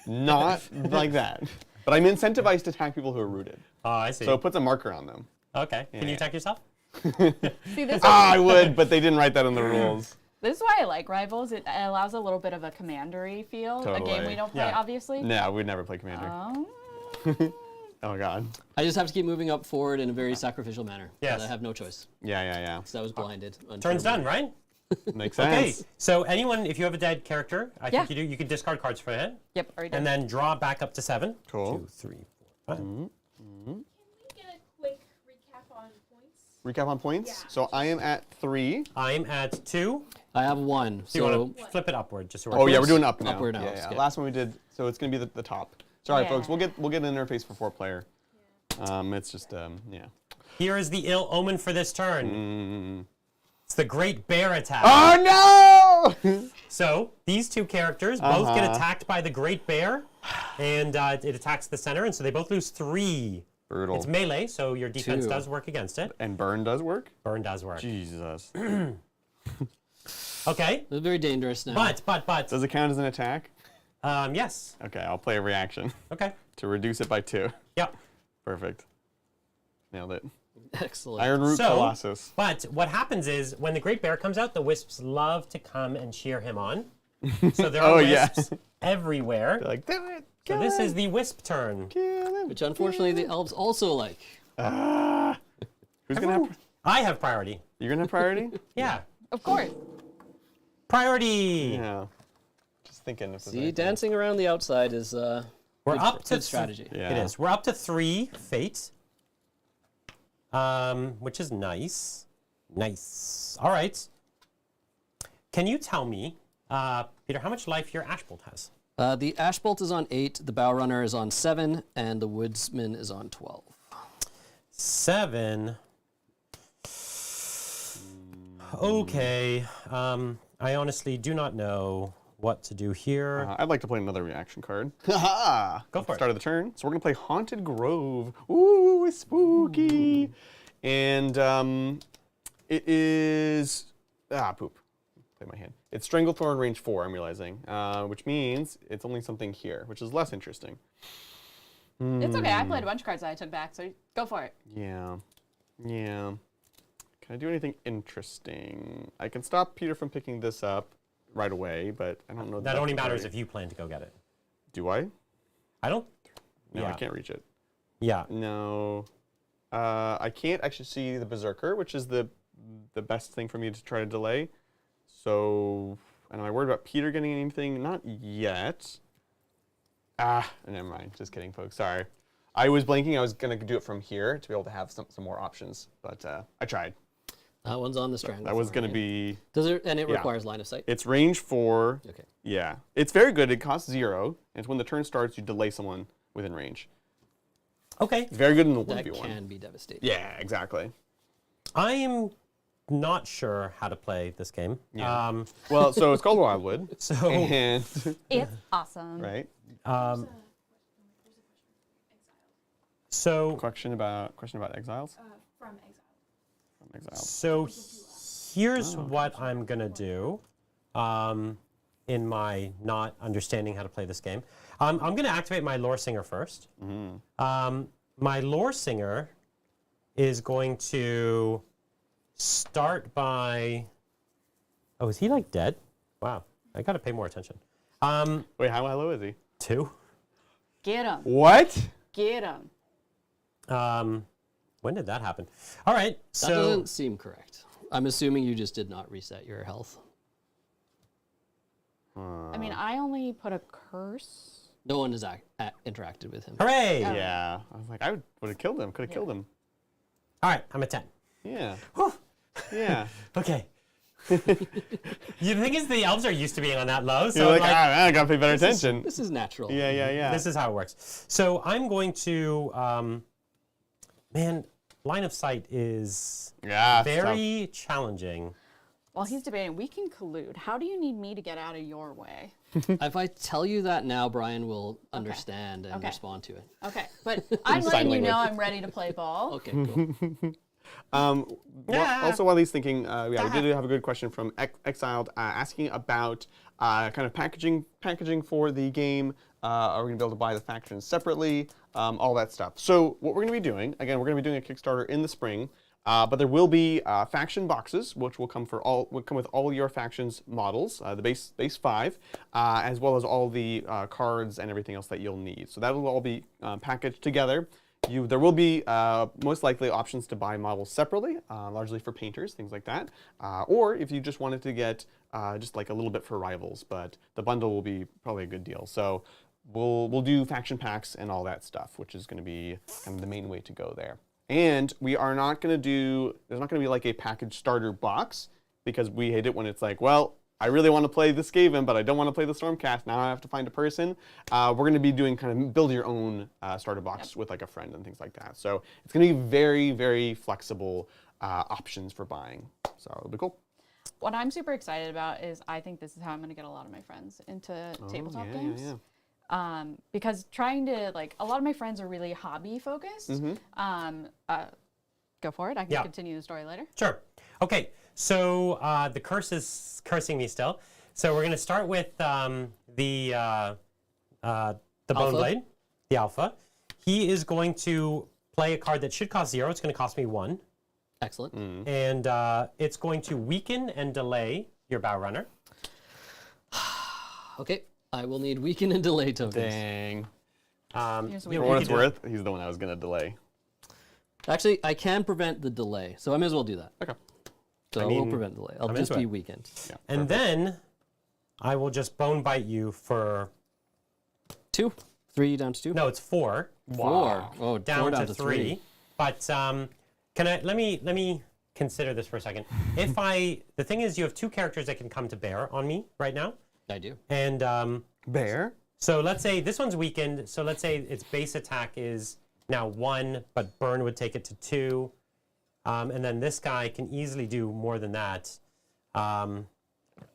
Not like that. But I'm incentivized to attack people who are rooted. Oh, I see. So it puts a marker on them. Okay. Can you Yeah. attack yourself? See, this is, I would, but they didn't write that in the rules. this is why I like Rivals. It allows a little bit of a commandery feel. A game Totally. we don't play, Yeah. obviously. No, we'd never play Commander. Oh God. I just have to keep moving up forward in a very sacrificial manner. Yes. I have no choice. Yeah. Because I was blinded. Turn's done, right? Makes Okay. sense. So anyone, if you have a dead character, I Yeah. think you do, you can discard cards for it. Yep, already done. And then draw back up to 7. Cool. 2, 3, 4, 5. Can we get a quick recap on points? Recap on points. So I am at 3. I'm at 2. I have 1. Do you So want to flip it upward just so we're Oh yeah, we're Upwards? doing up now. Upward now, Yeah. okay. Last one we did, so it's gonna be the top. Sorry, folks. We'll Yeah. get an interface for 4-player. It's just yeah. Here is the ill omen for this turn. It's the Great Bear attack. Oh no! So these two characters both get attacked by the Great Bear, and it attacks the center, and so they both lose 3. Brutal. It's melee, so your defense 2. does work against it. And burn does work. Burn does work. Jesus. Okay, it's very dangerous now. but, Does it count as an attack? yes. Okay, I'll play a reaction Okay. to reduce it by 2. Yep. Perfect. Nailed it. Excellent. Iron Root So, Colossus. but what happens is when the Great Bear comes out, the wisps love to come and cheer him on. So there are Oh, yeah. wisps everywhere. They're like, do it. So Kill this him, is the wisp turn. kill him. Which unfortunately the elves also like. Who's gonna have? I have priority. You're gonna have priority? Yeah. Of course. Priority. Yeah. Just thinking. If there's See, anything. dancing around the outside is We're good, up to good strategy. Yeah. It is. We're up to 3 fate, which is nice. Nice. All right. Can you tell me, Peter, how much life your Ashbolt has? The Ashbolt is on 8, the Bow Runner is on 7, and the Woodsman is on 12. 7. Okay. I honestly do not know what to do here. I'd like to play another reaction card. Haha! Go for it. Start of the turn. So we're gonna play Haunted Grove. Ooh, it's spooky. And it is poop. Play my hand. It's Stranglethorn range 4. I'm realizing, which means it's only something here, which is less interesting. It's okay. I played a bunch of cards that I took back, so go for it. Yeah. Can I do anything interesting? I can stop Peter from picking this up right away, but I don't know. That only matters if you plan to go get it. Do I? I don't. No, I Yeah. can't reach it. Yeah. No. I can't actually see the Berserker, which is the best thing for me to try to delay. So, and am I worried about Peter getting anything? Not yet. Never mind. Just kidding, folks. Sorry. I was blanking. I was going to do it from here to be able to have some more options, but I tried. That one's on the Stranglethorn. That was going to right? be... Does it, and it yeah. requires line of sight? It's range 4. Okay. Yeah. It's very good. It costs 0. And it's when the turn starts, you delay someone within range. Okay. It's very good in the That 1v1. can be devastating. Yeah, exactly. I am not sure how to play this game. Yeah. Well, so it's called Wyldwood. So And, It's awesome. right? so Question about exiles? From exile. From exiles. So here's what I'm gonna do in my not understanding how to play this game. I'm gonna activate my Lore Singer first. My Lore Singer is going to start by... Oh, is he like dead? Wow, I gotta pay more attention. Wait, how low is he? 2. Get him. What? Get him. When did that happen? All right, That so... doesn't seem correct. I'm assuming you just did not reset your health. I mean, I only put a curse. No one has interacted with him. Hooray! Yeah. I was like, I would have killed him. Could have killed him. All right, I'm at 10. Yeah. Whew. Yeah. Okay. The thing is, the elves are used to being on that low, so You're like, like, I gotta pay better attention. This is natural. Yeah. this is how it works. So I'm going to, man, line of sight is Yeah. very challenging. While he's debating, we can collude. How do you need me to get out of your way? If I tell you that now, Brian will understand and Okay. respond to it. Okay, but I'm letting you know I'm ready to play ball. Okay, cool. Also, while he's thinking, we did have a good question from Exiled asking about kind of packaging for the game. Are we going to be able to buy the factions separately? All that stuff. So what we're going to be doing, again, we're going to be doing a Kickstarter in the spring. But there will be faction boxes, which will come with all your factions models, the base 5, as well as all the cards and everything else that you'll need. So that will all be packaged together. There will be most likely options to buy models separately, largely for painters, things like that. Or if you just wanted to get just like a little bit for rivals, but the bundle will be probably a good deal. So we'll do faction packs and all that stuff, which is going to be kind of the main way to go there. And we are not going to do, there's not going to be like a package starter box, because we hate it when it's like, well, I really want to play the Skaven, but I don't want to play the Stormcast. Now I have to find a person. We're going to be doing kind of build your own starter box with like a friend and things like that. So it's going to be very, very flexible options for buying. So it'll be cool. What I'm super excited about is I think this is how I'm going to get a lot of my friends into tabletop games. Yeah. Because trying to, like, a lot of my friends are really hobby focused. Go for it. I can continue the story later. Sure. Okay. So the curse is cursing me still. So we're going to start with the Bone Blade, the Alpha. He is going to play a card that should cost 0. It's going to cost me 1. Excellent. And it's going to weaken and delay your Bow Runner. Okay. I will need weaken and delay tokens. Dang. Here's For what it's worth, he's the one I was going to delay. Actually, I can prevent the delay, so I may as well do that. Okay. So I will prevent delay. I'll just be weakened. Yeah, And then I will just bone bite you for 2. 3 down to 2. no, it's 4. 4. Oh, Down, 4 down to 3. But can I let me consider this for a second. If the thing is, you have 2 characters that can come to bear on me right now. I do. And Bear? so let's say this one's weakened. So let's say its base attack is now 1, but burn would take it to 2. And then this guy can easily do more than that.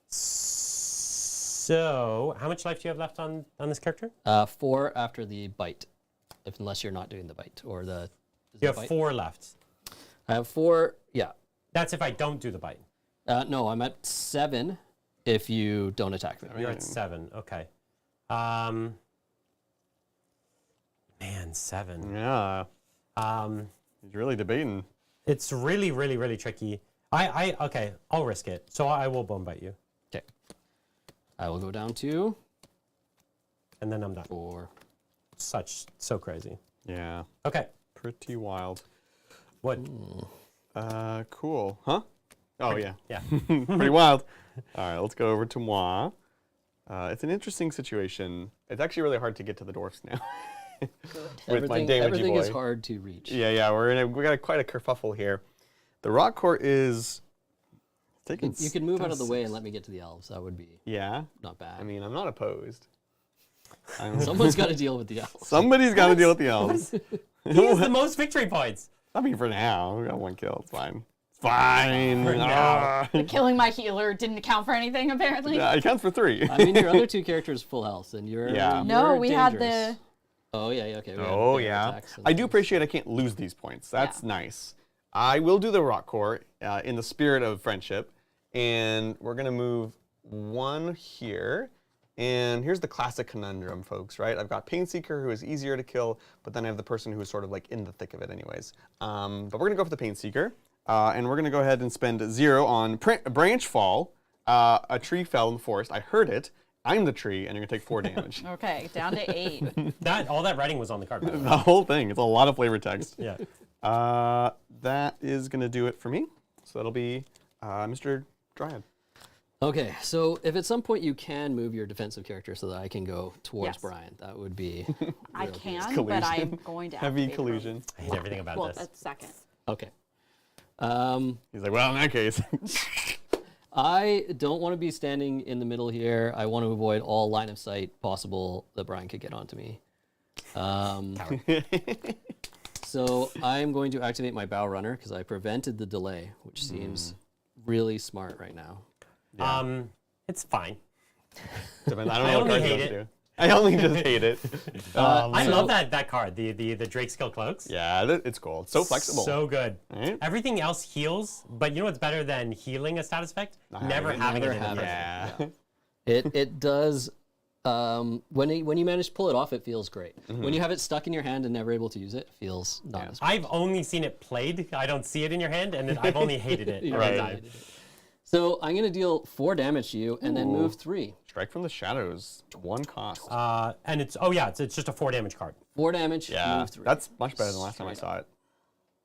So how much life do you have left on this character? 4 after the bite, unless you're not doing the bite or the. You have 4 left. I have 4. Yeah. That's if I don't do the bite. No, I'm at 7 if you don't attack me. You're at 7. Okay. Man, 7. Yeah. He's really debating. It's really, really, really tricky. Okay, I'll risk it. So I will bone bite you. Okay. I will go down to And then I'm done. 4. So crazy. Yeah. Okay. Pretty wild. What? Cool. Huh? Oh, yeah. Yeah. Pretty wild. All right, let's go over to moi. It's an interesting situation. It's actually really hard to get to the dwarfs now. With my damagey Everything boy. is hard to reach. Yeah, we got quite a kerfuffle here. The rock court is taking. You can move out of the way and let me get to the elves. That would be Yeah. not bad. I mean, I'm not opposed. Someone's got to deal with the elves. Somebody's got to deal with the elves. He has the most victory points. I mean, for now, we got 1 kill. It's fine. It's fine. For now. Killing my healer didn't account for anything, apparently. Yeah, it counts for 3. I mean, your other 2 characters full health, and you're Yeah. No, you're we had dangerous. the. Oh yeah, okay. we had Oh bear yeah. attacks and I do things. appreciate I can't lose these points. That's nice. I will do the rock core in the spirit of friendship, and we're gonna move 1 here. And here's the classic conundrum, folks. Right? I've got Painseeker, who is easier to kill, but then I have the person who is sort of like in the thick of it, anyways. But we're gonna go for the Painseeker, and we're gonna go ahead and spend 0 on branch fall. A tree fell in the forest. I heard it. I'm the tree, and you're gonna take 4 damage. Okay, down to 8. All that writing was on the card. By the way. The whole thing. It's a lot of flavor text. Yeah. That is going to do it for me. So that'll be Mr. Dryad. Okay, so if at some point you can move your defensive character so that I can go towards Yes. Brian, that would be. I can, Collusion. but I'm going to Heavy activate it. collusion. I hate everything about Well, this. that's second. Okay. He's like, well, in that case. I don't want to be standing in the middle here. I want to avoid all line of sight possible that Brian could get onto me. So I'm going to activate my bow runner because I prevented the delay, which seems really smart right now. It's fine. I don't know I what only card hate to it. do. I only just hate it. I So- love that card, the Drake Skill Cloaks. Yeah, it's cool. It's so flexible. So good. Right? Everything else heals, but you know what's better than healing a status effect? Never having it. having it Never in having the it. person. Yeah. It does When you manage to pull it off, it feels great. When you have it stuck in your hand and never able to use it, it feels not as great. I've only seen it played. I don't see it in your hand, and then I've only hated it every time. So I'm going to deal 4 damage to you and then move 3. Strike from the shadows. 1 cost. And it's just a 4 damage card. 4 damage, yeah, move 3. that's much better than last time I saw it.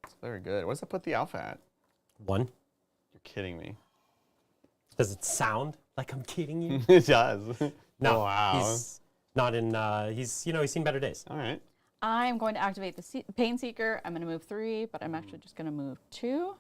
It's very good. What does that put the alpha at? 1. You're kidding me. Does it sound like I'm kidding you? It does. No. Wow. He's not in. He's seen better days. All right. I'm going to activate the Pain Seeker. I'm going to move 3, but I'm actually just going to move 2.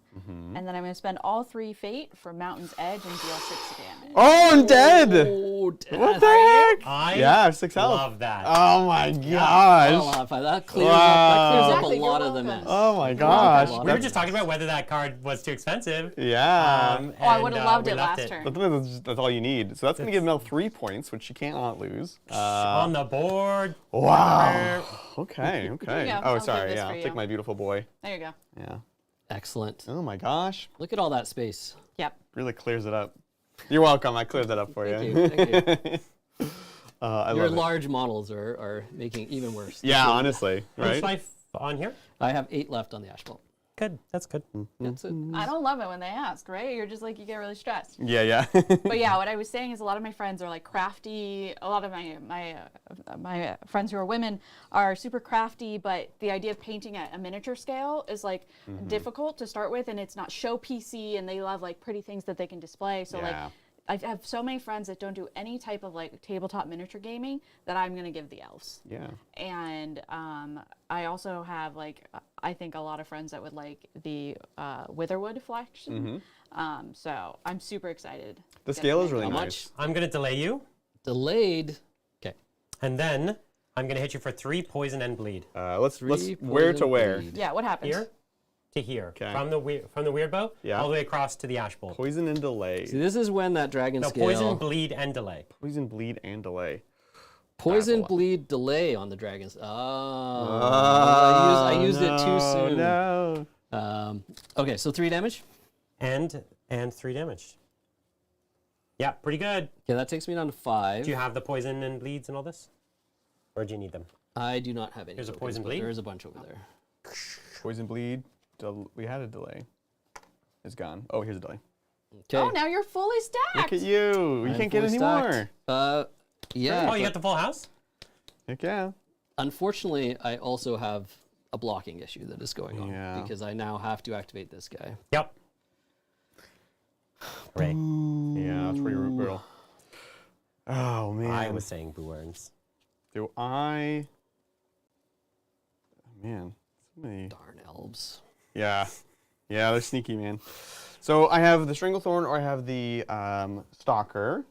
And then I'm going to spend all 3 fate for Mountain's Edge and deal 6 damage. Oh, I'm dead. Oh, What the heck? I 6 health. love that. Oh my gosh. That clears Wow. up a Exactly, lot you're of the welcome. mess. Oh my gosh. welcome. We were just talking about whether that card was too expensive. Yeah. Oh, I and, would have loved we it left last turn. That's all you need. So that's going to give Mel 3 points, which she can't not lose. On the board. Wow. Okay. Here you Okay. go. Oh, I'll sorry. give this Yeah. for I'll you. take my beautiful boy. There you go. Yeah. Excellent. Oh my gosh. Look at all that space. Yep. Really clears it up. You're welcome. I cleared that up for Thank you. you. Thank you. I Your love it. large models are making it even worse. Yeah, honestly. Which Right? life on here? I have 8 left on the ash bolt. Good. That's good. That's it. I don't love it when they ask, right? You're just like, you get really stressed. Yeah, yeah. But yeah, what I was saying is a lot of my friends are like crafty. A lot of my friends who are women are super crafty, but the idea of painting at a miniature scale is like difficult to start with, and it's not show PC, and they love like pretty things that they can display. So Yeah. like, I have so many friends that don't do any type of like tabletop miniature gaming that I'm gonna give the elves. Yeah. And I also have like I think a lot of friends that would like the Witherwood faction. So I'm super excited. The scale is really How nice. much? I'm gonna delay you, Delayed. Okay. and then I'm gonna hit you for 3 poison and bleed. Let's Three where to poison where? bleed. Yeah, what happened? Here to here. 'Kay. From the weird bow Yeah. all the way across to the ash bolt. Poison and delay. See, this is when that dragon No, scale. poison, bleed, and delay. Poison, bleed, and delay. Poison, That's a lot. bleed, delay on the dragons. I used it too soon. No. Okay, so 3 damage. And 3 damage. Yeah, pretty good. Okay, that takes me down to 5. Do you have the poison and bleeds and all this? Or do you need them? I do not have any. Here's a tokens, poison but bleed? There is a bunch over there. Poison, bleed. We had a delay. It's gone. Oh, here's a delay. Okay. Oh, now you're fully stacked. Look at you. You I'm can't get fully any stacked. more. Yeah. Oh, you but got the full house? Heck yeah. unfortunately, I also have a blocking issue that is going on Yeah. because I now have to activate this guy. Yep. Right. Yeah, that's pretty brutal. Oh, man. I was saying boo earns. Do I... Man. So many... Darn elves. Yeah. Yeah, they're sneaky, man. So I have the Stranglethorn or I have the Stalker.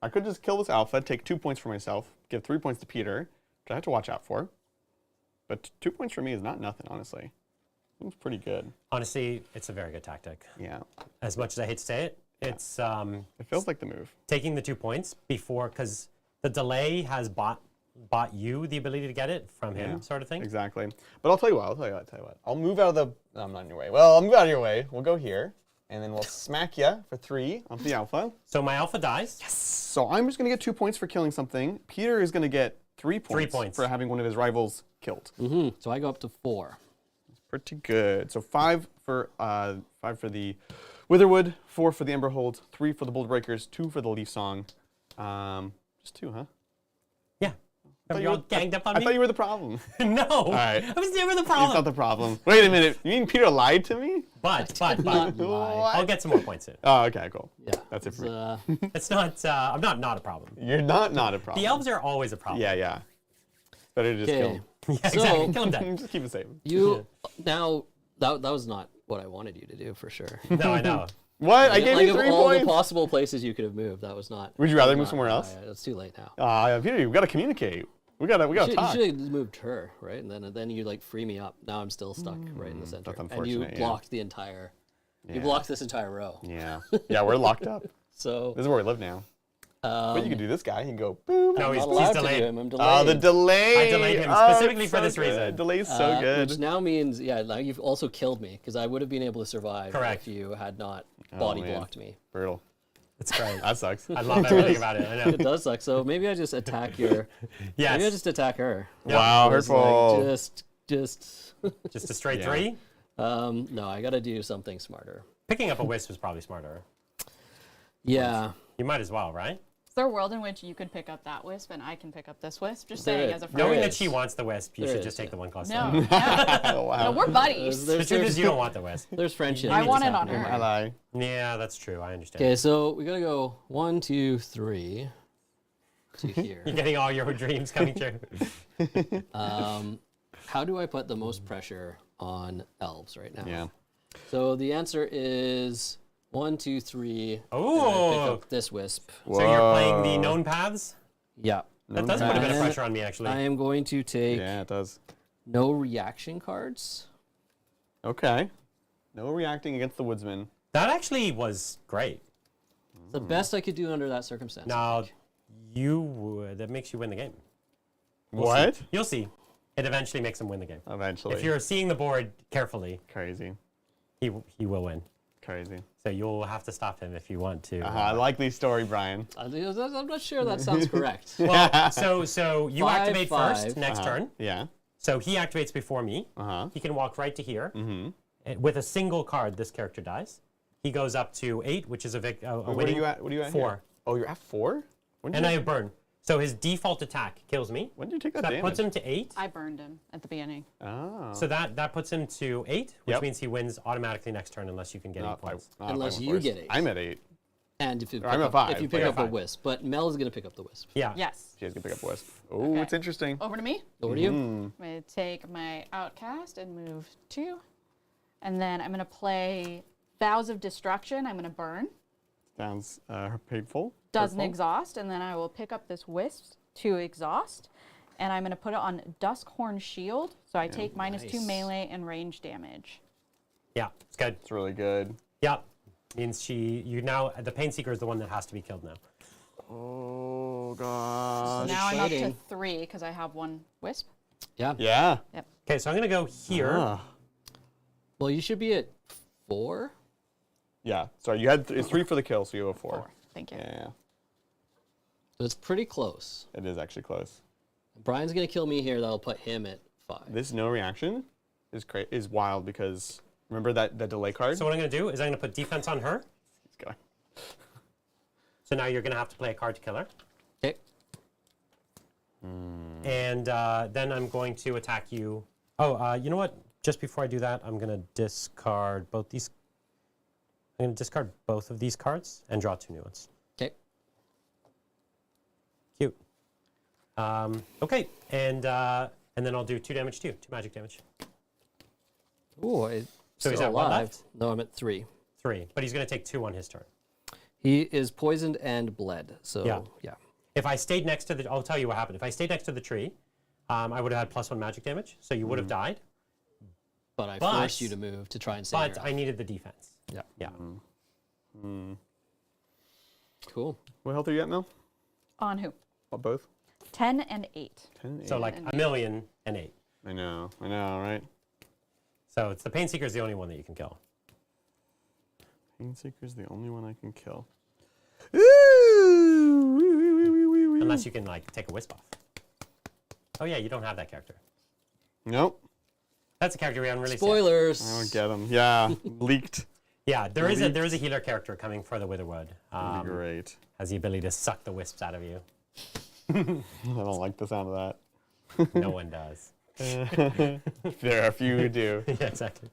I could just kill this alpha, take 2 points for myself, give 3 points to Peter, which I have to watch out for. But 2 points for me is not nothing, honestly. Seems pretty good. Honestly, it's a very good tactic. Yeah. As much as I hate to say it, it's It feels like the move. taking the 2 points before, because the delay has bought you the ability to get it from him, Yeah, sort of thing. Exactly. But I'll tell you what. I'll move out of the... No, I'm not in your way. Well, I'll move out of your way. We'll go here. And then we'll smack you for 3 onto the alpha. So my alpha dies. So I'm just going to get 2 points for killing something. Peter is going to get 3 points, 3 points. for having one of his rivals killed. So I go up to 4. Pretty good. So 5 for the Witherwood, 4 for the Emberhold, 3 for the Bold Breakers, 2 for the Leaf Song. Just 2, huh? Yeah. You're all ganged up on I me? thought you were the problem. No. right. I was never the He's not problem. the problem. Wait a minute. You mean Peter lied to me? But Not lie. I'll get some more points in. Oh, okay, cool. Yeah. That's it for me. It's not, I'm not a problem. You're not a problem. The elves are always a problem. Yeah, yeah. Better to just kill Okay. him. Yeah, exactly. So- Kill him dead. Just keep it safe. You now that was not what I wanted you to do for sure. No, I know. What? I gave like you of 3 all points. the possible places you could have moved, that was not. Would you rather move not- somewhere else? Yeah, it's too late now. Peter, we gotta communicate. We gotta You talk. should have moved her, right? And then you like free me up. Now I'm still stuck right in the center. that's And you unfortunate, yeah. blocked the entire. You Yeah. blocked this entire row. Yeah. Yeah, we're locked up. So This is where we live now. But you could do this guy. He can go boom. No, I'm he's not allowed to do delayed. him. I'm delayed. Oh, the delay. I delayed him Oh, specifically it's for so this good. reason. Delay's so good. Which now means, yeah, now you've also killed me because I would have been able to survive Correct. if you had not body man. blocked me. Brutal. It's great. That sucks. I love everything about it. I know. It does suck. So maybe I just attack your. Yes. Maybe I just attack her. Wow, It's like, hurtful. just. Just a straight Yeah. 3. No, I gotta do something smarter. Picking up a wisp is probably smarter. Yeah. You might as well, right? Is there a world in which you could pick up that wisp and I can pick up this wisp? Just There saying is. as a friend. Knowing There that is. she wants the wisp, you There should is, just take yeah. the one close No, to her. no. Oh, wow. No, we're buddies. The truth is you don't want the wisp. There's friendship. I want it It's on happening. her. Ally. Yeah, that's true. I understand. Okay, so we gotta go 1, 2, 3 to here. You're getting all your dreams coming true. How do I put the most pressure on elves right now? Yeah. So the answer is 1, 2, 3. Oh. Pick up this wisp. So you're playing the known paths? Yeah. That does put a bit of And pressure on me, actually. I am going to take Yeah, it does. no reaction cards. Okay. No reacting against the woodsman. That actually was great. The best I could do under that circumstance. Now, that makes you win the game. What? See. You'll see. It eventually makes him win the game. Eventually. If you're seeing the board carefully, Crazy. he will win. Crazy. So you'll have to stop him if you want to. I like the story, Brian. I'm not sure that sounds correct. Well, so you 5, activate 5. first next turn. Yeah. So he activates before me. Uh-huh. He can walk right to here. And with a single card, this character dies. He goes up to 8, which is a What are winning. you at? What are you at? 4. Here? Oh, you're at 4? When did And you, I have burn. So his default attack kills me. when did you take that That damage? puts him to 8. I burned him at the beginning. Oh. So that puts him to 8, which Yep. means he wins automatically next turn unless you can get 8 points. not if Unless I'm you first. get 8. I'm at 8. And if you pick I'm at up, 5, if you but pick I up got a 5. wisp, but Mel is gonna pick up the wisp. Yeah. Yes. She has to pick up Wisp. Oh, Okay. it's interesting. Over to me. Over to you. I'm going to take my outcast and move 2. And then I'm going to play Vows of Destruction. I'm going to burn. Sounds painful. Doesn't hurtful. exhaust. And then I will pick up this wisp to exhaust. And I'm going to put it on Duskhorn Shield. So I take -2 nice. melee and range damage. Yeah, it's good. It's really good. Yeah. Means the Pain Seeker is the one that has to be killed now. Oh, gosh. Now I'm up to exciting. 3 because I have 1 wisp. Yeah. Yeah. Yep. Okay, so I'm going to go here. Ah. Well, you should be at 4. Yeah. Sorry, you had it's 3 for the kill, so you have a 4. 4. Thank you. Yeah, So it's pretty close. it is actually close. Brian's gonna kill me here. That'll put him at 5. This no reaction is wild because remember that delay card? So what I'm going to do is I'm going to put defense on her. He's going. So now you're going to have to play a card to kill her. Okay. And then I'm going to attack you. Oh, you know what? Just before I do that, I'm going to discard both these. I'm going to discard both of these cards and draw 2 new ones. Okay. Cute. Okay, and then I'll do 2 damage to you, 2 magic damage. Ooh, I'm So he's still at what alive. left? No, I'm at 3. 3, but he's going to take 2 on his turn. He is poisoned and bled. So Yeah. If I stayed next to I'll tell you what happened. If I stayed next to the tree, I would have had +1 magic damage, so you would have died. But I But- forced you to move to try and save But your I needed the defense. Yeah. Yeah. Cool. What health are you at, Mel? On who? Both? 10 and 8. 10, So like 1,000,008. I know, right? So it's the Pain Seeker is the only one that you can kill. Pain Seeker's the only one I can kill. Ooh! Unless you can like take a wisp off. Oh yeah, you don't have that character. Nope. That's a character we haven't really seen. Spoilers. I don't get him. Yeah, leaked. Yeah, there is a healer character coming for the Witherwood. Great. Has the ability to suck the wisps out of you. I don't like the sound of No one does. that. There are a few who do. Yeah, exactly.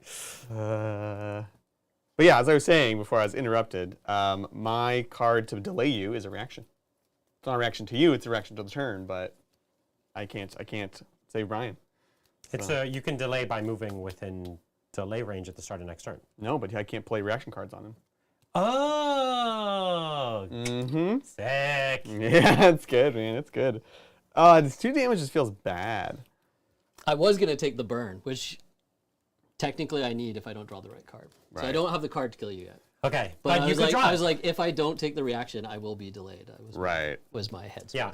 But yeah, as I was saying before I was interrupted, my card to delay you is a reaction. It's not a reaction to you; it's a reaction to the turn. But I can't save Brian. It's you can delay by moving within delay range at the start of next turn. No, but I can't play reaction cards on him. Oh, sick. Yeah, it's good, man. It's good. This 2 damage just feels bad. I was going to take the burn, which technically I need if I don't draw the right card. So I Right. don't have the card to kill you yet. Okay, But, but I, you was could like, draw. I was like, if I don't take the reaction, I will be delayed. Was my headspace. Yeah.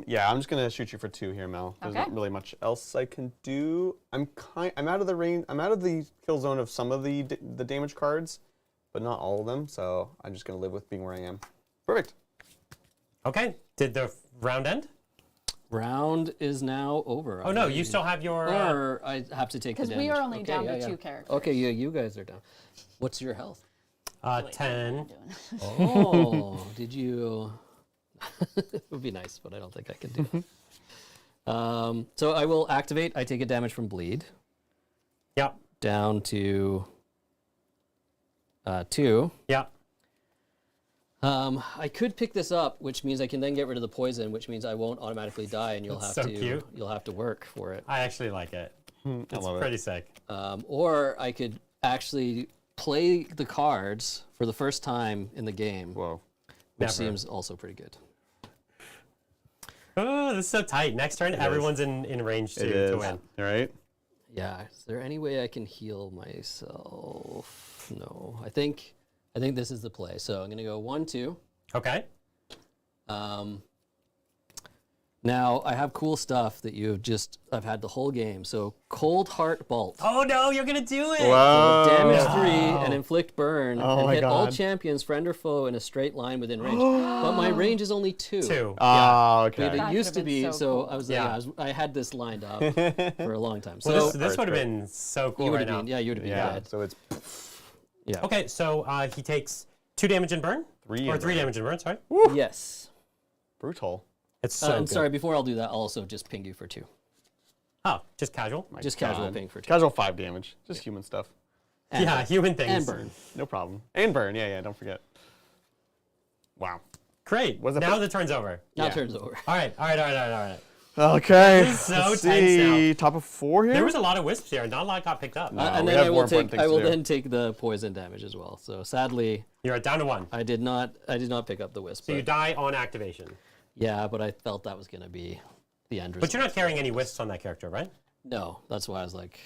Yeah, I'm just gonna shoot you for 2 here, Mel. There's not Okay. really much else I can do. I'm out of the range. I'm out of the kill zone of some of the damage cards, but not all of them. So I'm just gonna live with being where I am. Perfect. Okay. Did the round end? Round is now over. Oh no, you still have your. Or I have to take the Because damage. we are only Okay, down yeah, to yeah. 2 characters. Okay, yeah, you guys are down. What's your health? 10. Oh, did you? It would be nice, but I don't think I can do it. So I will activate. I take a damage from bleed Yep. down to 2. Yep. I could pick this up, which means I can then get rid of the poison, which means I won't automatically die, and That's so cute. you'll have to work for it. I actually like it. It's love it. pretty sick. Or I could actually play the cards for the first time in the game, Whoa. which Never. seems also pretty good. Oh, this is so tight. Next turn, everyone's in range to win. All right. Yeah. Is there any way I can heal myself? No. I think this is the play. So I'm gonna go 1, 2. Okay. Now I have cool stuff that I've had the whole game. So Cold Heart Bolt. Oh no, you're gonna do it. Whoa. Damage 3 and inflict burn and my hit all God. champions, friend or foe, in a straight line within range. But my range is only 2. 2. Oh, But okay. it used to could've been be, so so cool. I was Yeah. I had this lined up for a long time. So Well, this would have great. been so cool you would right have now. been, yeah, you would have been Yeah. dead. So it's Yeah. Okay, so he takes 2 damage and burn? 3 Or and 3 burn. damage and burn, sorry. Yes. brutal. It's so I'm good. sorry. Before I'll do that, I'll also just ping you for 2. Oh, just casual? My Just casual God. ping for 2. Casual 5 damage. Just human stuff. And Yeah, burn. human things. And burn. No problem. And burn. Yeah, don't forget. Wow. Great. Was it Now fun? the turn's over. Now Yeah. turns over. All right. Okay. This is so let's tense see. Top of 4 here? There was a lot of wisps here. Not a lot got picked up. And we then have I more will important take things to do. then take the poison damage as well. So sadly, You're down to 1. I did not pick up the wisp. So you But, die on activation. yeah, but I felt that was gonna be the end result. But you're not carrying any wisps on that character, right? No, that's why I was like,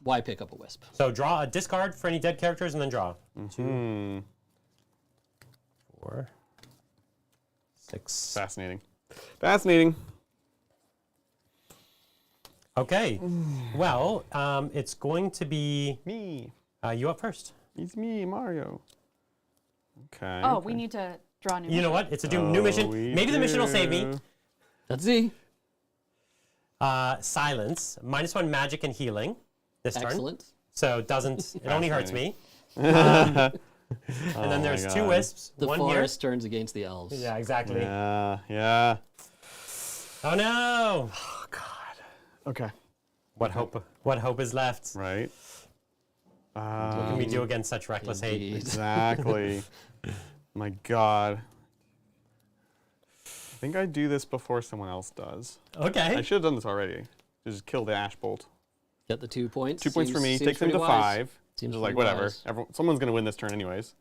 why pick up a wisp? So draw a discard for any dead characters and then draw. 2, 4, 6. Fascinating. Fascinating. Okay. Well, it's going to be Me. you up first. It's me, Mario. Okay. Oh, we need to draw a new You know mission. what? It's a new mission. we Maybe the mission will save me. do. Let's see. Silence. -1 magic and healing this turn. Excellent. So it doesn't. It only hurts me. And then my there's 2 God. wisps. The 1 forest turns against the elves. here. Yeah, exactly. Yeah, yeah. Oh no! Okay. What hope? What hope is left? Right. What can we do against such reckless hate? Indeed. Exactly. My God. I think I do this before someone else does. I Okay. should have done this already. Just kill the ash bolt. Get the 2 points. 2 points for me. Seems Takes them to pretty wise. 5. Seems Just like pretty whatever. wise. Someone's gonna win this turn anyways.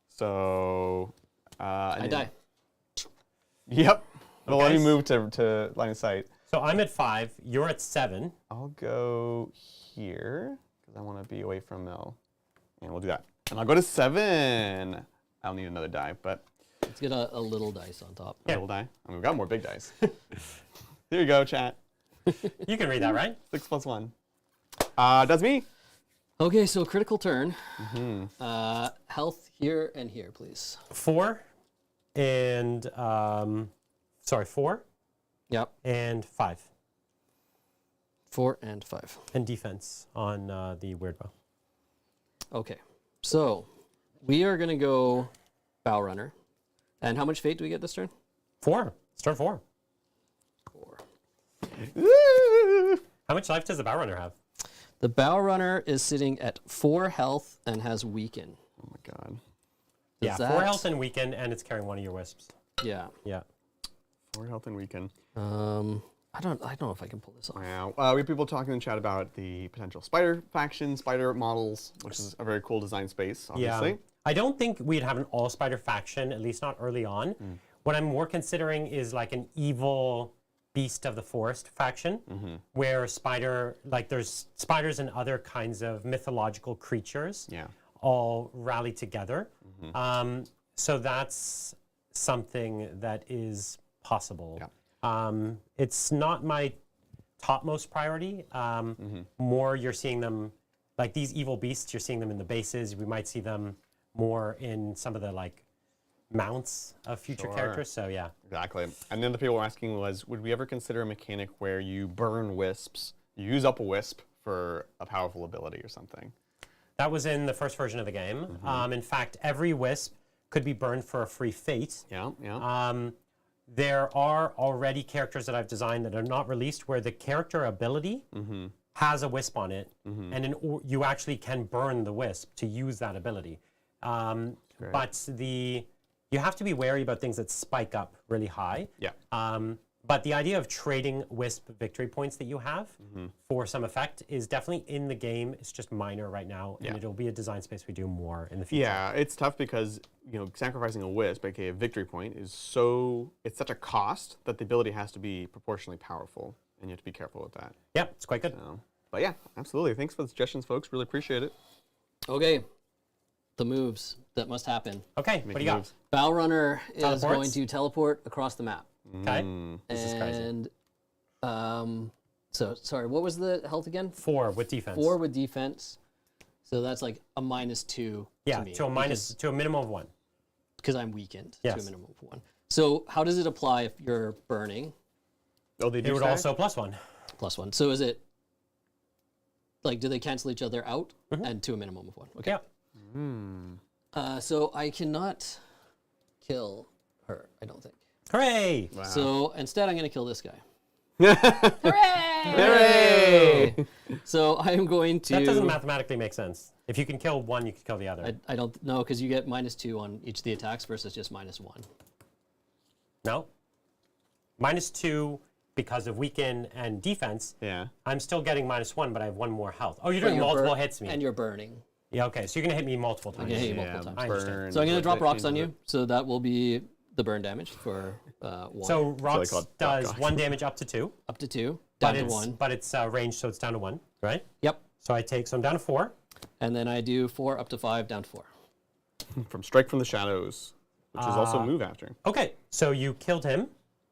So. I die. Yep. Well, let Okay. me move to line of sight. So I'm at 5. You're at 7. I'll go here because I want to be away from Mel, and we'll do that. And I'll go to 7. I'll need another die, but Let's get a little dice on top. I will die. I mean, we've got more big dice. Here you go, chat. You can read that, right? 6 + 1. That's me. Okay, so critical turn. Mm-hmm. Health here and here, please. 4 and 4 Yep. and 5 4 and 5. and defense on the weird bow. Okay, so we are gonna go bow runner. And how much fate do we get this turn? 4. Start 4. 4. Woo! How much life does the bow runner have? The bow runner is sitting at 4 health and has weaken. Oh my God. Yeah, Does 4 that- health and weaken, and it's carrying 1 of your wisps. Yeah. Yeah. 4 health and weaken. I don't know if I can pull this off. Wow. We have people talking in chat about the potential spider faction, spider models, which is a very cool design space, obviously. Yeah. I don't think we'd have an all spider faction, at least not early on. What I'm more considering is like an evil beast of the forest faction, where there's spiders and other kinds of mythological creatures Yeah. all rally together. So that's something that is possible. Yeah. It's not my topmost priority. More you're seeing them, like these evil beasts, you're seeing them in the bases. We might see them more in some of the like mounts of future Sure. characters. So yeah. Exactly. And then the people were asking was, would we ever consider a mechanic where you burn wisps, you use up a wisp for a powerful ability or something? That was in the first version of the game. In fact, every wisp could be burned for a free fate. Yeah, yeah. There are already characters that I've designed that are not released where the character ability has a wisp on it, and you actually can burn the wisp to use that ability. But you have to be wary about things that spike up really high. Yeah. But the idea of trading wisp victory points that you have for some effect is definitely in the game. It's just minor right now, and it'll be a design space we do more in the future. Yeah, it's tough because, sacrificing a wisp, aka a victory point, it's such a cost that the ability has to be proportionally powerful, and you have to be careful with that. Yeah, it's quite good. But yeah, absolutely. Thanks for the suggestions, folks. Really appreciate it. Okay. The moves that must happen. Okay, what do you got? moves. Bow Runner is Teleports? going to teleport across the map. Okay, this is crazy. And so sorry, what was the health again? 4 with defense. 4 with defense. So that's like a -2 Yeah, to me. to a minimum of 1. Because I'm weakened to Yes. a minimum of 1. So how does it apply if you're burning? Oh, they do It would stack? also +1. +1. So is it like, do they cancel each other out and to a minimum of 1? Okay. Yeah. So I cannot kill her, I don't think. Hooray! Wow. So instead, I'm going to kill this guy. Hooray! Hooray! So I'm going to. That doesn't mathematically make sense. If you can kill one, you can kill the other. I don't know, because you get -2 on each of the attacks versus just -1. No. -2 because of weaken and defense. Yeah. I'm still getting -1, but I have 1 more health. Oh, you're But doing you're multiple bur- hits me. And you're burning. Yeah, okay. So you're going to hit me multiple I'm times. gonna hit you Yeah, multiple times. I understand. burn, So I'm going to drop that rocks on changes you. So that will be the burn damage for 1. So rocks called does rock. 1 damage up to 2. up to 2, But down to it's, 1. but it's range, so it's down to 1, right? Yep. So I'm down to 4. And then I do 4 up to 5, down to 4. it. From Strike from the Shadows, which is also move after. Okay, so you killed him,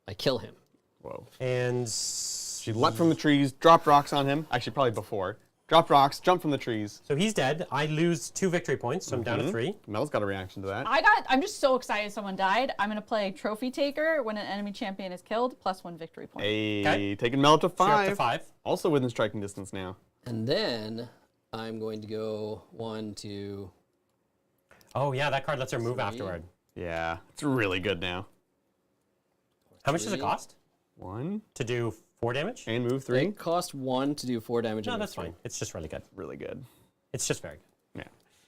I kill him. Whoa. and She leapt from the trees, dropped rocks on him. Actually, probably before. Dropped rocks, jumped from the trees. so he's dead. I lose 2 victory points, so I'm down to 3. Mel's got a reaction to that. I'm just so excited someone died. I'm gonna play Trophy Taker when an enemy champion is killed, +1 victory point. Hey, Okay. taking Mel up to So you're 5. up to 5. Also within striking distance now. And then I'm going to go 1, 2. Oh, yeah, that card lets her move 3. afterward. Yeah, it's really good now. How much does it 3. cost 1 to do 4 damage? and move 3. It costs 1 to do 4 damage. No, and that's move fine. It's just really good. Really good. It's just very good. Yeah.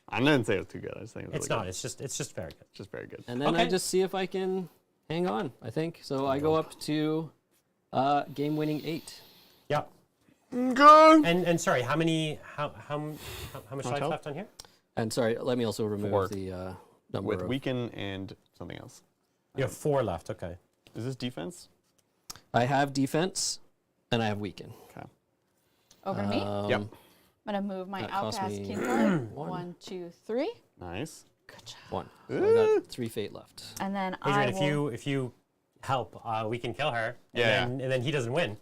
I didn't say it was too good. I was saying it was It's really not. good. It's just very good. It's just very good. And then I Okay. just see if I can hang on, I think. So I go up to game-winning 8. Yeah. Good. And sorry, how much life health? left on here? And sorry, let me also remove 4. the number With of... weaken and something else. You have 4 left. Okay. Is this defense? I have defense, and I have weaken. Okay. Over to me. Yep. I'm gonna move my that cost outcast me king card. 1. 1, 2, 3. Nice. Good job. 1. So I got 3 fate left. And then Adrian, I will. if you help, we can kill her. Yeah. And then he doesn't win.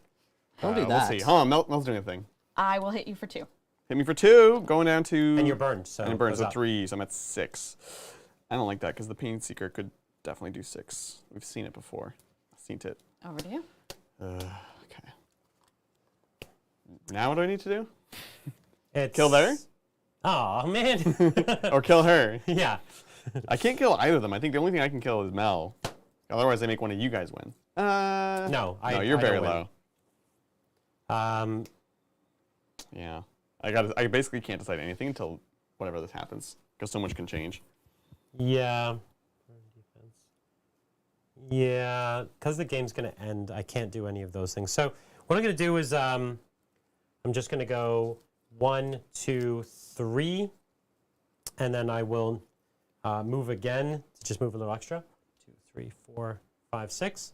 Don't do that. We'll see. Hold on, Mel's doing a thing. I will hit you for 2. Hit me for 2, going down to... And you're burned. So And it burns goes at up. 3, so I'm at 6. I don't like that because the Pain Seeker could definitely do 6. We've seen it before. I've seen it. Over to you. Okay. Now what do I need to do? It's, Kill there? Oh man. Or kill her? Yeah. I can't kill either of them. I think the only thing I can kill is Mel. Otherwise, they make one of you guys win. No, No, I you're I very don't win. low. Yeah. I basically can't decide anything until whatever this happens, because so much can change. Yeah. Yeah, because the game's going to end, I can't do any of those things. So what I'm going to do is I'm just going to go 1, 2, 3, and then I will move again to just move a little extra. 2, 3, 4, 5, 6.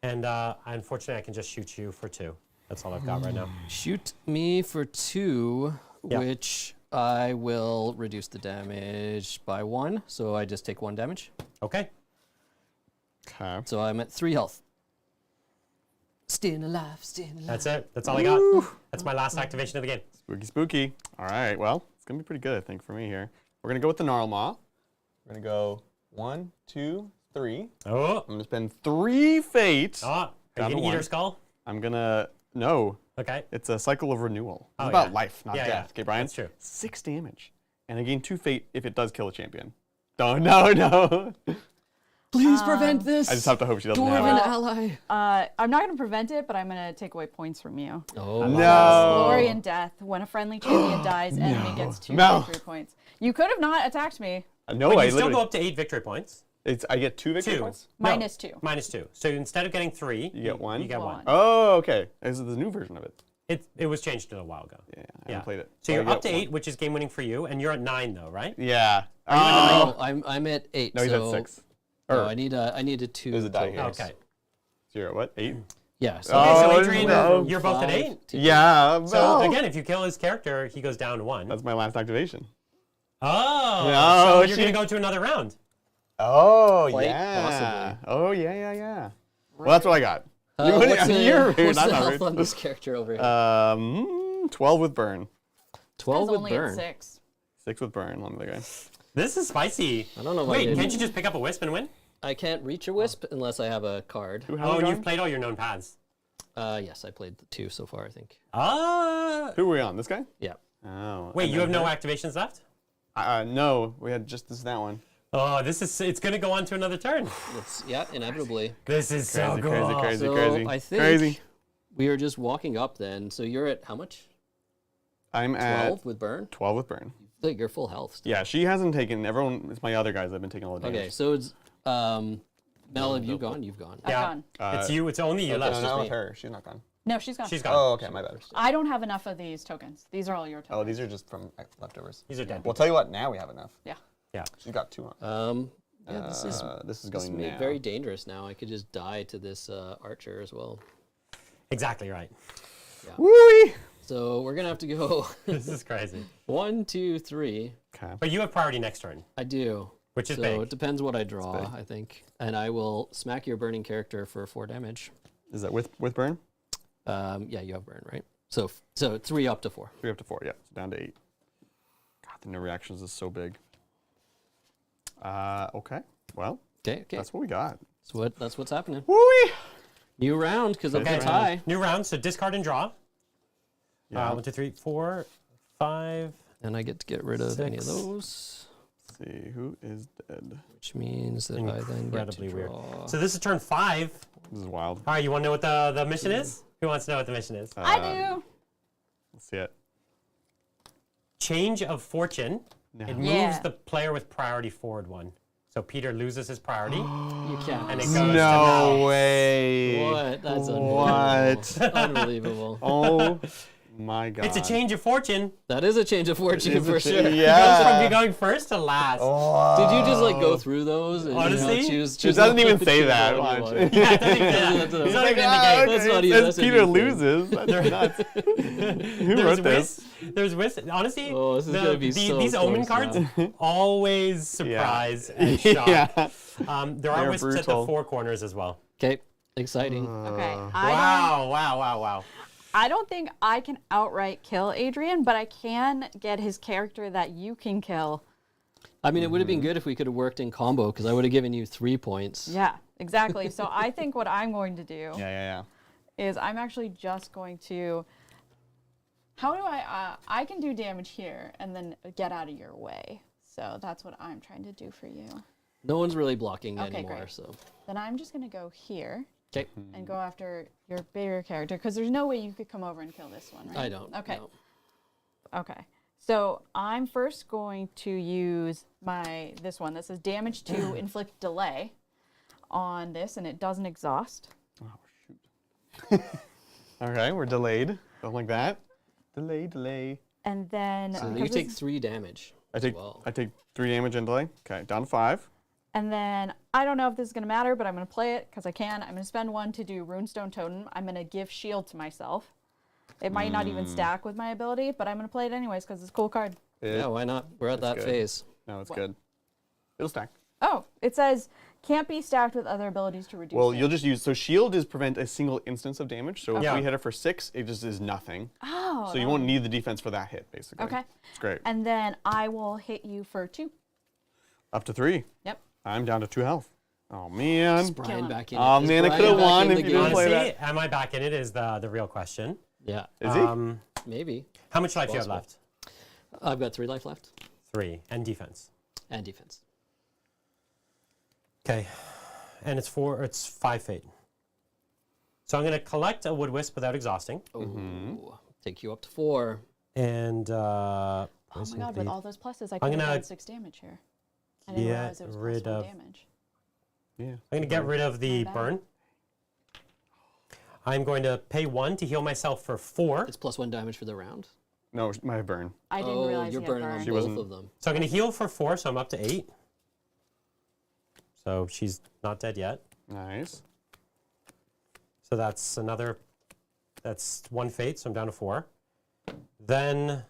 And unfortunately, I can just shoot you for 2. That's all I've got right now. Shoot me for 2, Yeah. which I will reduce the damage by 1. So I just take 1 damage. Okay. Okay. So I'm at 3 health. Staying alive, staying alive. That's it. That's all I got. That's my last activation of the game. Spooky, spooky. All right, well, it's going to be pretty good, I think, for me here. We're going to go with the Gnarl Maw. We're gonna go 1, 2, 3. Oh. I'm gonna spend 3 fate. Oh. Are Down you to gonna eat her 1. skull? I'm gonna no. Okay. It's a cycle of renewal. It's Oh, about yeah. life, not Yeah, death. yeah. Okay, Brian. That's true. 6 damage, and I gain 2 fate if it does kill a champion. Oh no. Please prevent this. I just have to hope she doesn't Dwarven have it. ally. I'm not going to prevent it, but I'm going to take away points from you. Oh, No. Glory and death. When a friendly champion dies, enemy gets 2 No. victory points. You could have not attacked me. No, But I you still literally. go up to 8 victory points. I get 2 victory 2. points. No, -2. -2. So instead of getting 3, You get 1. You get 1. One. Oh, okay. This is the new version of it. It was changed a while ago. Yeah, I haven't played it. So I you're get up to 1. 8, which is game winning for you, and you're at 9 though, right? Yeah. Oh, I'm at 8. No, he's so, at 6. No, I need a 2. There's a die here. Okay. So you're at what? 8? Yeah. So Okay, so Oh, Adrian, no. you're both at 5 8. to- Yeah. So no. again, if you kill his character, he goes down to 1. That's my last activation. Oh, No, so you're she- going to go to another round. Oh, Quite yeah. possibly. Oh, yeah. Well, that's what I got. What's the, You're rude. what's I'm the not health rude. on this character over here? 12 with burn. 12 It's with only burn. at 6. 6 with burn. Let me look again. This is spicy. I don't know if I Wait, did. can't you just pick up a wisp and win? I can't reach a wisp unless I have a card. Who has Oh, it and going? you've played all your known paths. Yes, I played the 2 so far, I think. Who were we on? This guy? Yeah. Oh. Wait, and you have then no her? activations left? No, we had just that one. Oh, it's going to go on to another turn. Yeah, inevitably. This is so Crazy, cool. crazy, So crazy. I think Crazy. we are just walking up then. So you're at how much? I'm 12 at with burn? 12 with burn. I think you're full health still. Yeah, she hasn't taken. Everyone, it's my other guys that have been taking all the damage. Okay, so it's Mel, have you gone? You've gone. I've Yeah. gone. It's you. It's only you okay, left. no, No, just not me. with her. She's not gone. No, she's gone. She's gone. Oh, okay, my bad. I don't have enough of these tokens. These are all your tokens. Oh, these are just from leftovers. These are dead. Well, tell you what. Now we have enough. Yeah. Yeah. She's got 2 on. Yeah, this is This is this going made now. very dangerous now. I could just die to this archer as well. Exactly right. Woo-wee! So we're gonna have to go This is crazy. 1, 2, 3. Okay. But you have priority next turn, I do. which is So big. it depends what I draw, big. I think. And I will smack your burning character for 4 damage. Is that with burn? Yeah, you have burn, right? So 3 up to 4. 3 up to 4. Yeah, so down to 8. God, the no reactions is so big. Okay. Well, Okay. that's what we got. That's what's happening. Woo-wee! New round because of Okay, the tie. New round, so discard and draw. Yeah. 1, 2, 3, 4, 5. And I get to get rid of any of 6. those, Let's see who is dead. which means that I then get to Incredibly weird. draw. So this is turn 5. This is wild. All right, you want to know what the mission is? Who wants to know what the mission is? I do. Let's see it. Change of fortune. No. It moves Yeah. the player with priority forward 1. So Peter loses his priority, You can't. and it goes to No Mel. way. What? That's What? unbelievable. Oh my god. It's a change of fortune. That is a change of fortune It's a for cha- sure. It goes from Yeah. going first to last. Did you just like go through those? And Honestly, not choose It doesn't even choose say the that. one you Watch. want? Yeah, it doesn't even- That's he's not a- even in the game. That's not It even- says that's a Peter new thing. loses. That's nuts. Who There's wrote this? There's whist. Honestly, Oh, this is gonna be so these omen close cards always surprise and shock. Yeah. There are They're wisps at the brutal. 4 corners as well. Okay, exciting. Okay. Wow. I don't think I can outright kill Adrian, but I can get his character that you can kill. I mean, it would have been good if we could have worked in combo because I would have given you 3 points. Yeah, exactly. So I think what I'm going to do Yeah. is I'm actually just going to. How do I can do damage here and then get out of your way. So that's what I'm trying to do for you. No one's really blocking Okay, anymore, great. so. Then I'm just going to go here Okay. and go after your bigger character because there's no way you could come over and kill this one, right? I don't. Okay. no. Okay. So I'm first going to use this one that says damage to inflict delay on this, and it doesn't exhaust. Oh shoot. Okay, we're delayed. Something like that. Delay. And then So you because take this- 3 damage. I take well. 3 damage and delay. Okay, down to 5. and then I don't know if this is going to matter, but I'm going to play it because I can. I'm going to spend 1 to do Runestone Totem. I'm going to give shield to myself. It might not even stack with my ability, but I'm going to play it anyways because it's a cool card. Yeah, why not? We're at that good. phase. No, it's good. It'll stack. Oh, it says can't be stacked with other abilities to reduce Well, damage. you'll just use, so shield is prevent a single instance of damage. So if Yeah. we hit it for 6, it just is nothing. Oh. So you won't need the defense for that hit, basically. Okay. It's great. And then I will hit you for 2. Up to 3. Yep. I'm down to 2 health. Oh, man. Is Brian back in it? Oh, Is man, I Brian could've back won in if the you didn't game? play Honestly, that. am I back in it is the real question. Yeah, Is he? maybe. How much life do you have Possible. left? I've got 3 life left 3. And defense. and defense. Okay. And it's 5 fate. So I'm going to collect a wood wisp without exhausting. Oh, take you up to 4. And Oh my god, with all those pluses, I could have gonna done 6 damage here. I didn't get realize it was rid +1 of- damage. Yeah. I'm going to get rid of the bad. burn. I'm going to pay 1 to heal myself for 4. It's +1 damage for the round. No, my burn. I didn't Oh, realize you're he had burning on burn. She both wasn't- of them. So I'm going to heal for 4, so I'm up to 8. So she's not dead yet. Nice. So that's 1 fate, so I'm down to 4. Then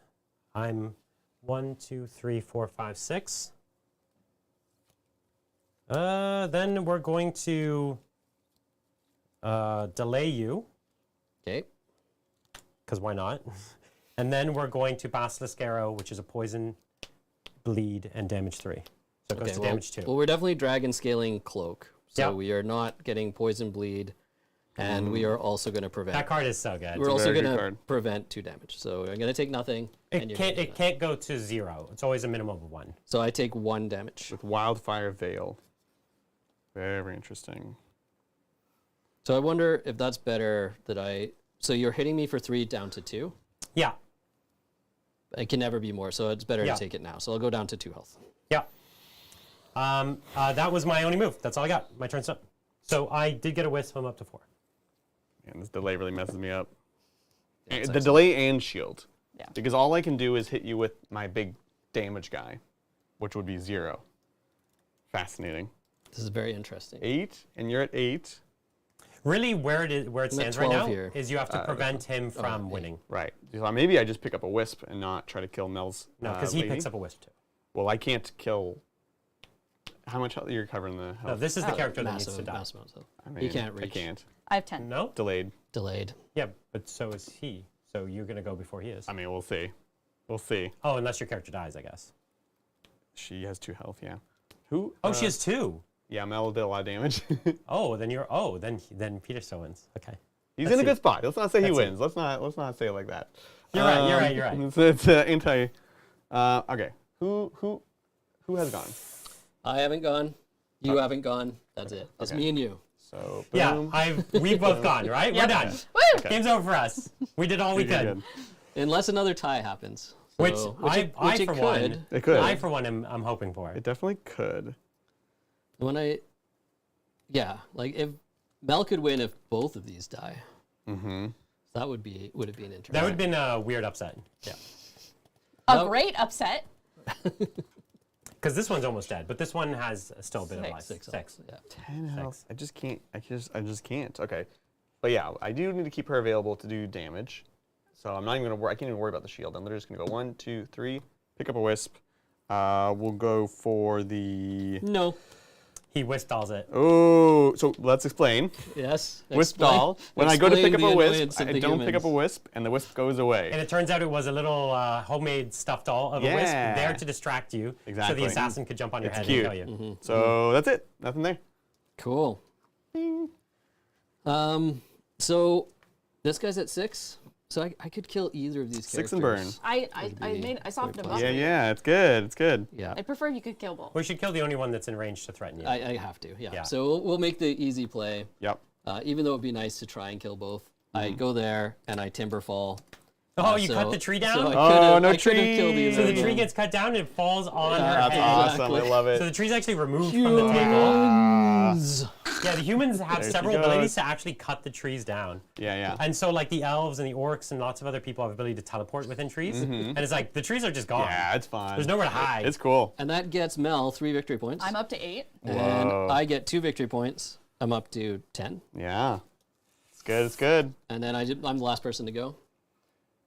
I'm 1, 2, 3, 4, 5, 6. Then we're going to delay you, Okay. because why not? And then we're going to Basilisk Arrow, which is a poison, bleed, and damage 3. So it goes to damage 2. Well, we're definitely dragon scaling cloak. So Yep. we are not getting poison bleed, and we are also going to prevent. That card is so good. We're also very going good to card. prevent 2 damage. So I'm going to take nothing. and you're gonna do It that. can't go to 0. It's always a minimum of 1. So I take 1 damage. With Wildfire Veil. Very interesting. So I wonder if that's better that I. So you're hitting me for 3 down to 2. Yeah. It can never be more, so it's better Yeah. to take it now. So I'll go down to 2 health. Yeah. That was my only move. That's all I got. My turn's up. So I did get a wisp. I'm up to 4. And this delay really messes me up. That's The delay and shield. Yeah. Because all I can do is hit you with my big damage guy, which would be 0. Fascinating. This is very interesting. 8, and you're at 8. Really, where it I'm at stands right 12 now here. is you have to prevent him from winning. Right. So maybe I just pick up a wisp and not try to kill Mel's. No, because he lady. picks up a wisp too. Well, I can't kill. How much health you're covering the health? No, this is the character that needs Massive, to die. massive amount, so I he mean, can't reach. I can't. I have 10. No? Delayed. Delayed. Yeah, but so is he. So you're going to go before he is. I mean, we'll see. We'll see. Oh, unless your character dies, I guess. She has 2 health. Yeah. Who? Oh, she has 2. Yeah, Mel did a lot of damage. Oh, then Peter still wins. Okay. He's Let's in a see. good spot. Let's not say he Let's see. wins. Let's not say it like that. You're right. You're right. It's anti. Okay. Who has gone? I haven't gone. You haven't gone. That's it. It's Okay. me and you. So Yeah, boom. we've both gone, right? We're done. Woo! Game's over for us. We did all we Good, could. good. Unless another tie happens. Which So- I it for could. one, It could. I for one am hoping for. It definitely could. Like if Mel could win if both of these die. Mm-hmm. That would have been interesting. That would have been a weird upset. Yeah. A No. great upset. Because this one's almost dead, but this one has still a bit of life. 6 Six. health, Yeah. 10 health. I just can't. I just can't. Okay. But yeah, I do need to keep her available to do damage. So I'm not even gonna. I can't even worry about the shield. I'm literally just gonna go 1, 2, 3. Pick up a wisp. We'll go for the. No. He wisp dolls it. Oh, so let's explain. Yes. Wisp Explain- doll. When I go to pick explain up the a wisp, annoyance of I the don't pick up a humans. wisp, and the wisp goes away. And it turns out it was a little homemade stuffed doll of a wisp Yeah. there to distract you, so Exactly. the assassin could jump on your It's head cute. and kill you. So that's it. Nothing there. Cool. So this guy's at 6. So I could kill either of these 6 characters. and burn. I softened him quite up. Yeah, yeah, it's good. It's good. Yeah. I prefer you could kill both. We should kill the only one that's in range to threaten you. I have to. Yeah. Yeah. So we'll make the easy play. Yep. Even though it'd be nice to try and kill both. I go there and I timber fall. Oh, you so- cut the tree down? So I Oh, could've- no I could've killed tree. either So of the tree them. gets cut down and it falls on her That's head. awesome. I Exactly. love it. So the tree's actually removed from the table. Yeah, the humans have There she several goes. abilities to actually cut the trees down. Yeah, yeah. And so like the elves and the orcs and lots of other people have ability to teleport within trees. And it's like the trees are just gone. Yeah, it's fun. There's nowhere to hide. It's cool. And that gets Mel 3 victory points. I'm up to 8. and Whoa. I get 2 victory points. I'm up to 10. Yeah. It's good. It's good. And then I'm the last person to go.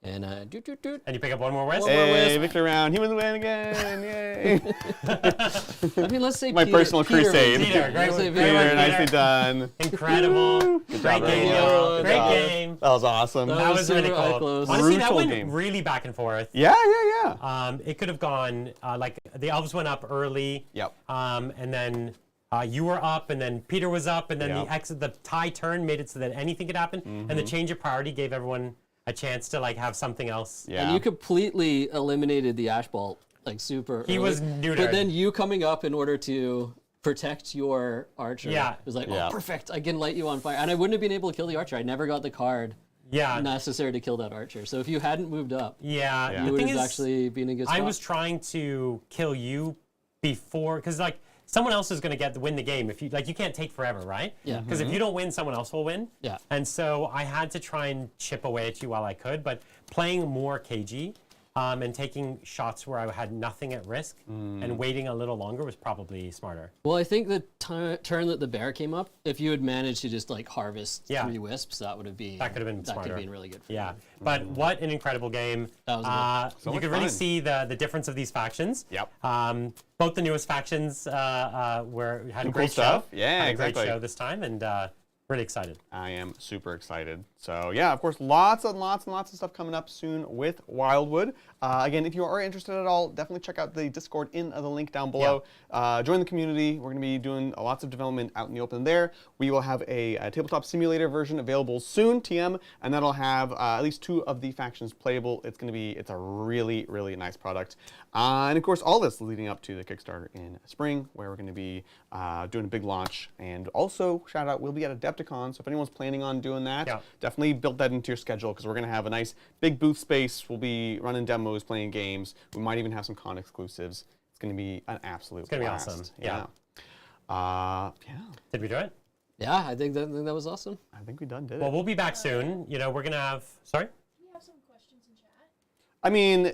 And And you pick up one more wisp? Hey, victory round. Humans win again. Yay. I mean, let's say My personal crusade. Peter, great Let's say one. Peter. Peter, Peter. nicely done. Incredible. Great job, game, everyone. y'all. Good Great job. game. That was awesome. That That was was really super eye cool. close. Honestly, that Brutal went game. really back and forth. Yeah, yeah, yeah. It could have gone, like, the elves went up early. Yep. And then you were up, and then Peter was up, and then Yep. the tie turn made it so that anything could happen. And the change of priority gave everyone a chance to, like, have something else. Yeah. And you completely eliminated the ash bolt, like super He early. was neutered. But then you coming up in order to protect your archer Yeah. was like, Yeah. oh, perfect, I can light you on fire. And I wouldn't have been able to kill the archer. I never got the card Yeah. necessary to kill that archer. So if you hadn't moved up, Yeah. Yeah. The you would thing have is, actually been in a good spot. I was trying to kill you before, because, like, someone else is going to win the game. If you can't take forever, right? Yeah. Because if you don't win, someone else will win. Yeah. And so I had to try and chip away at you while I could, but playing more KG and taking shots where I had nothing at risk and waiting a little longer was probably smarter. Well, I think the turn that the bear came up, if you had managed to just like harvest Yeah. 3 wisps, that would have been That could have been that could smarter. have been really good. For Yeah. you. But what an incredible game. That was good. So You much could really fun. see the difference of these factions. Yep. Both the newest factions had a Some great cool stuff. show. Yeah, had a exactly. great show this time, and really excited. I am super excited. So yeah, of course, lots and lots and lots of stuff coming up soon with Wyldwood. Again, if you are interested at all, definitely check out the Discord in the link down below. Join the community. We're going to be doing lots of development out in the open there. We will have a tabletop simulator version available soon, TM, and that'll have at least 2 of the factions playable. It's a really, really nice product. And of course, all this leading up to the Kickstarter in spring, where we're going to be doing a big launch. And also, shout out, we'll be at Adepticon, so if anyone's planning on doing that, definitely build that into your schedule, because we're going to have a nice big booth space. We'll be running demos, playing games. We might even have some con exclusives. It's going to be an absolute gonna be blast. awesome. Yeah. Did we do it? Yeah, I think that was awesome. I think we did Well, it. we'll be back soon. You know, we're gonna have. Sorry. We have some questions in chat. I mean,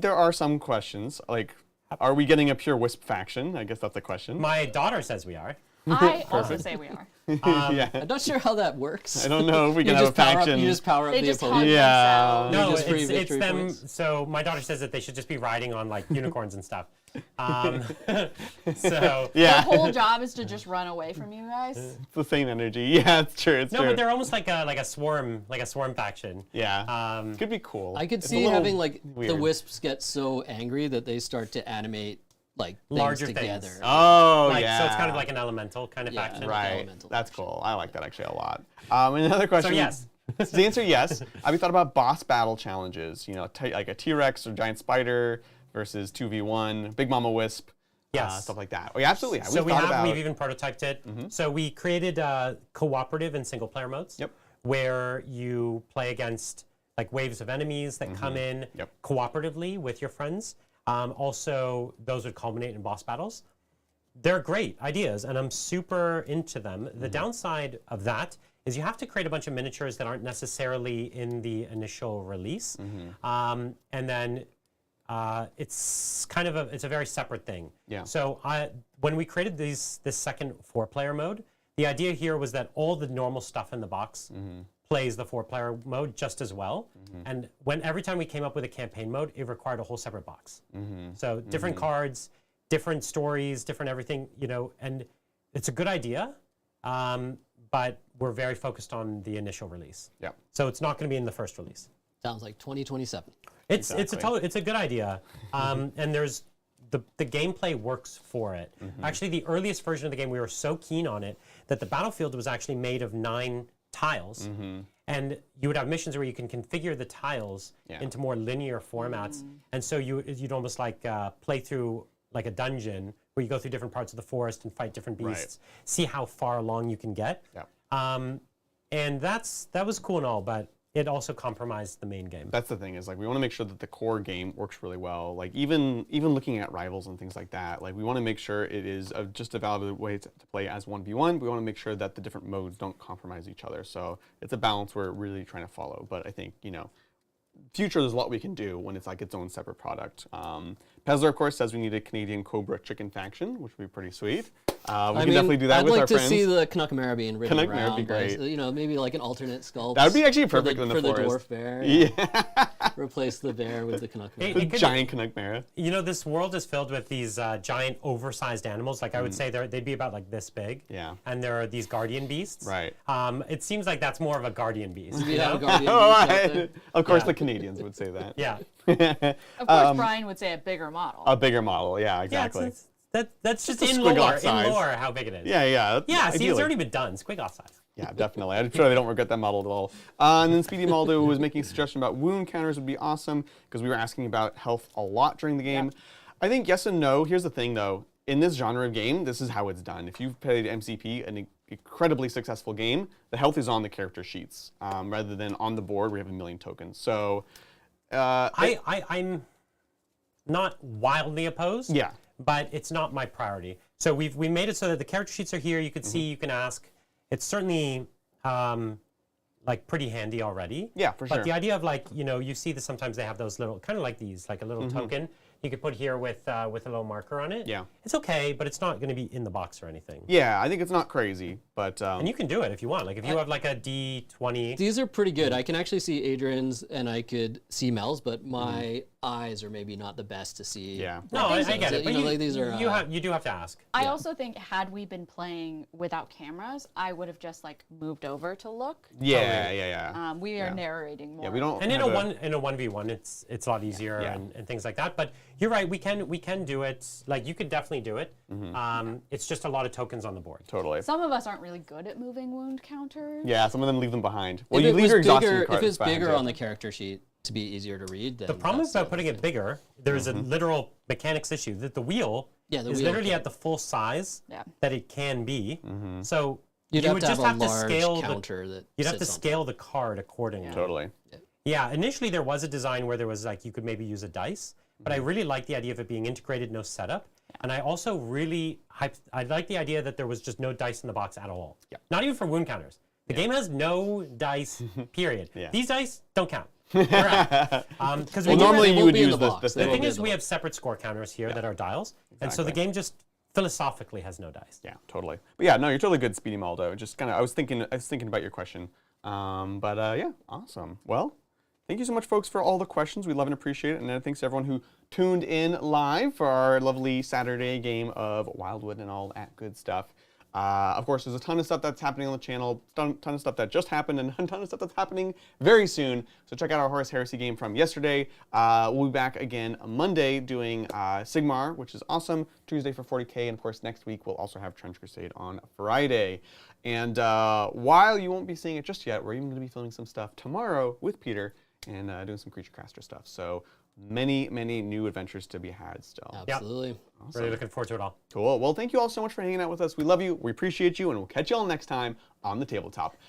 there are some questions, like, are we getting a pure Wisp faction? I guess that's a question. My daughter says we are. I also say we are. Yeah. I'm not sure how that works. I don't know if we You can have a just power up- faction. You just power up They the just hug opponent. Yeah. themselves. No, just free it's victory them. points. So my daughter says that they should just be riding on like unicorns and stuff. So Yeah. Their whole job is to just run away from you guys. It's the same energy. Yeah, it's true. It's no, true. but they're almost like a swarm faction. Yeah. Could be cool. I could It's a see little having like the weird. wisps get so angry that they start to animate like things Larger together. things. Oh, Like, yeah. so it's kind of like an elemental kind of Yeah. faction. Right. elemental That's cool. I like that actually a lot. Another question. So yes. So the answer yes. Have you thought about boss battle challenges? You know, like a T-Rex or giant spider versus 2v1, Big Mama Wisp, Yes. stuff like that. Oh, yeah, absolutely. So thought we've even prototyped it. So we created cooperative and single player modes. Yep. Where you play against like waves of enemies that come in Yep. cooperatively with your friends. Also, those would culminate in boss battles. They're great ideas, and I'm super into them. The downside of that is you have to create a bunch of miniatures that aren't necessarily in the initial release, and then it's kind of it's a very separate thing. Yeah. So when we created this second 4-player mode, the idea here was that all the normal stuff in the box plays the 4-player mode just as well. And every time we came up with a campaign mode, it required a whole separate box. So different cards, different stories, different everything, you know, and it's a good idea, but we're very focused on the initial release. Yeah. So it's not going to be in the first release. Sounds like 2027. It's a good idea, and there's the gameplay works for it. Actually, the earliest version of the game, we were so keen on it that the battlefield was actually made of 9 tiles, and you would have missions where you can configure the tiles into more linear formats, and so you'd almost like play through like a dungeon where you go through different parts of the forest and fight different beasts, see how far along you can get. Yeah. And that was cool and all, but it also compromised the main game. That's the thing, is like we want to make sure that the core game works really well. Like even looking at rivals and things like that, like we want to make sure it is just a valid way to play as 1v1. We want to make sure that the different modes don't compromise each other. So it's a balance we're really trying to follow. But I think, you know, future, there's a lot we can do when it's like its own separate product. Pezler, of course, says we need a Canadian Cobra chicken faction, which would be pretty sweet. We can definitely do that with our friends. I'd like to see the Canuck-Mara being ridden Canuck-Mara around. would be great. By, you know, maybe like an alternate sculpt. That would be actually perfect in the for forest. the dwarf bear. Yeah. Replace the bear with the Canuck-Mara. The giant Canuck-Mara. You know, this world is filled with these giant, oversized animals. Like I would say, they'd be about like this big. Yeah. And there are these guardian beasts. Right. It seems like that's more of a guardian beast. We You have a know? guardian beast out there. Of course, Yeah. the Canadians would say that. Yeah. Of course, Brian would say a bigger model. A bigger model, yeah, Yeah, exactly. that's just a in squiggle lore. off size. In lore, how big it is. Yeah. Yeah. See, it's ideally. already been done. Squig off size. Yeah, definitely. I'm sure they don't regret that model at all. And then Speedy Maldo was making a suggestion about wound counters would be awesome because we were asking about health a lot during the game. I think yes and no. Here's the thing though. In this genre of game, this is how it's done. If you've played MCP, an incredibly successful game, the health is on the character sheets rather than on the board where you have a million tokens. So I'm not wildly opposed. Yeah. But it's not my priority. So we made it so that the character sheets are here. You can see, you can ask. It's certainly like pretty handy already. Yeah, for But sure. the idea of like, you know, you see that sometimes they have those little, kind of like these, like a little token you could put here with a little marker on it. Yeah. It's okay, but it's not going to be in the box or anything. Yeah, I think it's not crazy, but And you can do it if you want. Like if you have like a D20. These are pretty good. I can actually see Adrian's and I could see Mel's, but my eyes are maybe not the best to see. yeah. No, I get it. You But know, like these are, you do have to ask. I also think had we been playing without cameras, I would have just like moved over to look. Yeah. We are narrating more. Yeah, we don't. And in have a 1v1, it's a lot easier Yeah. and things like that. But you're right, we can do it. Like you could definitely do it. It's just a lot of tokens on the board. Totally. Some of us aren't really good at moving wound counters. Yeah, some of them leave them behind. Well, if you it leave was your exhaustion bigger, cards if it's behind, bigger too. on the character sheet to be easier to read, then The problem that's about putting it bigger, there's a literal mechanics issue that the wheel Yeah, the is wheel literally can- at the full size Yeah. that it can be. So You'd you have would to just have have a to large scale counter that you'd have to sits on scale the card accordingly. Totally. Yeah, initially there was a design where there was like you could maybe use a dice, but I really like the idea of it being integrated, no setup. And I also really I like the idea that there was just no dice in the box at all. Yeah. Not even for wound counters. The game has no dice, period. Yeah. These dice don't count. Because Well, normally they you won't would be in use the the box. the They thing will is be we in have separate score counters here that are dials, and so the Exactly. game just philosophically has no dice. Yeah, totally. But yeah, no, you're totally good, Speedy Maldo. Just kind of, I was thinking about your question. Yeah, awesome. Well, thank you so much, folks, for all the questions. We love and appreciate it. And thanks to everyone who tuned in live for our lovely Saturday game of Wyldwood and all that good stuff. Of course, there's a ton of stuff that's happening on the channel, ton of stuff that just happened, and a ton of stuff that's happening very soon. So check out our Horus Heresy game from yesterday. We'll be back again on Monday doing Sigmar, which is awesome, Tuesday for 40K, and of course next week we'll also have Trench Crusade on Friday. And while you won't be seeing it just yet, we're even going to be filming some stuff tomorrow with Peter and doing some Creature Caster stuff. So many new adventures to be had still. Absolutely. Really looking forward to it all. Cool. Well, thank you all so much for hanging out with us. We love you, we appreciate you, and we'll catch you all next time on the tabletop.